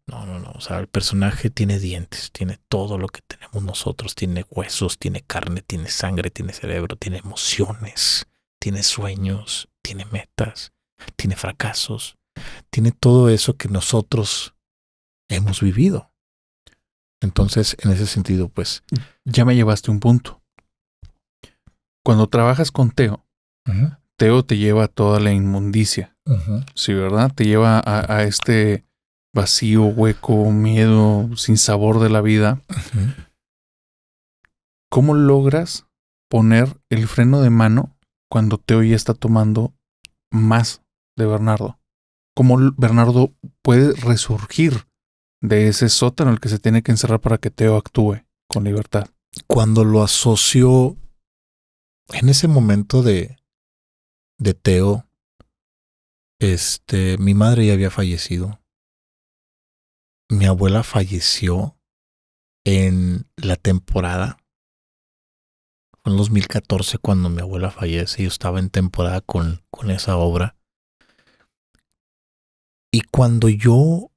No. O sea, el personaje tiene dientes, tiene todo lo que tenemos nosotros, tiene huesos, tiene carne, tiene sangre, tiene cerebro, tiene emociones, tiene sueños, tiene metas, tiene fracasos, tiene todo eso que nosotros hemos vivido. Entonces, en ese sentido, pues... Ya me llevaste un punto. Cuando trabajas con Teo, uh-huh. Teo te lleva a toda la inmundicia. Uh-huh. Sí, ¿verdad? Te lleva a este vacío, hueco, miedo, sin sabor de la vida. Uh-huh. ¿Cómo logras poner el freno de mano cuando Teo ya está tomando más de Bernardo? ¿Cómo Bernardo puede resurgir de ese sótano en el que se tiene que encerrar para que Teo actúe con libertad? Cuando lo asocio en ese momento de Teo, mi madre ya había fallecido. Mi abuela falleció en la temporada. Fue en 2014 cuando mi abuela fallece. Yo estaba en temporada con esa obra. Y cuando yo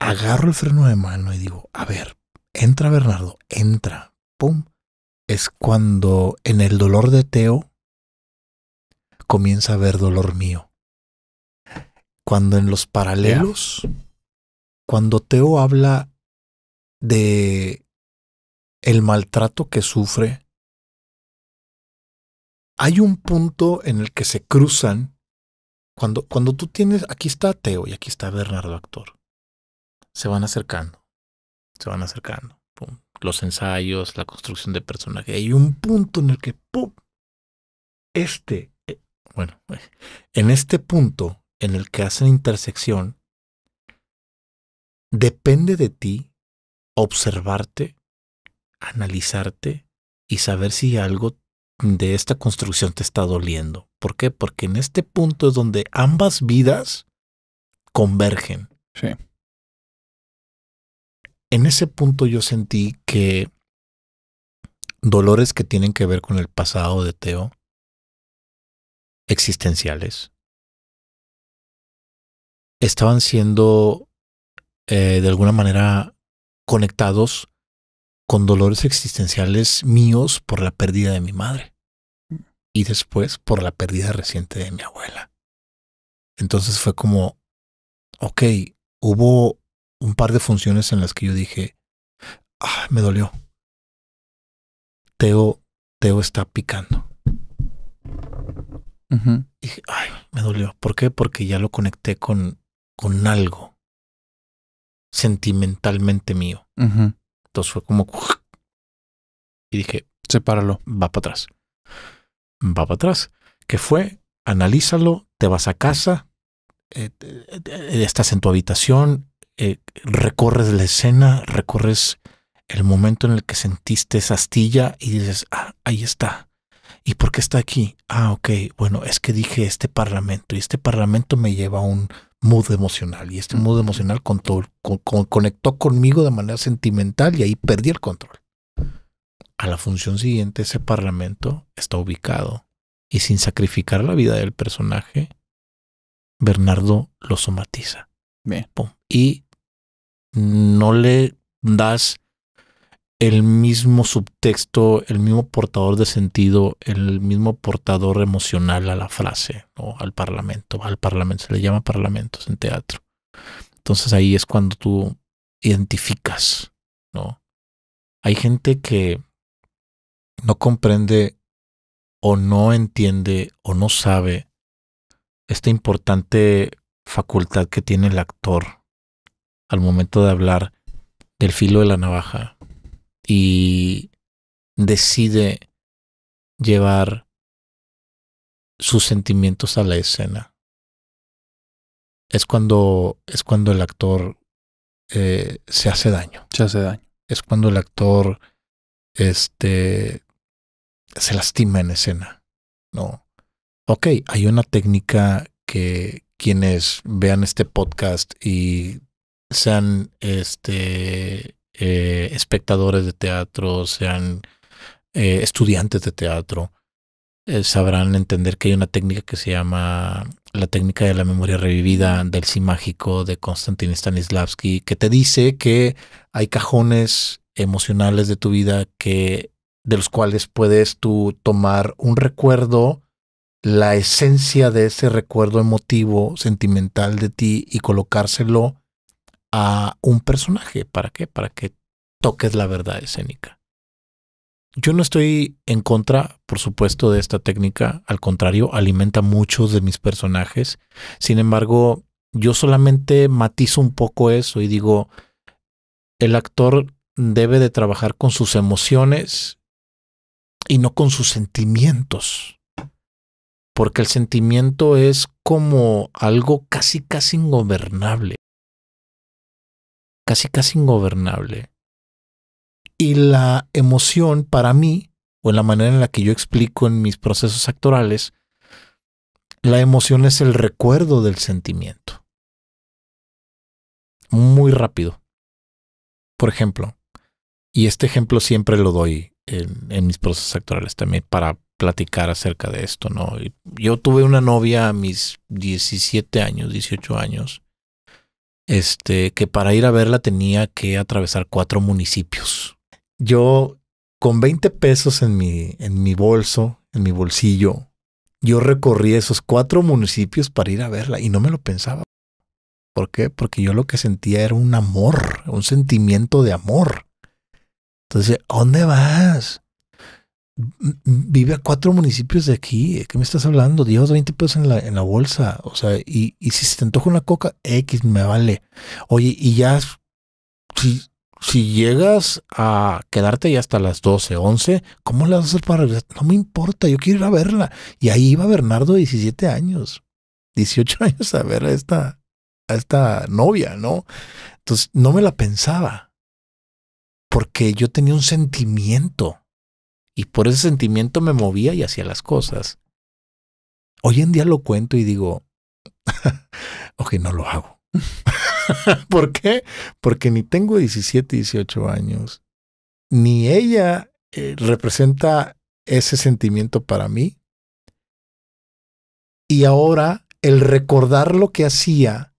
agarro el freno de mano y digo, a ver, entra Bernardo, entra, pum. Es cuando en el dolor de Teo comienza a haber dolor mío. Cuando en los paralelos, cuando Teo habla de el maltrato que sufre, hay un punto en el que se cruzan. Cuando tú tienes, aquí está Teo y aquí está Bernardo actor. Se van acercando. Pum. Los ensayos, la construcción de personaje. Hay un punto en el que ¡pum! En este punto en el que hacen intersección, depende de ti observarte, analizarte y saber si algo de esta construcción te está doliendo. ¿Por qué? Porque en este punto es donde ambas vidas convergen. Sí. En ese punto yo sentí que dolores que tienen que ver con el pasado de Teo, existenciales, estaban siendo de alguna manera conectados con dolores existenciales míos por la pérdida de mi madre y después por la pérdida reciente de mi abuela. Entonces fue como, ok, hubo un par de funciones en las que yo dije, me dolió. Teo está picando. Uh-huh. Y dije, me dolió. ¿Por qué? Porque ya lo conecté con algo sentimentalmente mío. Uh-huh. Entonces fue como, y dije, sepáralo. Va para atrás. Va para atrás. ¿Qué fue? Analízalo, te vas a casa, estás en tu habitación, recorres la escena, recorres el momento en el que sentiste esa astilla y dices, ahí está. ¿Y por qué está aquí? Ok, bueno, es que dije este parlamento y este parlamento me lleva a un mood emocional y este mood emocional conectó conmigo de manera sentimental y ahí perdí el control. A la función siguiente, ese parlamento está ubicado y sin sacrificar la vida del personaje, Bernardo lo somatiza. Bien. Pum. Y no le das el mismo subtexto, el mismo portador de sentido, el mismo portador emocional a la frase, ¿no? Al parlamento. Al parlamento se le llama parlamentos en teatro. Entonces ahí es cuando tú identificas, ¿no? Hay gente que no comprende o no entiende o no sabe esta importante facultad que tiene el actor al momento de hablar del filo de la navaja y decide llevar sus sentimientos a la escena. Es cuando el actor se hace daño. Se hace daño. Es cuando el actor se lastima en escena, ¿no? Ok, hay una técnica que quienes vean este podcast y sean espectadores de teatro, sean estudiantes de teatro, sabrán entender que hay una técnica que se llama la técnica de la memoria revivida del sí mágico de Konstantin Stanislavski, que te dice que hay cajones emocionales de tu vida de los cuales puedes tú tomar un recuerdo, la esencia de ese recuerdo emotivo, sentimental de ti y colocárselo a un personaje. ¿Para qué? Para que toques la verdad escénica. Yo no estoy en contra, por supuesto, de esta técnica. Al contrario, alimenta muchos de mis personajes. Sin embargo, yo solamente matizo un poco eso y digo, el actor debe de trabajar con sus emociones y no con sus sentimientos. Porque el sentimiento es como algo casi ingobernable. Casi ingobernable. Y la emoción para mí, o en la manera en la que yo explico en mis procesos actorales, la emoción es el recuerdo del sentimiento. Muy rápido. Por ejemplo, y este ejemplo siempre lo doy en mis procesos actorales también para platicar acerca de esto, ¿no? Yo tuve una novia a mis 17 años, 18 años, que para ir a verla tenía que atravesar 4 municipios. Yo, con 20 pesos en mi bolso, en mi bolsillo, yo recorrí esos 4 municipios para ir a verla y no me lo pensaba. ¿Por qué? Porque yo lo que sentía era un amor, un sentimiento de amor. Entonces, ¿a dónde vas? Vive a 4 municipios de aquí. ¿De qué me estás hablando? Llevas 20 pesos en la bolsa. O sea, y si se te antoja una coca, X me vale. Oye, y ya, si llegas a quedarte ya hasta las 12, 11, ¿cómo le vas a hacer para regresar? No me importa, yo quiero ir a verla. Y ahí iba Bernardo, 17 años. 18 años a ver a esta novia, ¿no? Entonces no me la pensaba porque yo tenía un sentimiento y por ese sentimiento me movía y hacía las cosas. Hoy en día lo cuento y digo, ok, no lo hago. ¿Por qué? Porque ni tengo 17, 18 años, ni ella representa ese sentimiento para mí. Y ahora el recordar lo que hacía,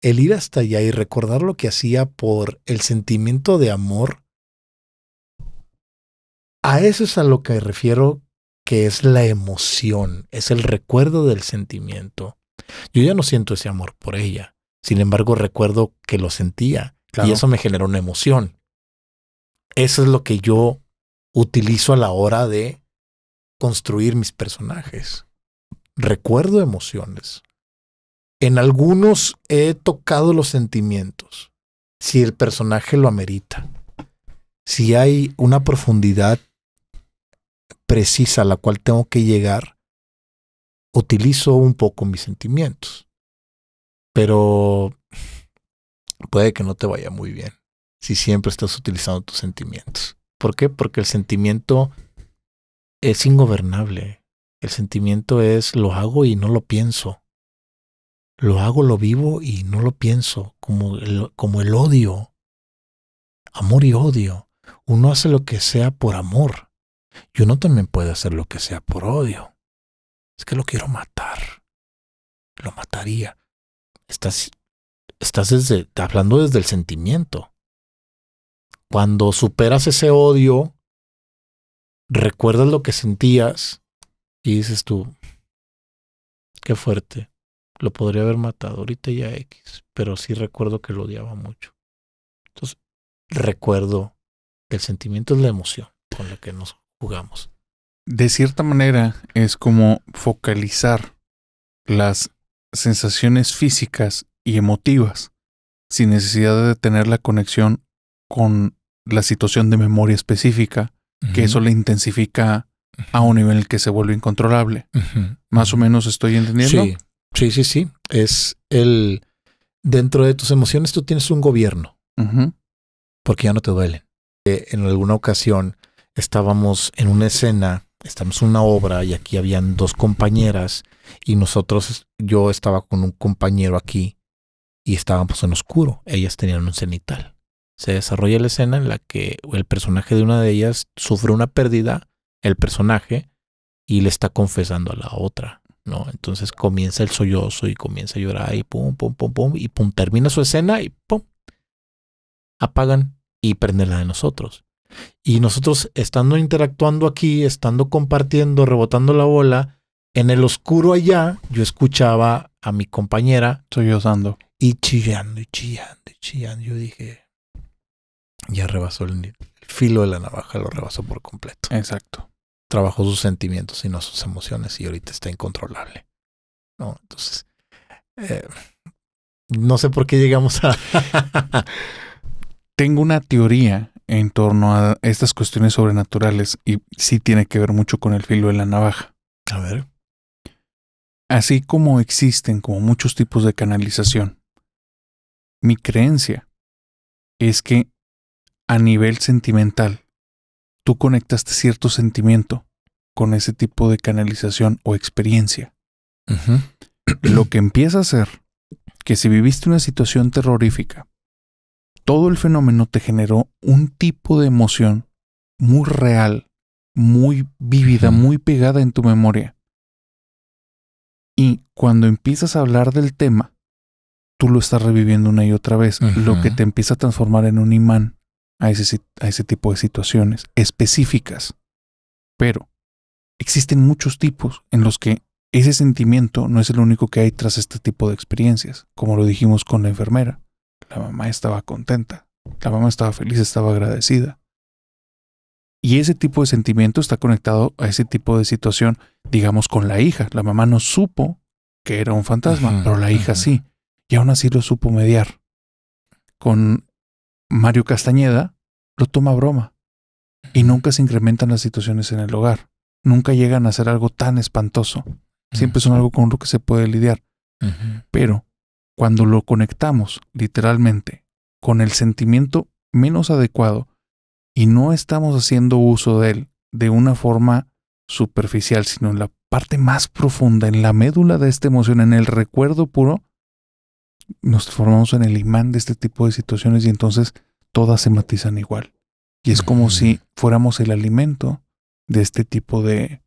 el ir hasta allá y recordar lo que hacía por el sentimiento de amor, a eso es a lo que me refiero, que es la emoción, es el recuerdo del sentimiento. Yo ya no siento ese amor por ella. Sin embargo, recuerdo que lo sentía. Claro. Y eso me generó una emoción. Eso es lo que yo utilizo a la hora de construir mis personajes. Recuerdo emociones. En algunos he tocado los sentimientos. Si el personaje lo amerita. Si hay una profundidad precisa a la cual tengo que llegar, utilizo un poco mis sentimientos. Pero puede que no te vaya muy bien si siempre estás utilizando tus sentimientos. ¿Por qué? Porque el sentimiento es ingobernable. El sentimiento es lo hago y no lo pienso. Lo hago, lo vivo y no lo pienso. Como el odio. Amor y odio. Uno hace lo que sea por amor. Y uno también puede hacer lo que sea por odio. Es que lo quiero matar. Lo mataría. Estás hablando desde el sentimiento. Cuando superas ese odio, recuerdas lo que sentías y dices tú, qué fuerte. Lo podría haber matado ahorita ya X, pero sí recuerdo que lo odiaba mucho. Entonces, recuerdo que el sentimiento es la emoción con la que nos jugamos. De cierta manera, es como focalizar las sensaciones físicas y emotivas sin necesidad de tener la conexión con la situación de memoria específica, que eso le intensifica a un nivel en el que se vuelve incontrolable. ¿Más o menos estoy entendiendo? Sí. Es dentro de tus emociones tú tienes un gobierno, porque ya no te duelen. En alguna ocasión estábamos en una escena, estamos en una obra y aquí habían dos compañeras y yo estaba con un compañero aquí y estábamos en oscuro. Ellas tenían un cenital. Se desarrolla la escena en la que el personaje de una de ellas sufre una pérdida, el personaje, y le está confesando a la otra, ¿no? Entonces comienza el sollozo y comienza a llorar y pum, y pum, termina su escena y pum, apagan y prenden la de nosotros. Y nosotros estando interactuando aquí, estando compartiendo, rebotando la bola, en el oscuro allá, yo escuchaba a mi compañera sollozando y chillando. Yo dije, ya rebasó el filo de la navaja, lo rebasó por completo. Exacto. Trabajó sus sentimientos y no sus emociones y ahorita está incontrolable, ¿no? Entonces, no sé por qué llegamos a... Tengo una teoría en torno a estas cuestiones sobrenaturales y sí tiene que ver mucho con el filo de la navaja. A ver. Así como existen como muchos tipos de canalización, mi creencia es que a nivel sentimental tú conectaste cierto sentimiento con ese tipo de canalización o experiencia. Lo que empieza a ser que si viviste una situación terrorífica, todo el fenómeno te generó un tipo de emoción muy real, muy vívida, muy pegada en tu memoria. Y cuando empiezas a hablar del tema, tú lo estás reviviendo una y otra vez, lo que te empieza a transformar en un imán a ese tipo de situaciones específicas. Pero existen muchos tipos en los que ese sentimiento no es el único que hay tras este tipo de experiencias. Como lo dijimos con la enfermera. La mamá estaba contenta. La mamá estaba feliz, estaba agradecida. Y ese tipo de sentimiento está conectado a ese tipo de situación, digamos, con la hija. La mamá no supo que era un fantasma, pero la hija sí. Y aún así lo supo mediar. Con Mario Castañeda lo toma a broma. Y nunca se incrementan las situaciones en el hogar. Nunca llegan a ser algo tan espantoso. Siempre son algo con lo que se puede lidiar. Pero cuando lo conectamos literalmente con el sentimiento menos adecuado y no estamos haciendo uso de él de una forma superficial, sino en la parte más profunda, en la médula de esta emoción, en el recuerdo puro, nos transformamos en el imán de este tipo de situaciones y entonces todas se matizan igual. Y es como si fuéramos el alimento de este tipo de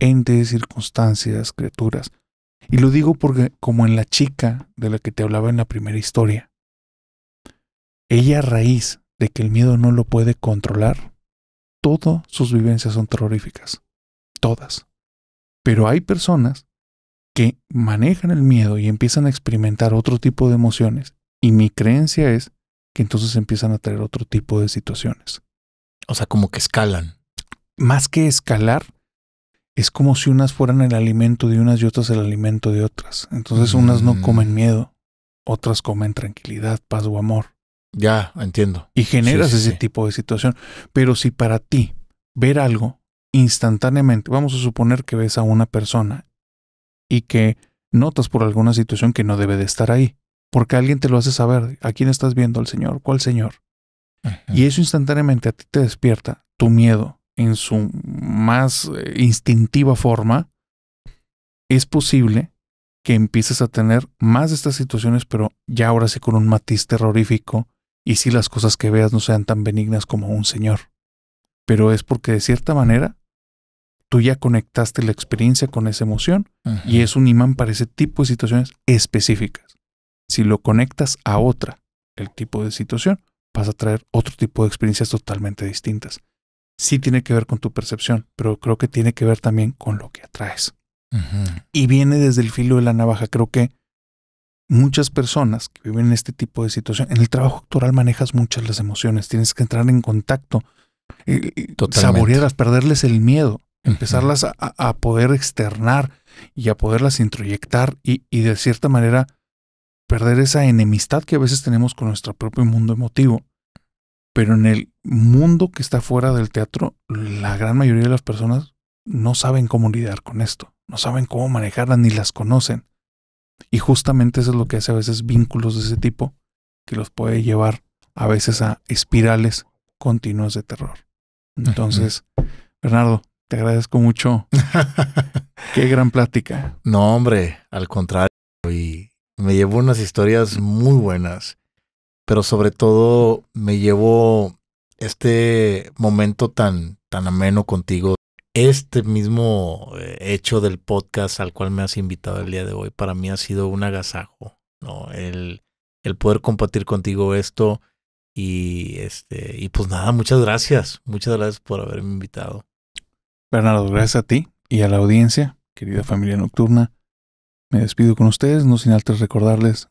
entes, circunstancias, criaturas. Y lo digo porque, como en la chica de la que te hablaba en la primera historia, ella, a raíz de que el miedo no lo puede controlar, todas sus vivencias son terroríficas. Todas. Pero hay personas que manejan el miedo y empiezan a experimentar otro tipo de emociones. Y mi creencia es que entonces empiezan a traer otro tipo de situaciones. O sea, como que escalan. Más que escalar, es como si unas fueran el alimento de unas y otras el alimento de otras. Entonces unas no comen miedo, otras comen tranquilidad, paz o amor. Ya, entiendo. Y generas ese tipo de situación. Pero si para ti ver algo instantáneamente, vamos a suponer que ves a una persona y que notas por alguna situación que no debe de estar ahí, porque alguien te lo hace saber. ¿A quién estás viendo? ¿Al Señor? ¿Cuál Señor? Y eso instantáneamente a ti te despierta tu miedo en su más instintiva forma. Es posible que empieces a tener más de estas situaciones, pero ya ahora sí con un matiz terrorífico, y si las cosas que veas no sean tan benignas como un Señor. Pero es porque de cierta manera tú ya conectaste la experiencia con esa emoción y es un imán para ese tipo de situaciones específicas. Si lo conectas a otra, el tipo de situación, vas a traer otro tipo de experiencias totalmente distintas. Sí tiene que ver con tu percepción, pero creo que tiene que ver también con lo que atraes. Y viene desde el filo de la navaja. Creo que muchas personas que viven en este tipo de situación, en el trabajo actoral manejas muchas las emociones, tienes que entrar en contacto, saborearlas, perderles el miedo, empezarlas a poder externar y a poderlas introyectar y de cierta manera perder esa enemistad que a veces tenemos con nuestro propio mundo emotivo. Pero en el mundo que está fuera del teatro, la gran mayoría de las personas no saben cómo lidiar con esto, no saben cómo manejarlas ni las conocen. Y justamente eso es lo que hace a veces vínculos de ese tipo, que los puede llevar a veces a espirales continuas de terror. Entonces, Bernardo, te agradezco mucho. Qué gran plática. No, hombre, al contrario. Y me llevo unas historias muy buenas, pero sobre todo me llevo este momento tan ameno contigo. Este mismo hecho del podcast al cual me has invitado el día de hoy, para mí ha sido un agasajo, ¿no? El poder compartir contigo esto y pues nada, muchas gracias por haberme invitado. Bernardo, gracias a ti y a la audiencia, querida familia nocturna. Me despido con ustedes, no sin antes recordarles,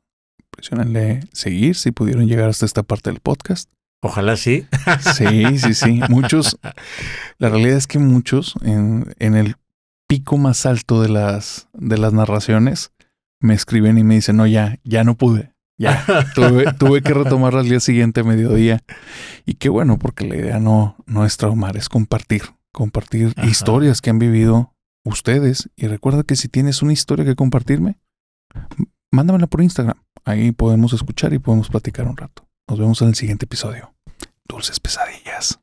presionenle seguir si pudieron llegar hasta esta parte del podcast. Ojalá sí. Sí. Muchos, la realidad es que muchos en el pico más alto de las narraciones me escriben y me dicen, no, ya no pude. Ya, tuve que retomarla al día siguiente a mediodía. Y qué bueno, porque la idea no es traumar, es compartir historias que han vivido ustedes. Y recuerda que si tienes una historia que compartirme, mándamela por Instagram. Ahí podemos escuchar y podemos platicar un rato. Nos vemos en el siguiente episodio. Dulces pesadillas.